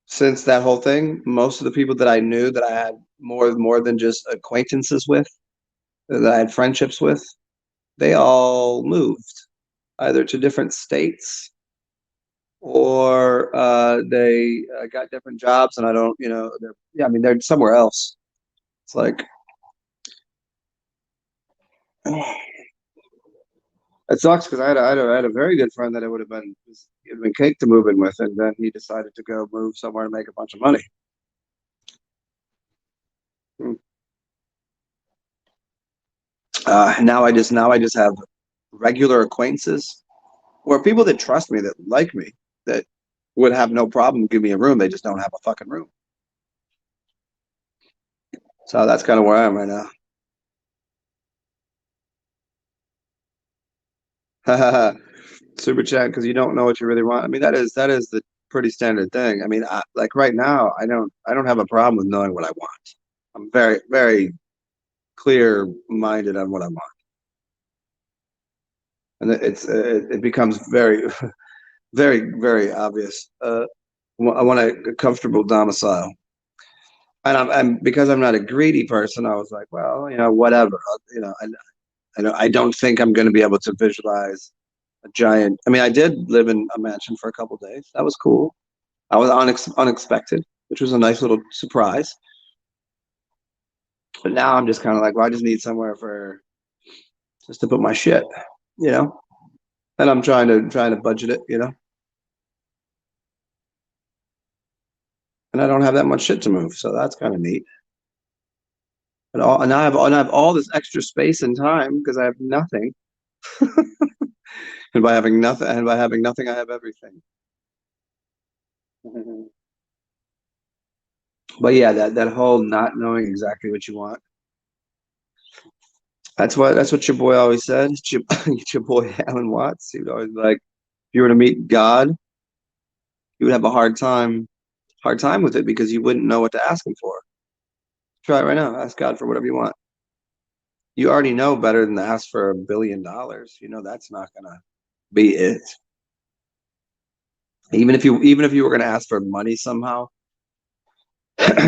since that whole thing, most of the people that I knew that I had more than just acquaintances with, that I had friendships with, they all moved either to different states or they got different jobs, and I don't, yeah, I mean, they're somewhere else. It's like it sucks because I had a very good friend that it'd been cake to move in with, and then he decided to go move somewhere and make a bunch of money. Hmm. Now I just have regular acquaintances or people that trust me, that like me, that would have no problem give me a room. They just don't have a fucking room. So that's kind of where I am right now. Super chat because you don't know what you really want. I mean, that is the pretty standard thing. I mean, like right now, I don't have a problem with knowing what I want. I'm very very clear minded on what I want, and it becomes very very obvious. I want a comfortable domicile, and I'm because I'm not a greedy person. I was like, well, whatever. I don't think I'm going to be able to visualize a giant. I mean, I did live in a mansion for a couple of days. That was cool. I was unexpected, which was a nice little surprise. But now I'm just kind of like, well, I just need somewhere for just to put my shit, you know. And I'm trying to budget it, and I don't have that much shit to move, so that's kind of neat. And I have all this extra space and time because I have nothing. And by having nothing, I have everything. But yeah, that whole not knowing exactly what you want. That's what your boy always said. It's your boy Alan Watts. He would always be like, if you were to meet God, you would have a hard time with it because you wouldn't know what to ask him for. Try it right now. Ask God for whatever you want. You already know better than to ask for $1 billion. You know that's not gonna be it. Even if you were gonna ask for money somehow,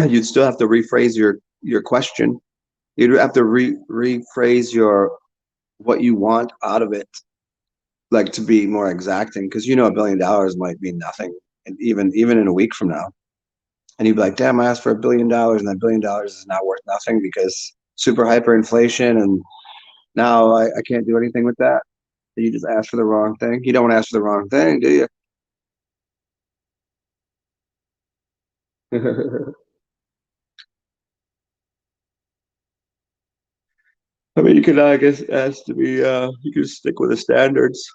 you'd still have to rephrase your question. You'd have to rephrase your what you want out of it, like to be more exacting, because $1 billion might mean nothing, and even in a week from now, and you'd be like, "Damn, I asked for $1 billion, and that $1 billion is now worth nothing because super hyperinflation, and now I can't do anything with that." You just asked for the wrong thing. You don't want to ask for the wrong thing, do you? I mean, you could, I guess, ask to be. You could stick with the standards.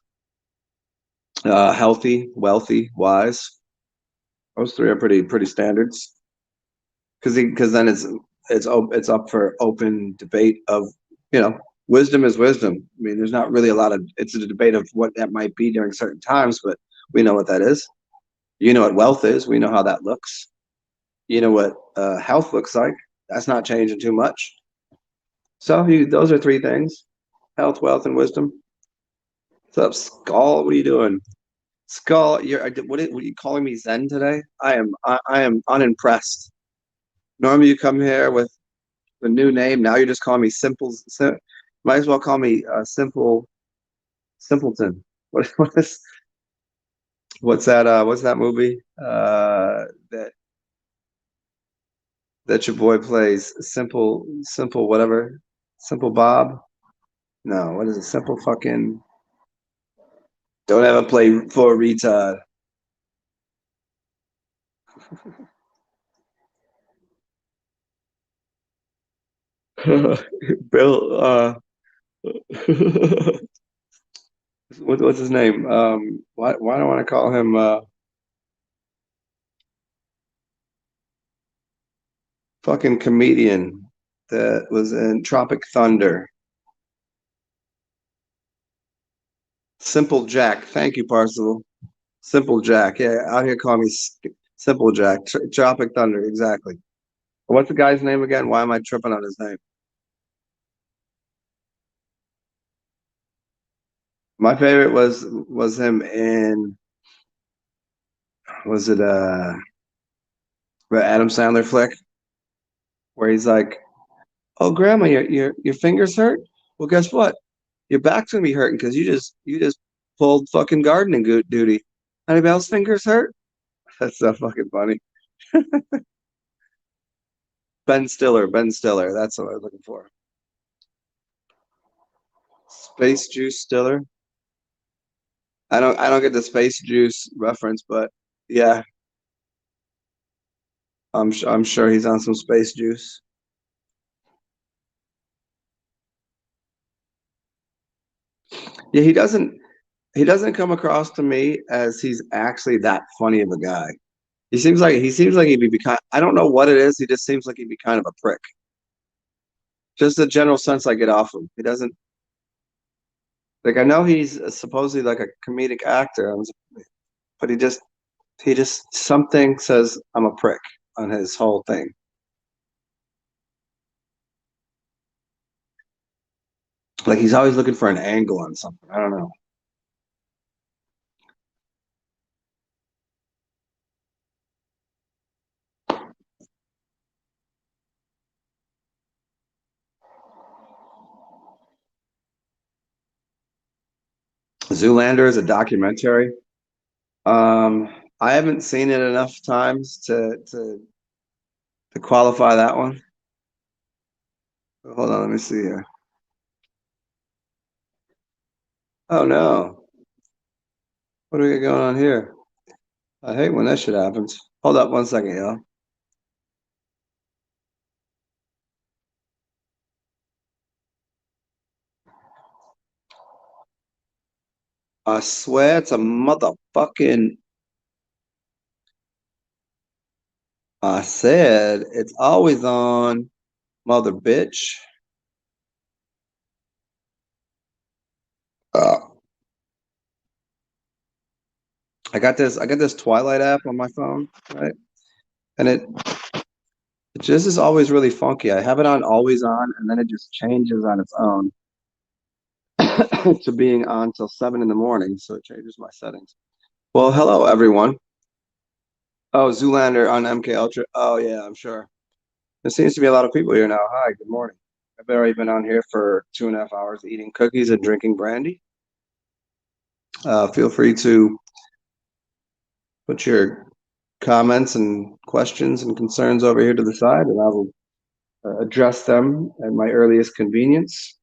Healthy, wealthy, wise. Those three are pretty standards. Because then it's up for open debate of wisdom is wisdom. I mean, there's not really a lot of it's a debate of what that might be during certain times, but we know what that is. You know what wealth is. We know how that looks. You know what health looks like. That's not changing too much. So those are three things: health, wealth, and wisdom. What's up, Skull? What are you doing? Skull, what are you calling me Zen today? I am unimpressed. Normally you come here with a new name. Now you're just calling me might as well call me Simpleton. What is what's that movie? That your boy plays simple whatever. Simple Bob? No, what is it? Simple fucking don't ever play for a retard. Bill what's his name? Why do I want to call him fucking comedian that was in Tropic Thunder? Simple Jack. Thank you, Parcel. Simple Jack. Yeah, out here calling me Simple Jack. Tropic Thunder, exactly. What's the guy's name again? Why am I tripping on his name? My favorite was him in was it the Adam Sandler flick where he's like, "Oh, Grandma, your fingers hurt? Well, guess what? Your back's gonna be hurting because you just pulled fucking gardening duty. Anybody else fingers hurt?" That's so fucking funny. Ben Stiller, Ben Stiller. That's what I was looking for. Space Juice Stiller. I don't get the Space Juice reference, but yeah, I'm sure he's on some Space Juice. Yeah, he doesn't come across to me as he's actually that funny of a guy. He seems like he'd be kind. I don't know what it is. He just seems like he'd be kind of a prick. Just the general sense I get off him. He doesn't like. I know he's supposedly like a comedic actor, but he just something says I'm a prick on his whole thing. Like he's always looking for an angle on something. I don't know. Zoolander is a documentary. I haven't seen it enough times to qualify that one. Hold on, let me see here. Oh no, what do we got going on here? I hate when that shit happens. Hold up one second, y'all. I swear it's a motherfucking. I said it's always on, mother bitch. Uh, I got this Twilight app on my phone, right? And it just is always really funky. I have it on always on, and then it just changes on its own to being on till 7 in the morning. So it changes my settings. Well, hello everyone. Oh, Zoolander on MK Ultra. Oh yeah, I'm sure. There seems to be a lot of people here now. Hi, good morning. I've already been on here for 2.5 hours eating cookies and drinking brandy. Feel free to put your comments and questions and concerns over here to the side, and I will address them at my earliest convenience.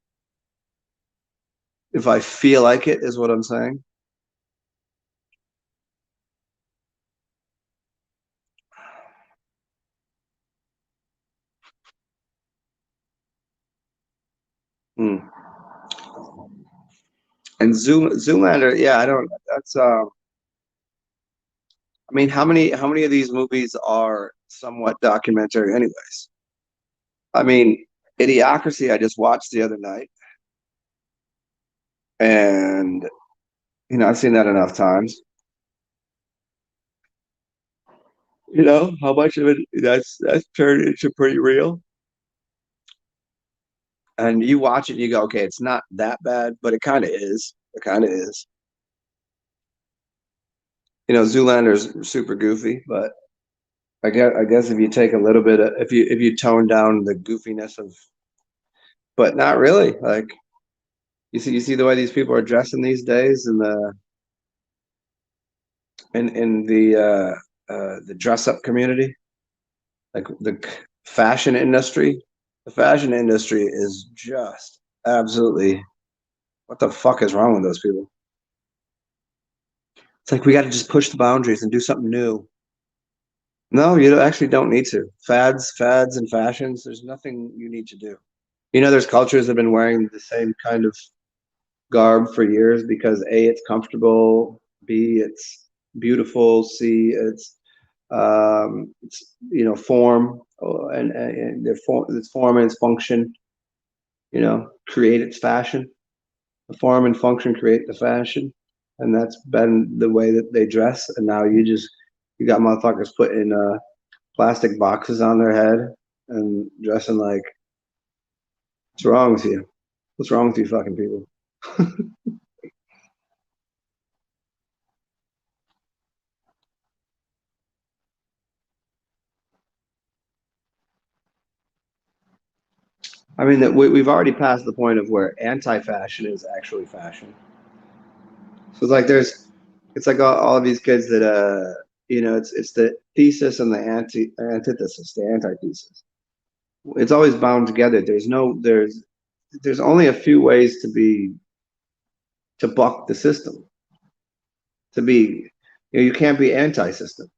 If I feel like it, is what I'm saying. Hmm. And Zoolander, yeah, I don't. That's. I mean, how many of these movies are somewhat documentary, anyways? I mean, Idiocracy, I just watched the other night, and I've seen that enough times. How much of it that's turned into pretty real. And you watch it, and you go, okay, it's not that bad, but it kind of is. It kind of is. Zoolander's super goofy, but I guess if you take a little bit of, if you tone down the goofiness of, but not really. Like you see the way these people are dressing these days in the dress up community, like the fashion industry. The fashion industry is just absolutely, what the fuck is wrong with those people? It's like we got to just push the boundaries and do something new. No, you actually don't need to. Fads, and fashions, there's nothing you need to do. There's cultures that have been wearing the same kind of garb for years because A, it's comfortable, B, it's beautiful, C, form, and its form and its function, create its fashion. The form and function create the fashion, and that's been the way that they dress. And now you got motherfuckers putting plastic boxes on their head and dressing like, what's wrong with you? What's wrong with you fucking people? I mean, that we've already passed the point of where anti-fashion is actually fashion. So it's like it's like all of these kids that it's the thesis and the antithesis, the antithesis. It's always bound together. There's only a few ways to buck the system. To be, you can't be anti-system.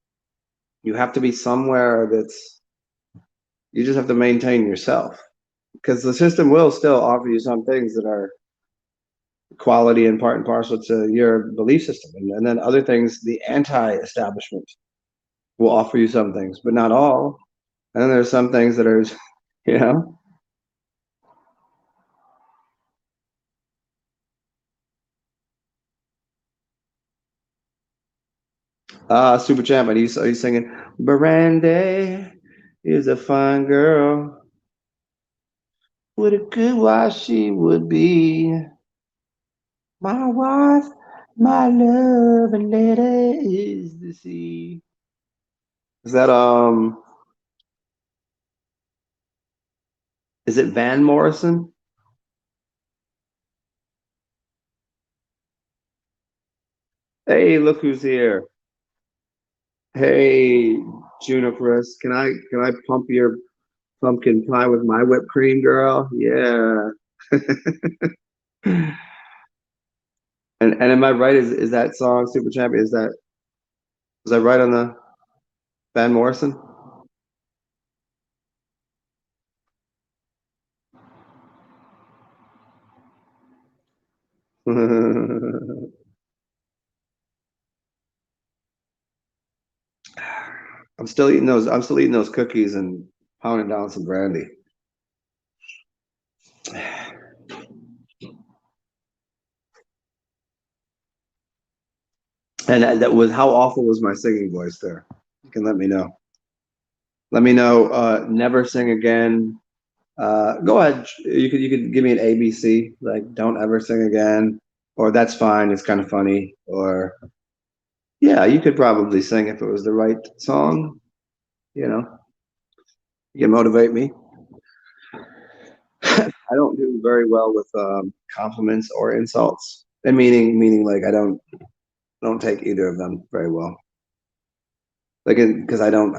You have to be somewhere you just have to maintain yourself because the system will still offer you some things that are quality and part and parcel to your belief system. And then other things, the anti-establishment will offer you some things, but not all. And then there's some things that are, you know, Super Champ, are you singing, Brandy is a fine girl. What a good wife she would be. My wife, my love, and letter is the sea. Is that is it Van Morrison? Hey, look who's here. Hey, Juniperus, can I pump your pumpkin pie with my whipped cream, girl? Yeah. And am I right? Is that song Super Champion? Was I right on the Van Morrison? I'm still eating those cookies and pounding down some brandy. And that was, how awful was my singing voice there? You can let me know. Let me know. Never sing again. Go ahead. You could give me an ABC, like don't ever sing again, or that's fine. It's kind of funny. Or yeah, you could probably sing if it was the right song. You know, you can motivate me. I don't do very well with compliments or insults. And meaning like I don't take either of them very well. Like because I don't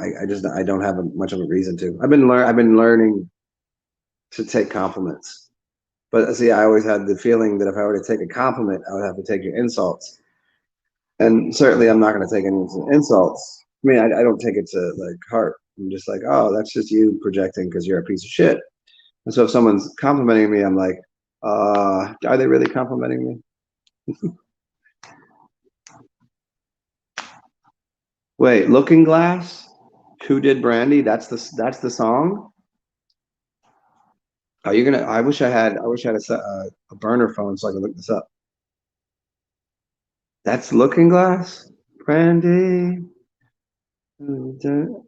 have much of a reason to. I've been learning to take compliments. But see, I always had the feeling that if I were to take a compliment, I would have to take your insults. And certainly I'm not going to take any insults. I mean, I don't take it to like heart. I'm just like, oh, that's just you projecting because you're a piece of shit. And so if someone's complimenting me, I'm like, are they really complimenting me? Wait, Looking Glass? Who did Brandy? That's the song? Are you gonna? I wish I had a burner phone so I could look this up. That's Looking Glass, Brandy.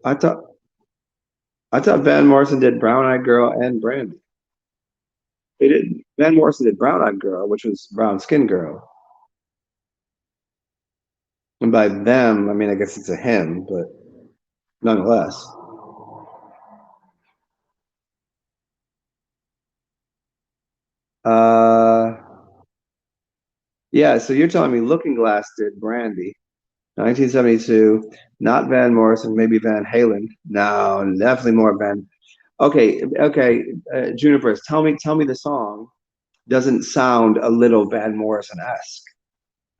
I thought I thought Van Morrison did Brown Eyed Girl and Brandy. He did. Van Morrison did Brown Eyed Girl, which was Brown Skin Girl. And by them, I mean I guess it's a him, but nonetheless. Yeah, so you're telling me Looking Glass did Brandy, 1972, not Van Morrison, maybe Van Halen. No, definitely more Van. Okay, okay, Junipers, tell me the song doesn't sound a little Van Morrison-esque.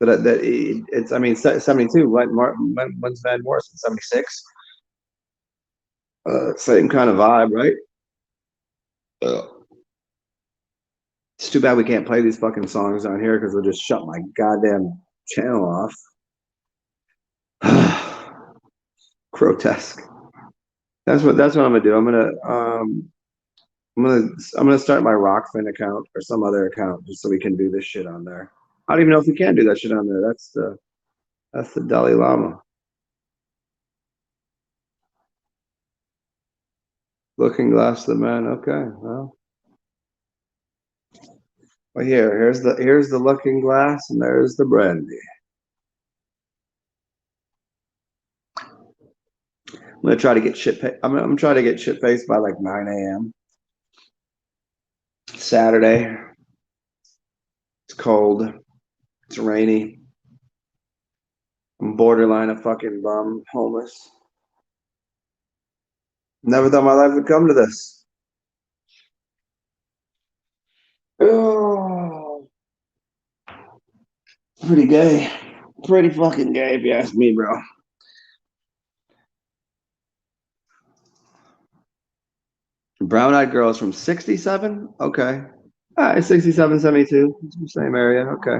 It's, I mean, 72, when's Van Morrison? 76? Same kind of vibe, right? It's too bad we can't play these fucking songs on here because they'll just shut my goddamn channel off. Grotesque. That's what I'm gonna do. I'm gonna start my Rockfin account or some other account just so we can do this shit on there. I don't even know if we can do that shit on there. That's the Dalai Lama. Looking Glass the Man. Okay, well here's the Looking Glass and there's the Brandy. I'm gonna try to get shit. I'm trying to get shit faced by like 9 a.m. Saturday. It's cold. It's rainy. I'm borderline a fucking bum, homeless. Never thought my life would come to this. Oh, pretty gay. Pretty fucking gay, if you ask me, bro. Brown Eyed Girls from 67? Okay. All right, 67, 72. Same area. Okay.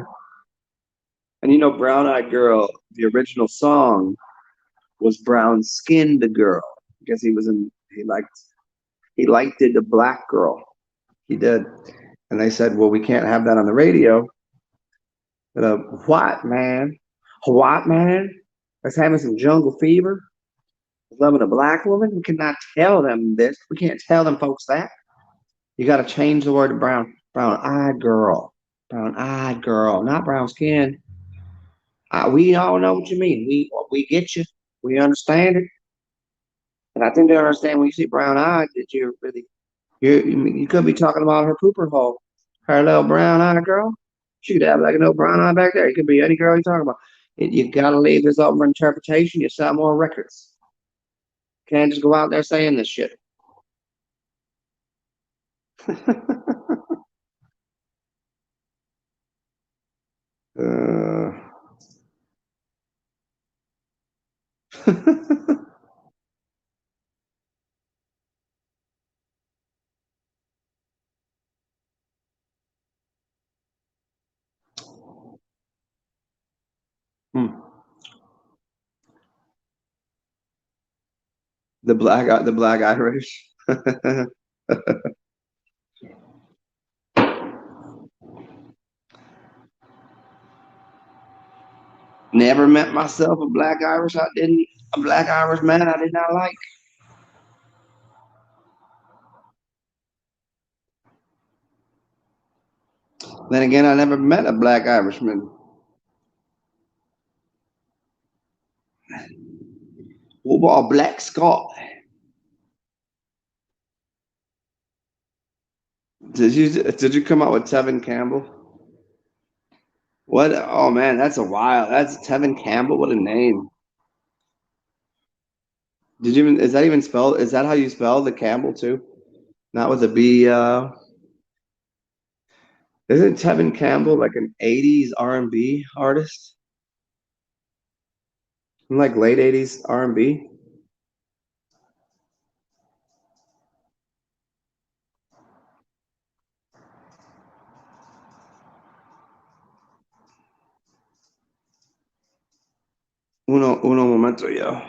And you know, Brown Eyed Girl, the original song was Brown Skinned Girl because he liked it, a black girl. He did. And they said, well, we can't have that on the radio. But a white man that's having some jungle fever, loving a black woman. We cannot tell them this. We can't tell them folks that. You got to change the word to brown eyed girl, brown eyed girl, not brown skin. We all know what you mean. We get you. We understand it. And I think they understand when you see brown eyed that you're really you could be talking about her pooper hole, her little brown eyed girl. She could have like a little brown eye back there. It could be any girl you're talking about. You got to leave this open for interpretation. You sell more records. Can't just go out there saying this shit. uh, hmm. The black Irish. Never met myself a black Irish. A black Irish man I did not like. Then again, I never met a black Irishman. What about a black Scot? Did you come out with Tevin Campbell? What? Oh man, that's a wild. That's Tevin Campbell. What a name. Did you even? Is that even spelled? Is that how you spell the Campbell too? Not with a B. Isn't Tevin Campbell like an '80s R&B artist? Like late '80s R&B. Uno momento, yo.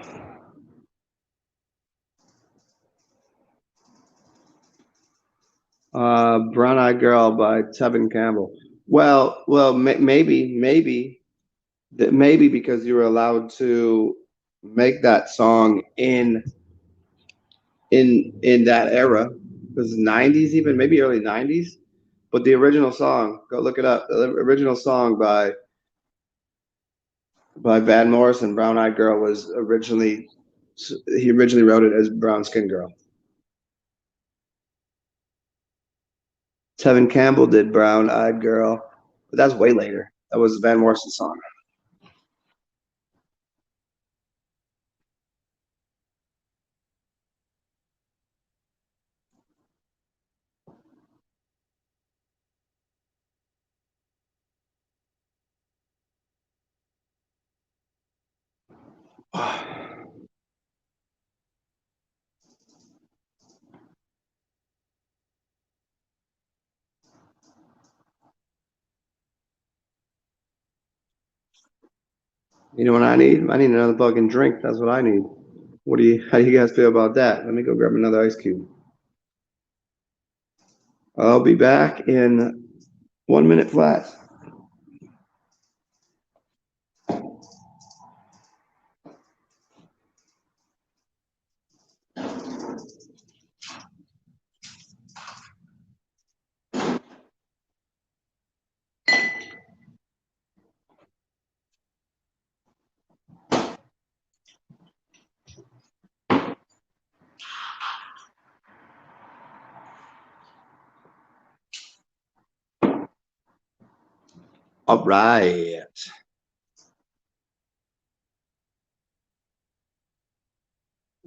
Brown Eyed Girl by Tevin Campbell. Well, maybe because you were allowed to make that song in that era, it was '90s, even maybe early '90s. But the original song, go look it up. The original song by Van Morrison, Brown Eyed Girl, was originally So he originally wrote it as Brown Skin Girl. Tevin Campbell did Brown Eyed Girl, but that's way later. That was Van Morrison's song. You know what I need? I need another fucking drink. That's what I need. How do you guys feel about that? Let me go grab another ice cube. I'll be back in 1 minute flat. All right.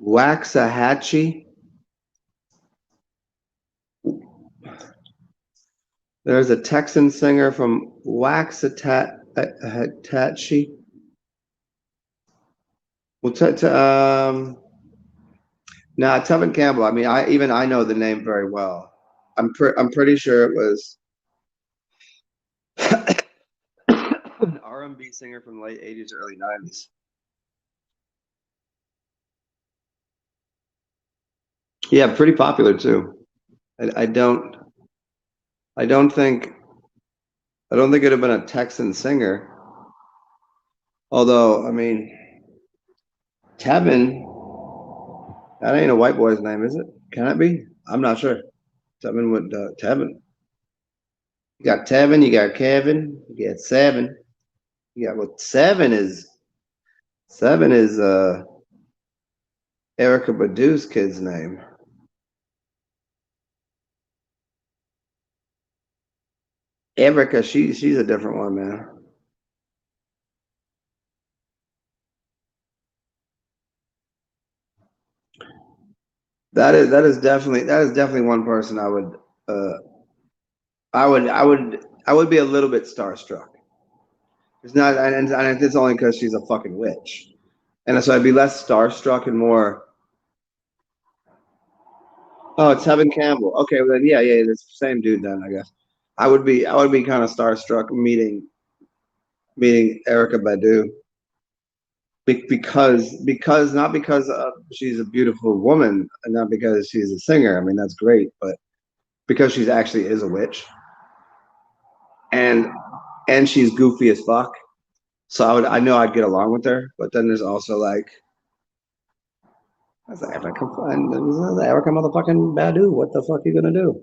Waxahachie. There's a Texan singer from Waxahachie. Well, now Tevin Campbell. I mean, I know the name very well. I'm pretty sure it was an R&B singer from the late '80s, early '90s. Yeah, pretty popular too. I don't I don't think it'd have been a Texan singer. Although, I mean, Tevin, that ain't a white boy's name, is it? Can it be? I'm not sure. Tevin would Tevin. You got Tevin, you got Kevin, you got Seven. You got well, Seven is Erica Badu's kid's name. Erica, she's a different one, man. That is definitely one person uh I would be a little bit starstruck. It's not, and it's only because she's a fucking witch, and so I'd be less starstruck and more. Oh, it's Tevin Campbell. Okay, well then, yeah, it's the same dude then, I guess. I would be kind of starstruck meeting Erica Badu because not because she's a beautiful woman and not because she's a singer. I mean, that's great, but because she's actually is a witch and she's goofy as fuck. So I know I'd get along with her, but then there's also like I was like, if I come find Erica motherfucking Badu, what the fuck are you gonna do?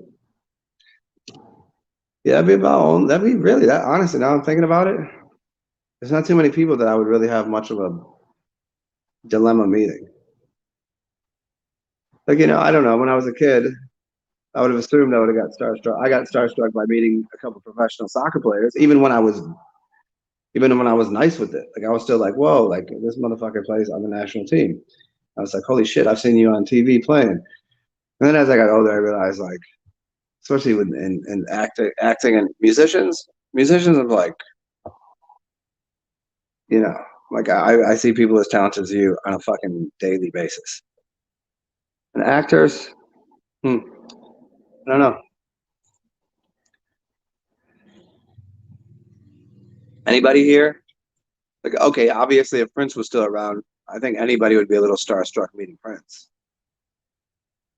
Yeah, that'd be really that honestly, now I'm thinking about it, there's not too many people that I would really have much of a dilemma meeting. Like, I don't know, when I was a kid, I would have assumed I would have got starstruck. I got starstruck by meeting a couple professional soccer players, even when I was nice with it. Like I was still like, whoa, like this motherfucker plays on the national team. I was like, holy shit, I've seen you on TV playing. And then as I got older, I realized like, especially in acting and musicians are like, you know, like I see people as talented as you on a fucking daily basis. And actors, I don't know. Anybody here? Like, okay, obviously, if Prince was still around, I think anybody would be a little starstruck meeting Prince.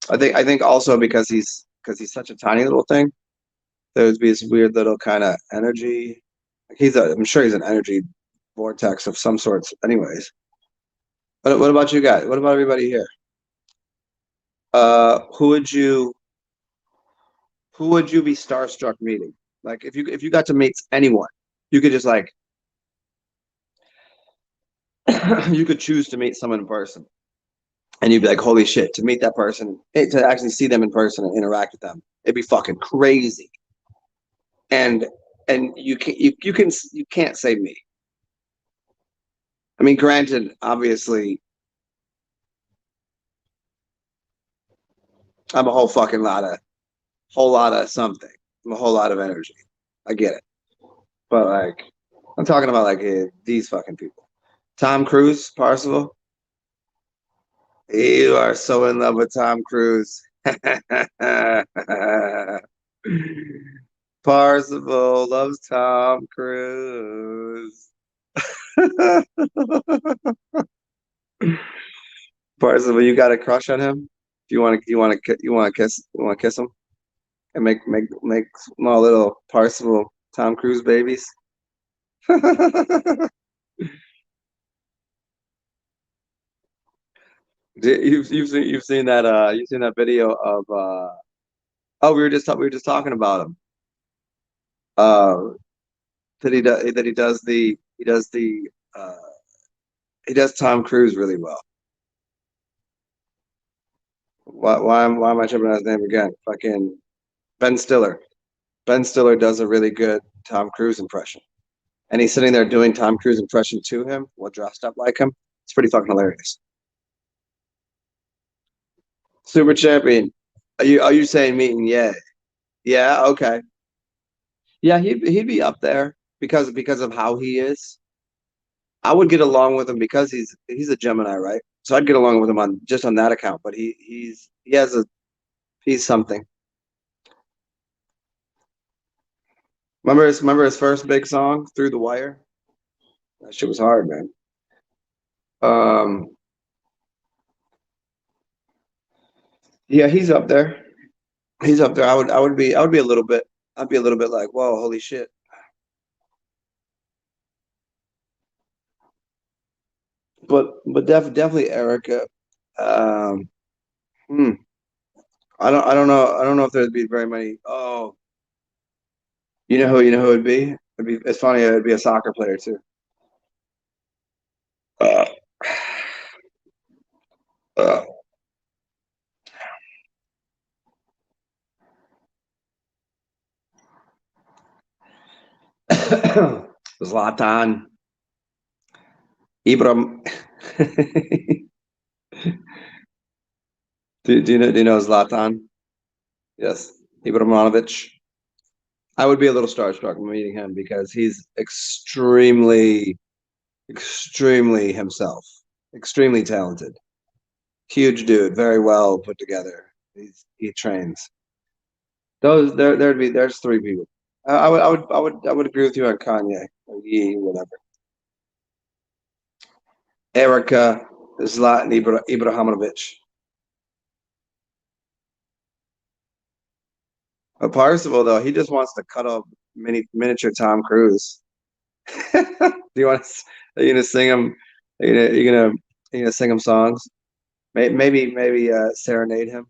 I think also because he's such a tiny little thing, there would be this weird little kind of energy. Like I'm sure he's an energy vortex of some sorts. Anyways, what about you guys? What about everybody here? Uh, who would you who would you be starstruck meeting? Like if you got to meet anyone, you could just like you could choose to meet someone in person. and you'd be like, holy shit, to meet that person, to actually see them in person and interact with them, it'd be fucking crazy. And you can't say me. I mean, granted, obviously, I'm a whole lot of something. I'm a whole lot of energy. I get it, but like, I'm talking about like these fucking people. Tom Cruise, Parzival. You are so in love with Tom Cruise. Parzival loves Tom Cruise. Parzival, you got a crush on him? You want to kiss him and make small little Parzival Tom Cruise babies. You've seen that video of oh we were just talking about him. Uh, that uh he does Tom Cruise really well. Why am I tripping on his name again? Fucking Ben Stiller. Ben Stiller does a really good Tom Cruise impression. And he's sitting there doing Tom Cruise impression to him while dressed up like him. It's pretty fucking hilarious. Super champion. Are you saying meeting? Yeah. Yeah, okay. Yeah, he'd be up there because of how he is. I would get along with him because he's a Gemini, right? So I'd get along with him on just on that account. But he's something. Remember his first big song, Through the Wire? That shit was hard, man. Um, yeah, he's up there. He's up there. I would be a little bit. I'd be a little bit like, whoa, holy shit. Definitely Erica. Um, hmm. I don't know if there'd be very many. Oh, you know who it'd be? It's funny. It'd be a soccer player too. Uh, uh, Zlatan, Ibram. Do you know Zlatan? Yes, Ibrahimovic. I would be a little starstruck meeting him because he's extremely himself, extremely talented, huge dude, very well put together. He trains. There's three people. I would agree with you on Kanye or Ye, whatever. Erica, Zlatan Ibrahimovic. But Parsifal though, he just wants to cut up miniature Tom Cruise. Do you want to? Are you gonna sing him? Are you gonna sing him songs? Maybe serenade him.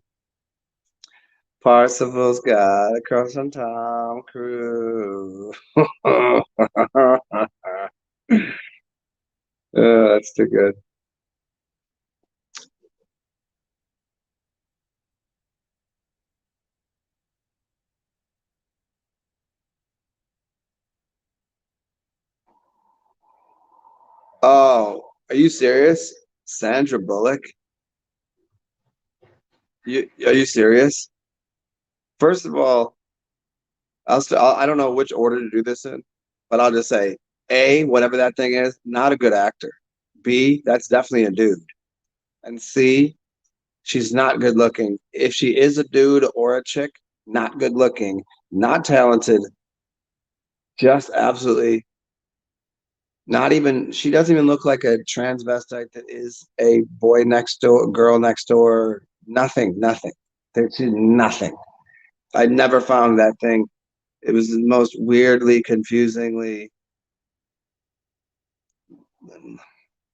Parsifal's got a crush on Tom Cruise. That's too good. Oh, are you serious? Sandra Bullock? Are you serious? First of all, I don't know which order to do this in, but I'll just say A, whatever that thing is, not a good actor. B, that's definitely a dude. And C, she's not good looking. If she is a dude or a chick, not good looking, not talented, just absolutely not even, she doesn't even look like a transvestite that is a boy next door, girl next door, nothing. There's nothing. I never found that thing. It was the most weirdly, confusingly.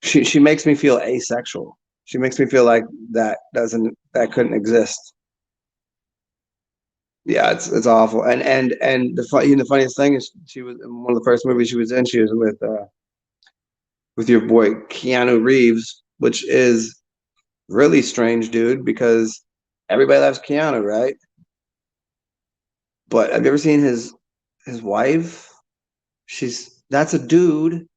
She makes me feel asexual. She makes me feel like that couldn't exist. Yeah, it's awful. And the funniest thing is she was in one of the first movies she was in. She was with your boy Keanu Reeves, which is Really strange dude because everybody loves Keanu, right? But have you ever seen his wife? That's a dude.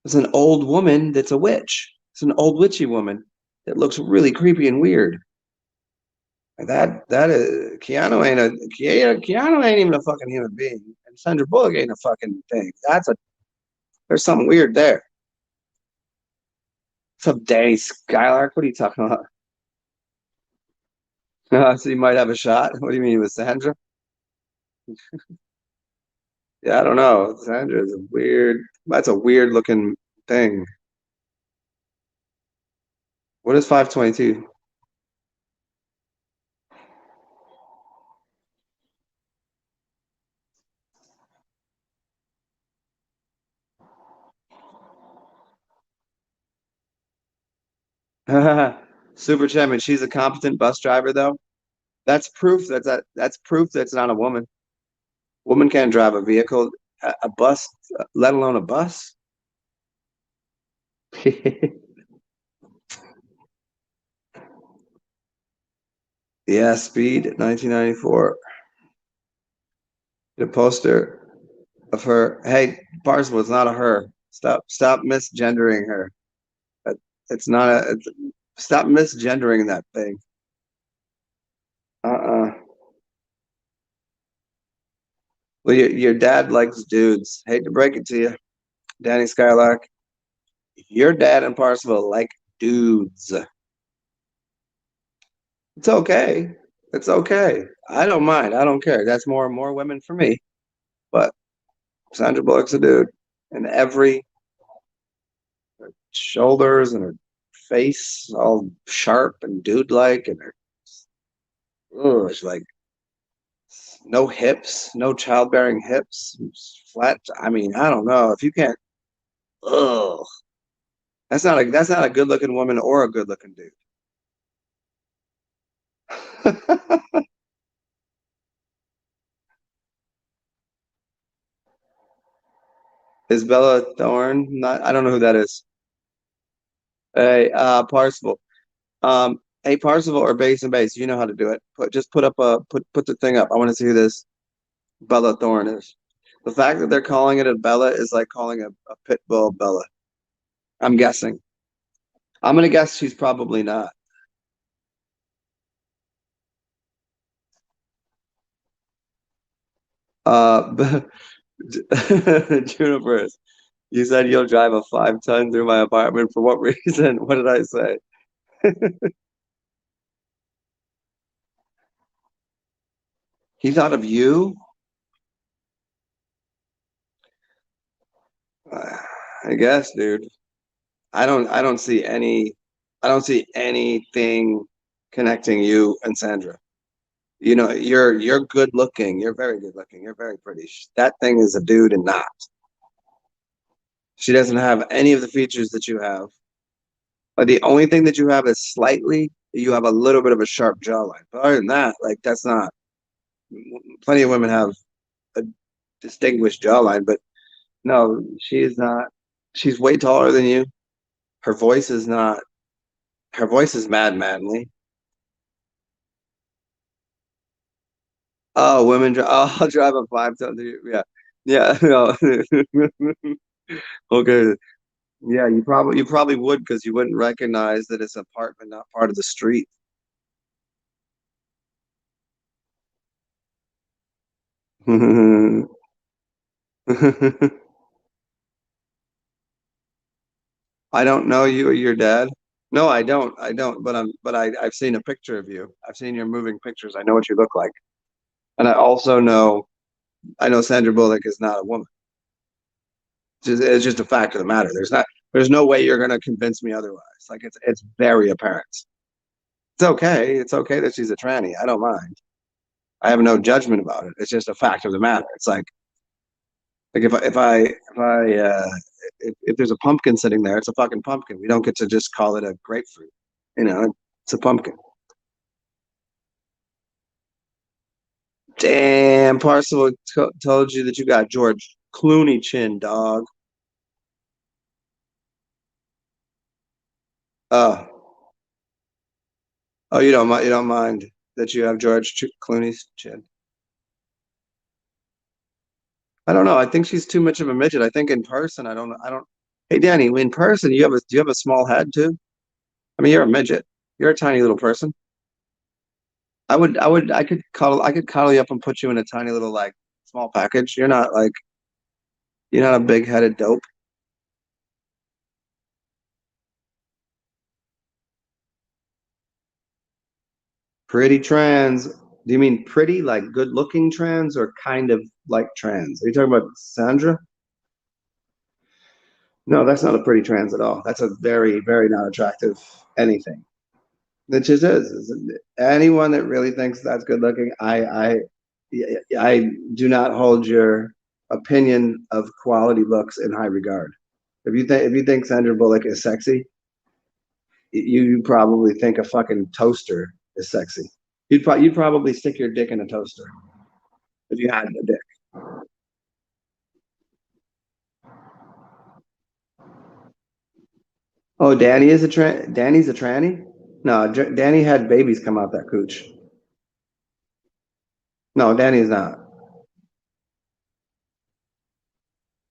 It's an old woman that's a witch. It's an old witchy woman that looks really creepy and weird. That is Keanu ain't even a fucking human being, and Sandra Bullock ain't a fucking thing. There's something weird there. What's up, Danny Skylark? What are you talking about? So you might have a shot. What do you mean with Sandra? Yeah, I don't know. Sandra is a weird. That's a weird looking thing. What is 522? Super Chairman. She's a competent bus driver, though. That's proof that's not a woman. Woman can't drive a vehicle, a bus, let alone a bus. Yeah, Speed, 1994. The poster of her. Hey, Parzival, it's not a her. Stop misgendering her. That- It's not a. Stop misgendering that thing. Uh-uh. Well, your dad likes dudes. Hate to break it to you, Danny Skylark. Your dad and Parzival like dudes. It's okay. It's okay. I don't mind. I don't care. That's more women for me. But Sandra Bullock's a dude. And every shoulders and her face all sharp and dude-like and her she's like no hips, no childbearing hips, flat. I mean, I don't know. If you can't ugh. That's not a good-looking woman or a good-looking dude. Is Bella Thorne not I don't know who that is. Hey, Parsival. Hey, Parzival or base and base, you know how to do it. Just put the thing up. I want to see who this Bella Thorne is. The fact that they're calling it a Bella is like calling a pit bull Bella. I'm guessing. I'm gonna guess she's probably not. But Juniper's. You said you'll drive a 5 ton through my apartment for what reason? What did I say? He thought of you? I guess, dude. I don't see anything connecting you and Sandra. You know, you're good looking. You're very good looking. You're very pretty. That thing is a dude and not. She doesn't have any of the features that you have. Like the only thing that you have is you have a little bit of a sharp jawline. But other than that, like that's not plenty of women have a distinguished jawline, but no, she is not. She's way taller than you. Her voice is not her voice is mad manly. Oh, oh, I'll drive a 5 ton. Yeah. Yeah. No. Okay. Yeah, you probably would because you wouldn't recognize that it's an apartment, not part of the street. I don't know you or your dad. No, I don't. I don't. I've seen a picture of you. I've seen your moving pictures. I know what you look like, and I know Sandra Bullock is not a woman. It's just a fact of the matter. There's no way you're gonna convince me otherwise. Like it's very apparent. It's okay. It's okay that she's a tranny. I don't mind. I have no judgment about it. It's just a fact of the matter. It's like if there's a pumpkin sitting there, it's a fucking pumpkin. We don't get to just call it a grapefruit. You know, it's a pumpkin. Damn, Parcel told you that you got George Clooney chin, dog. Oh, Oh, you don't mind that you have Clooney's chin. I don't know. I think she's too much of a midget. I think in person, I don't. Hey, Danny, in person, do you have a small head too? I mean, you're a midget. You're a tiny little person. I could cuddle you up and put you in a tiny little like small package. You're not a big-headed dope. Pretty trans. Do you mean pretty, like good-looking trans, or kind of like trans? Are you talking about Sandra? No, that's not a pretty trans at all. That's a very, very not attractive anything. It just is. Anyone that really thinks that's good looking, I do not hold your opinion of quality looks in high regard. If you think Sandra Bullock is sexy, you probably think a fucking toaster is sexy. You'd probably stick your dick in a toaster if you had a dick. Oh, Danny's a tranny? No, Danny had babies come out that cooch. No, Danny's not.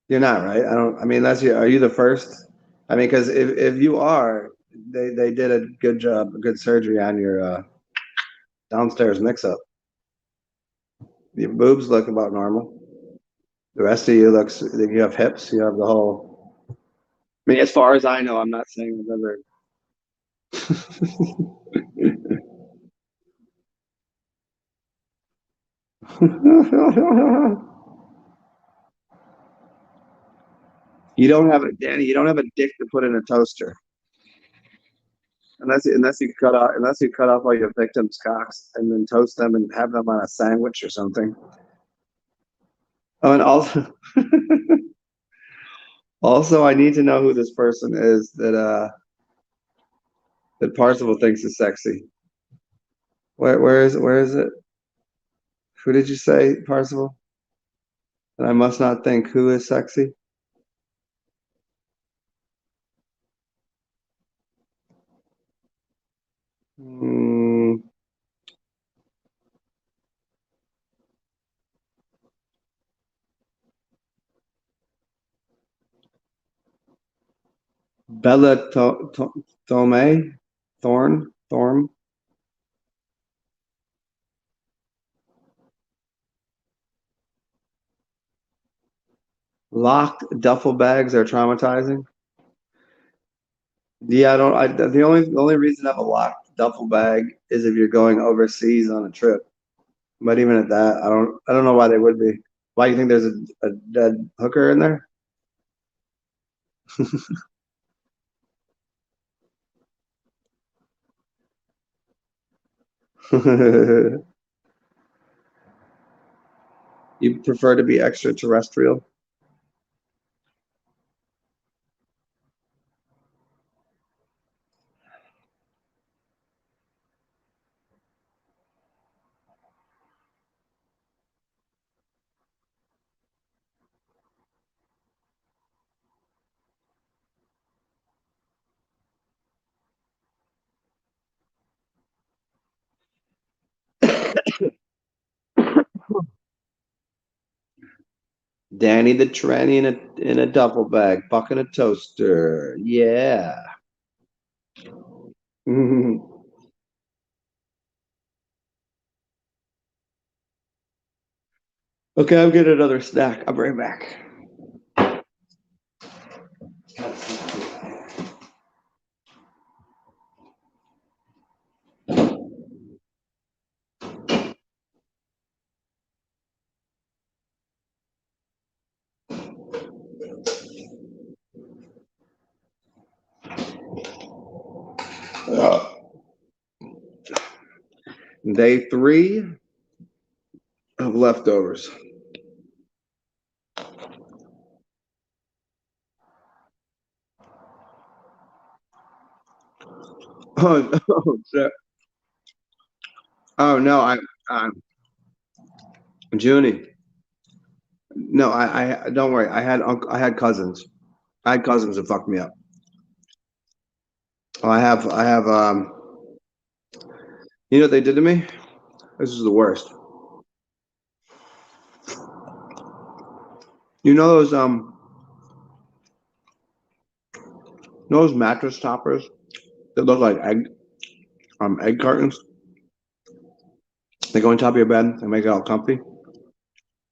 You're not, right? I mean, are you the first? I mean, because if you are, they did a good job, a good surgery on your downstairs mix-up. Your boobs look about normal. The rest of you you have hips, you have the whole. I mean, as far as I know, I'm not saying I've ever. Danny, you don't have a dick to put in a toaster. Unless you cut off all your victims' cocks and then toast them and have them on a sandwich or something. Oh, and also also I need to know who this person is that Parzival thinks is sexy. Where is it? Who did you say, Parzival? And I must not think who is sexy. Hmm, Bella Thome? Thorm? Locked duffel bags are traumatizing. Yeah, I don't. The only reason I have a locked duffel bag is if you're going overseas on a trip. But even at that, I don't know why they would be. Why you think there's a dead hooker in there? You prefer to be extraterrestrial? Danny the tranny in a duffel bag, fucking a toaster. Yeah. Okay, I'm getting another snack. I'll be right back. Uh, Day three of leftovers. Oh, oh, shit. Oh no, Junie. No, I don't worry. I had cousins. I had cousins that fucked me up. I have You know what they did to me? This is the worst. You know those mattress toppers that look like egg cartons? They go on top of your bed and make it all comfy.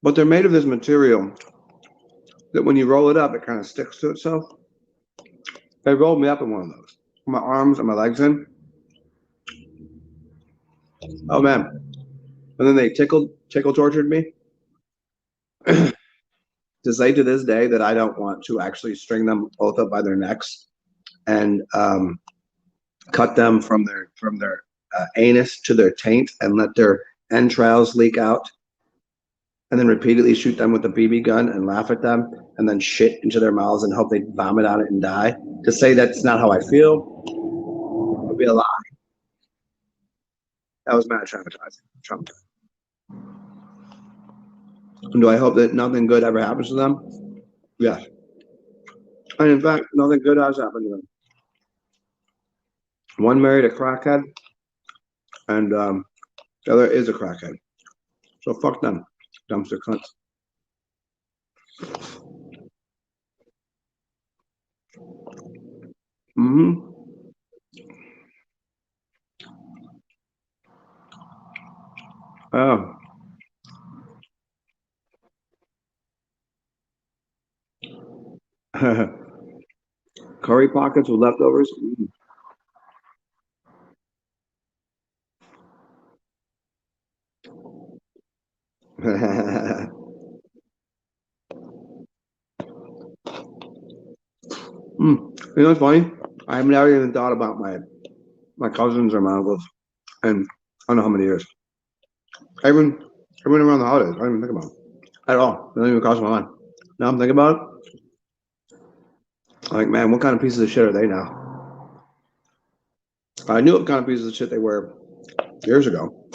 But they're made of this material that when you roll it up, it kind of sticks to itself. They rolled me up in one of those. My arms and my legs in. Oh man. And then they tickle tortured me. To say to this day that I don't want to actually string them both up by their necks and cut them from their anus to their taint and let their entrails leak out, and then repeatedly shoot them with a BB gun and laugh at them, and then shit into their mouths and hope they vomit on it and die. To say that's not how I feel would be a lie. That was mad traumatizing. And do I hope that nothing good ever happens to them? Yes. And in fact, nothing good has happened to them. One married a crackhead, and the other is a crackhead. So fuck them, dumpster cunts. Mm-hmm. Oh. Curry pockets with leftovers. You know what's funny? I've never even thought about my cousins or my uncles, and I don't know how many years. Even around the holidays, I don't even think about it at all. It doesn't even cross my mind. Now I'm thinking about it. Like, man, what kind of pieces of shit are they now? I knew what kind of pieces of shit they were years ago.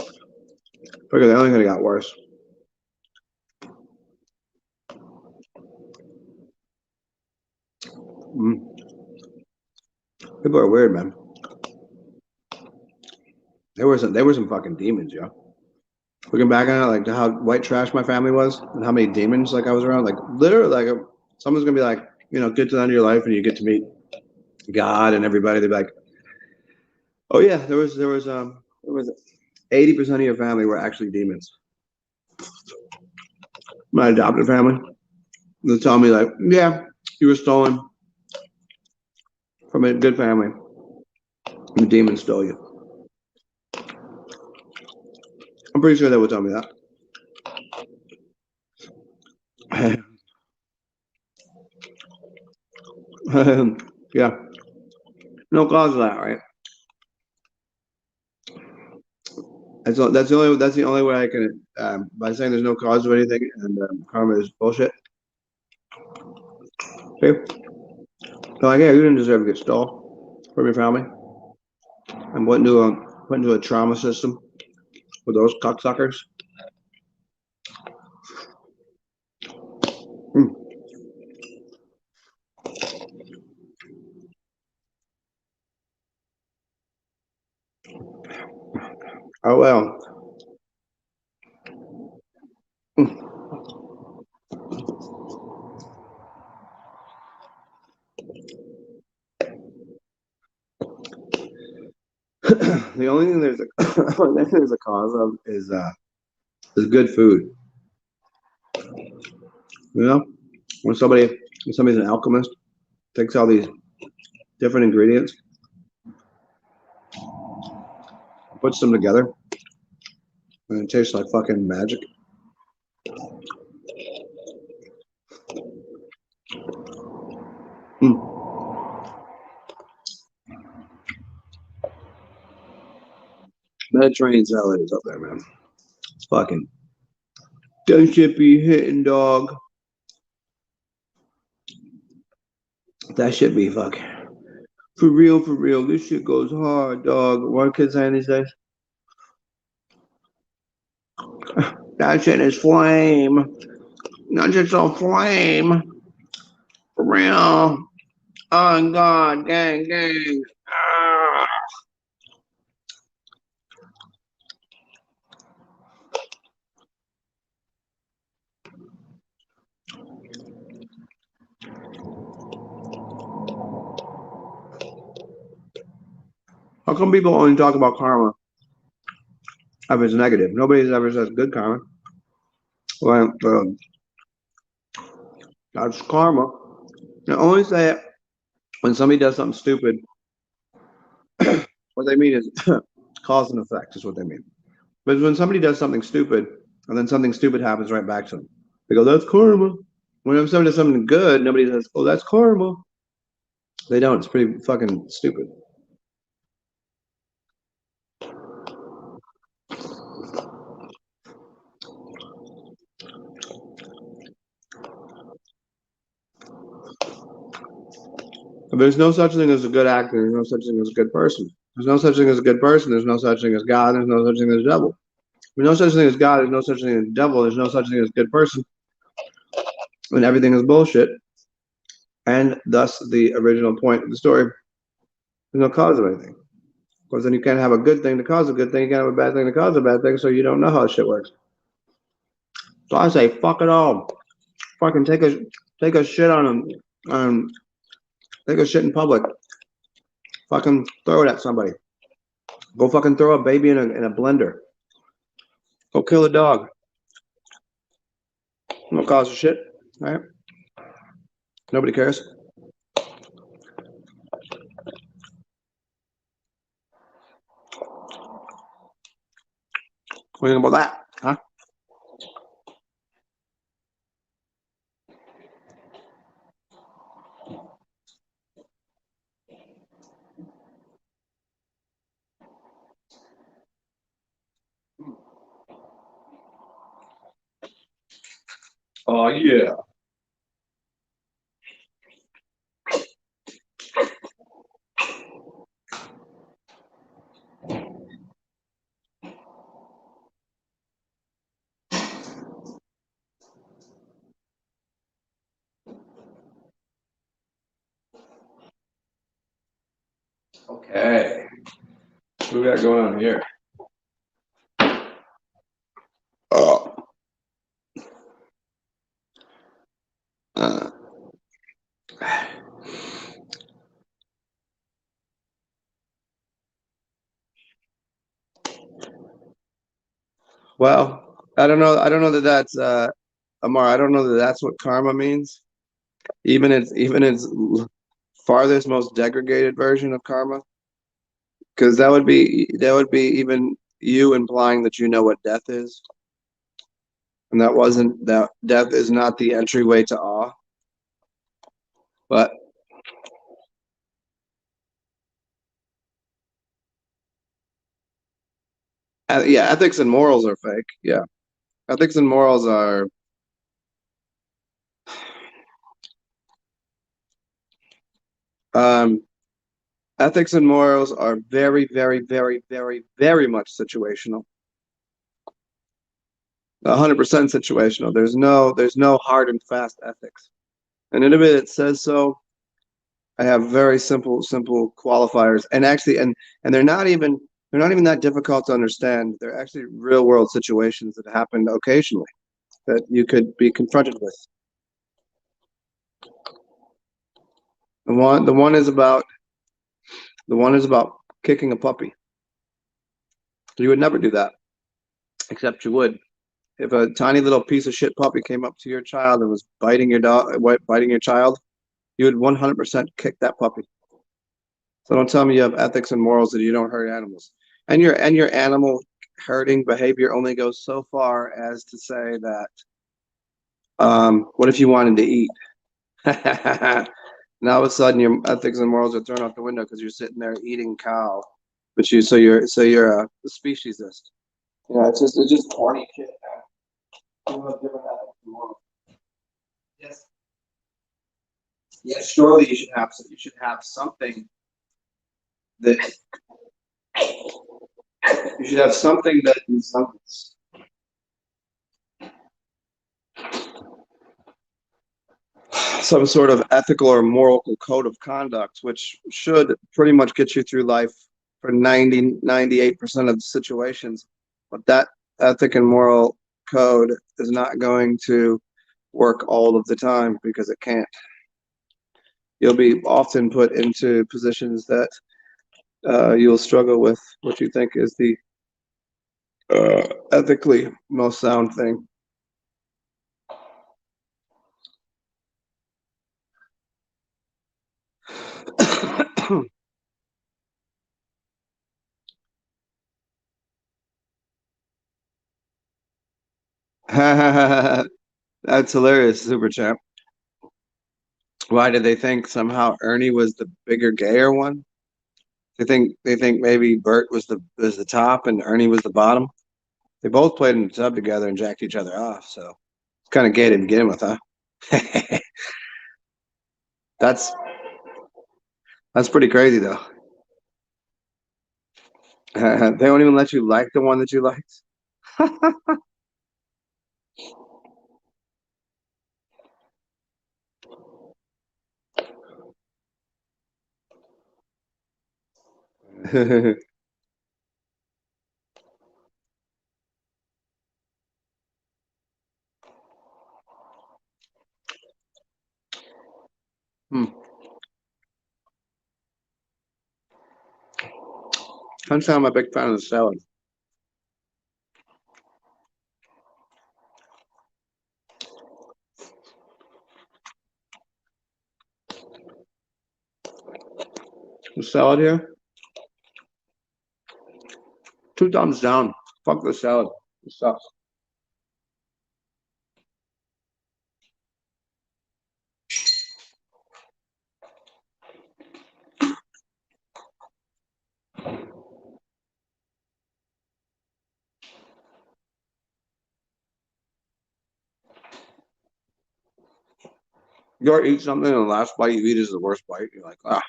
Figure they only could have got worse. Mm. People are weird, man. They were some fucking demons, yo. Looking back on it, like how white trash my family was, and how many demons like I was around, like literally, like someone's gonna be like, get to the end of your life and you get to meet God and everybody. They'd be like, oh yeah, there was 80% of your family were actually demons. My adopted family, they tell me like, yeah, you were stolen from a good family, and the demon stole you. I'm pretty sure they would tell me that. Yeah, no cause of that, right? That's the only way I can by saying there's no cause of anything and karma is bullshit. Okay, so like, yeah, you didn't deserve to get stole from your family and went into a trauma system with those cocksuckers. Hmm. Oh well. Hmm. The only thing there's only thing there's a cause of is good food. You know, when somebody's an alchemist, takes all these different ingredients, puts them together, and it tastes like fucking magic. Mm. Mediterranean salad is up there, man. It's fucking. That shit be hitting, dog. That shit be fucking. For real, for real. This shit goes hard, dog. What are kids saying these days? That shit is flame. Not just a flame. For real. Oh, God. Gang, gang. Ah. How come people only talk about karma if it's negative? Nobody's ever said good karma. Well, that's karma. They only say it when somebody does something stupid. What they mean is cause and effect is what they mean. But when somebody does something stupid and then something stupid happens right back to them, they go, that's karma. When somebody does something good, nobody says, oh, that's karma. They don't. It's pretty fucking stupid. There's no such thing as a good actor. There's no such thing as a good person. There's no such thing as a good person. There's no such thing as God. There's no such thing as devil. There's no such thing as God. There's no such thing as devil. There's no such thing as good person. And everything is bullshit. And thus, the original point of the story, there's no cause of anything. Because then you can't have a good thing to cause a good thing. You can't have a bad thing to cause a bad thing. So you don't know how shit works. So I say, fuck it all. Fucking take a shit on them. Take a shit in public. Fucking throw it at somebody. Go fucking throw a baby in a blender. Go kill a dog. No cause of shit, right? Nobody cares. What do you think about that, huh? Oh yeah. Okay. What we got going on here? Oh. Uh, well, I don't know. I don't know that that's Amar. I don't know that that's what karma means. Even its farthest, most degraded version of karma, because that would be even you implying that you know what death is, and that death is not the entryway to awe. But yeah, ethics and morals are fake. Yeah, ethics and morals are um, ethics and morals are very, very, very, very, very much situational. 100% situational. There's no hard and fast ethics. And anybody that says so, I have very simple qualifiers. And actually, and they're not even that difficult to understand. They're actually real world situations that happen occasionally that you could be confronted with. The one is about kicking a puppy. You would never do that, except you would. If a tiny little piece of shit puppy came up to your child and was biting your child, you would 100% kick that puppy. So don't tell me you have ethics and morals that you don't hurt animals. And your animal hurting behavior only goes so far as to say that, what if you wanted to eat? Now all of a sudden your ethics and morals are thrown out the window because you're sitting there eating cow, but you're a speciesist. Yeah, it's just corny shit. People have different ethics and morals. Yes, yes, surely you should have something that you should have something that resembles some sort of ethical or moral code of conduct, which should pretty much get you through life for 98% of situations. But that ethic and moral code is not going to work all of the time because it can't. You'll be often put into positions that you'll struggle with what you think is the ethically most sound thing. That's hilarious, Super Champ. Why did they think somehow Ernie was the bigger, gayer one? They think maybe Bert was the top and Ernie was the bottom. They both played in the tub together and jacked each other off, so it's kind of gay to begin with, huh? That's that's pretty crazy though. They don't even let you like the one that you liked. Hmm. Can't say I'm a big fan of the salad. The salad here, two thumbs down. Fuck the salad. It sucks. You ever eat something and the last bite you eat is the worst bite? You're like, ah.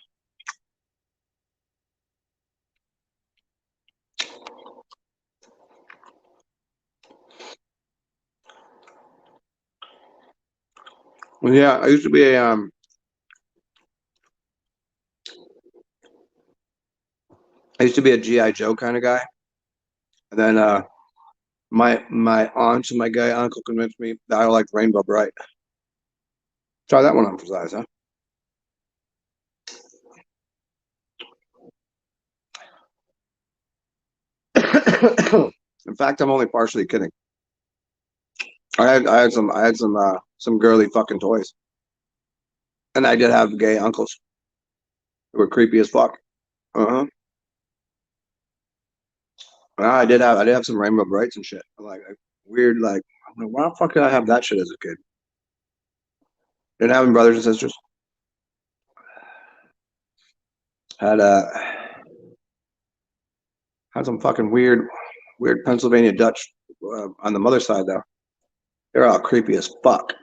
Well, yeah, I used to be a GI Joe kind of guy, and then my aunt and my guy uncle convinced me that I liked Rainbow Bright. Try that one on for size, huh? In fact, I'm only partially kidding. I had some girly fucking toys, and I did have gay uncles who were creepy as fuck. Uh-huh. I did have some Rainbow Brights and shit. Like weird, like I'm like, why the fuck did I have that shit as a kid? Didn't have any brothers and sisters. Had had some fucking weird Pennsylvania Dutch on the mother side though. They're all creepy as fuck.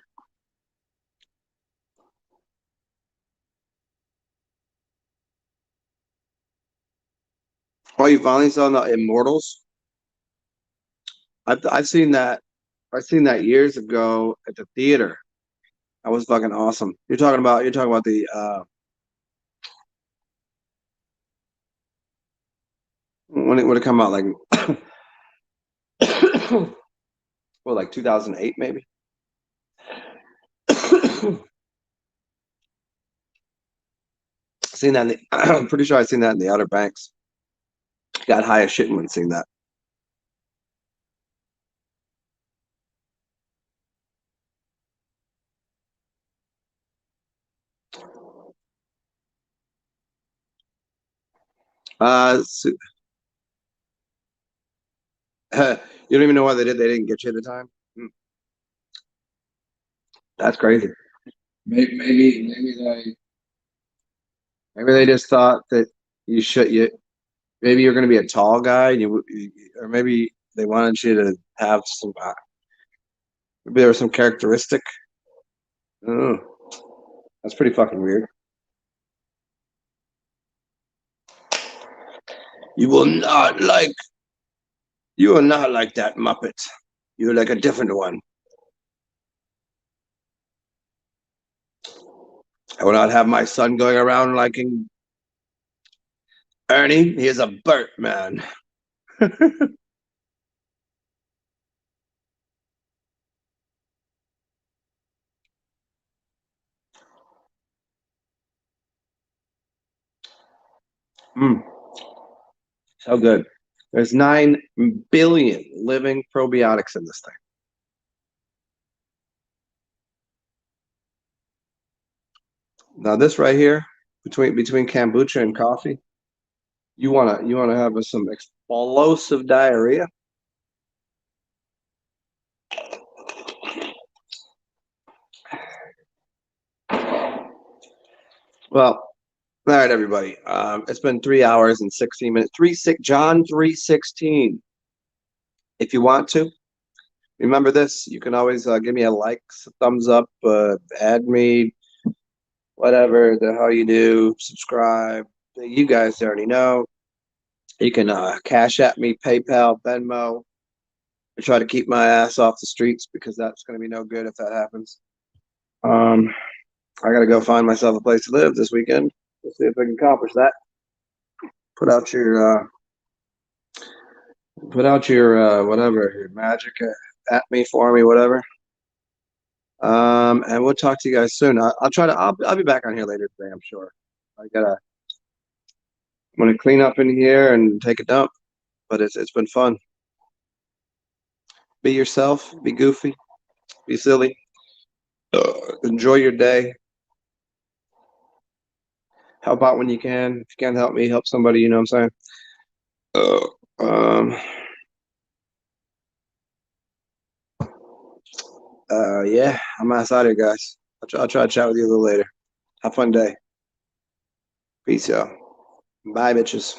Oh, you finally saw the Immortals? I've seen that. I've seen that years ago at the theater. That was fucking awesome. You're talking about the when it come out like well like 2008 maybe. Seen that in the, I'm pretty sure I seen that in the Outer Banks. Got high as shit when seeing that. So, you don't even know why they didn't get you at the time. Hmm, that's crazy. Maybe they just thought that you should you maybe you're going to be a tall guy and or maybe they wanted you to have some maybe there was some characteristic. I don't know. That's pretty fucking weird. You will not like you are not like that Muppet. You're like a different one. I will not have my son going around liking Ernie. He is a Burt man. Mm. So good. There's 9 billion living probiotics in this thing. Now this right here, between kombucha and coffee, you wanna have some explosive diarrhea. Well, all right, everybody. It's been 3 hours and 16 minutes. John 3:16. If you want to, remember this. You can always give me a like, thumbs up, add me, whatever the hell you do, subscribe. You guys already know. You can cash at me, PayPal, Venmo. I try to keep my ass off the streets because that's going to be no good if that happens. I got to go find myself a place to live this weekend. Let's see if I can accomplish that. Put out your whatever, your magic at me, for me, whatever. And we'll talk to you guys soon. I'll be back on here later today, I'm sure. I'm gonna clean up in here and take a dump, but it's been fun. Be yourself, be goofy, be silly. Enjoy your day. Help out when you can. If you can't help me, help somebody, you know what I'm saying? Um, yeah, I'm outside here, guys. I'll try to chat with you a little later. Have a fun day. Peace, y'all. Bye, bitches.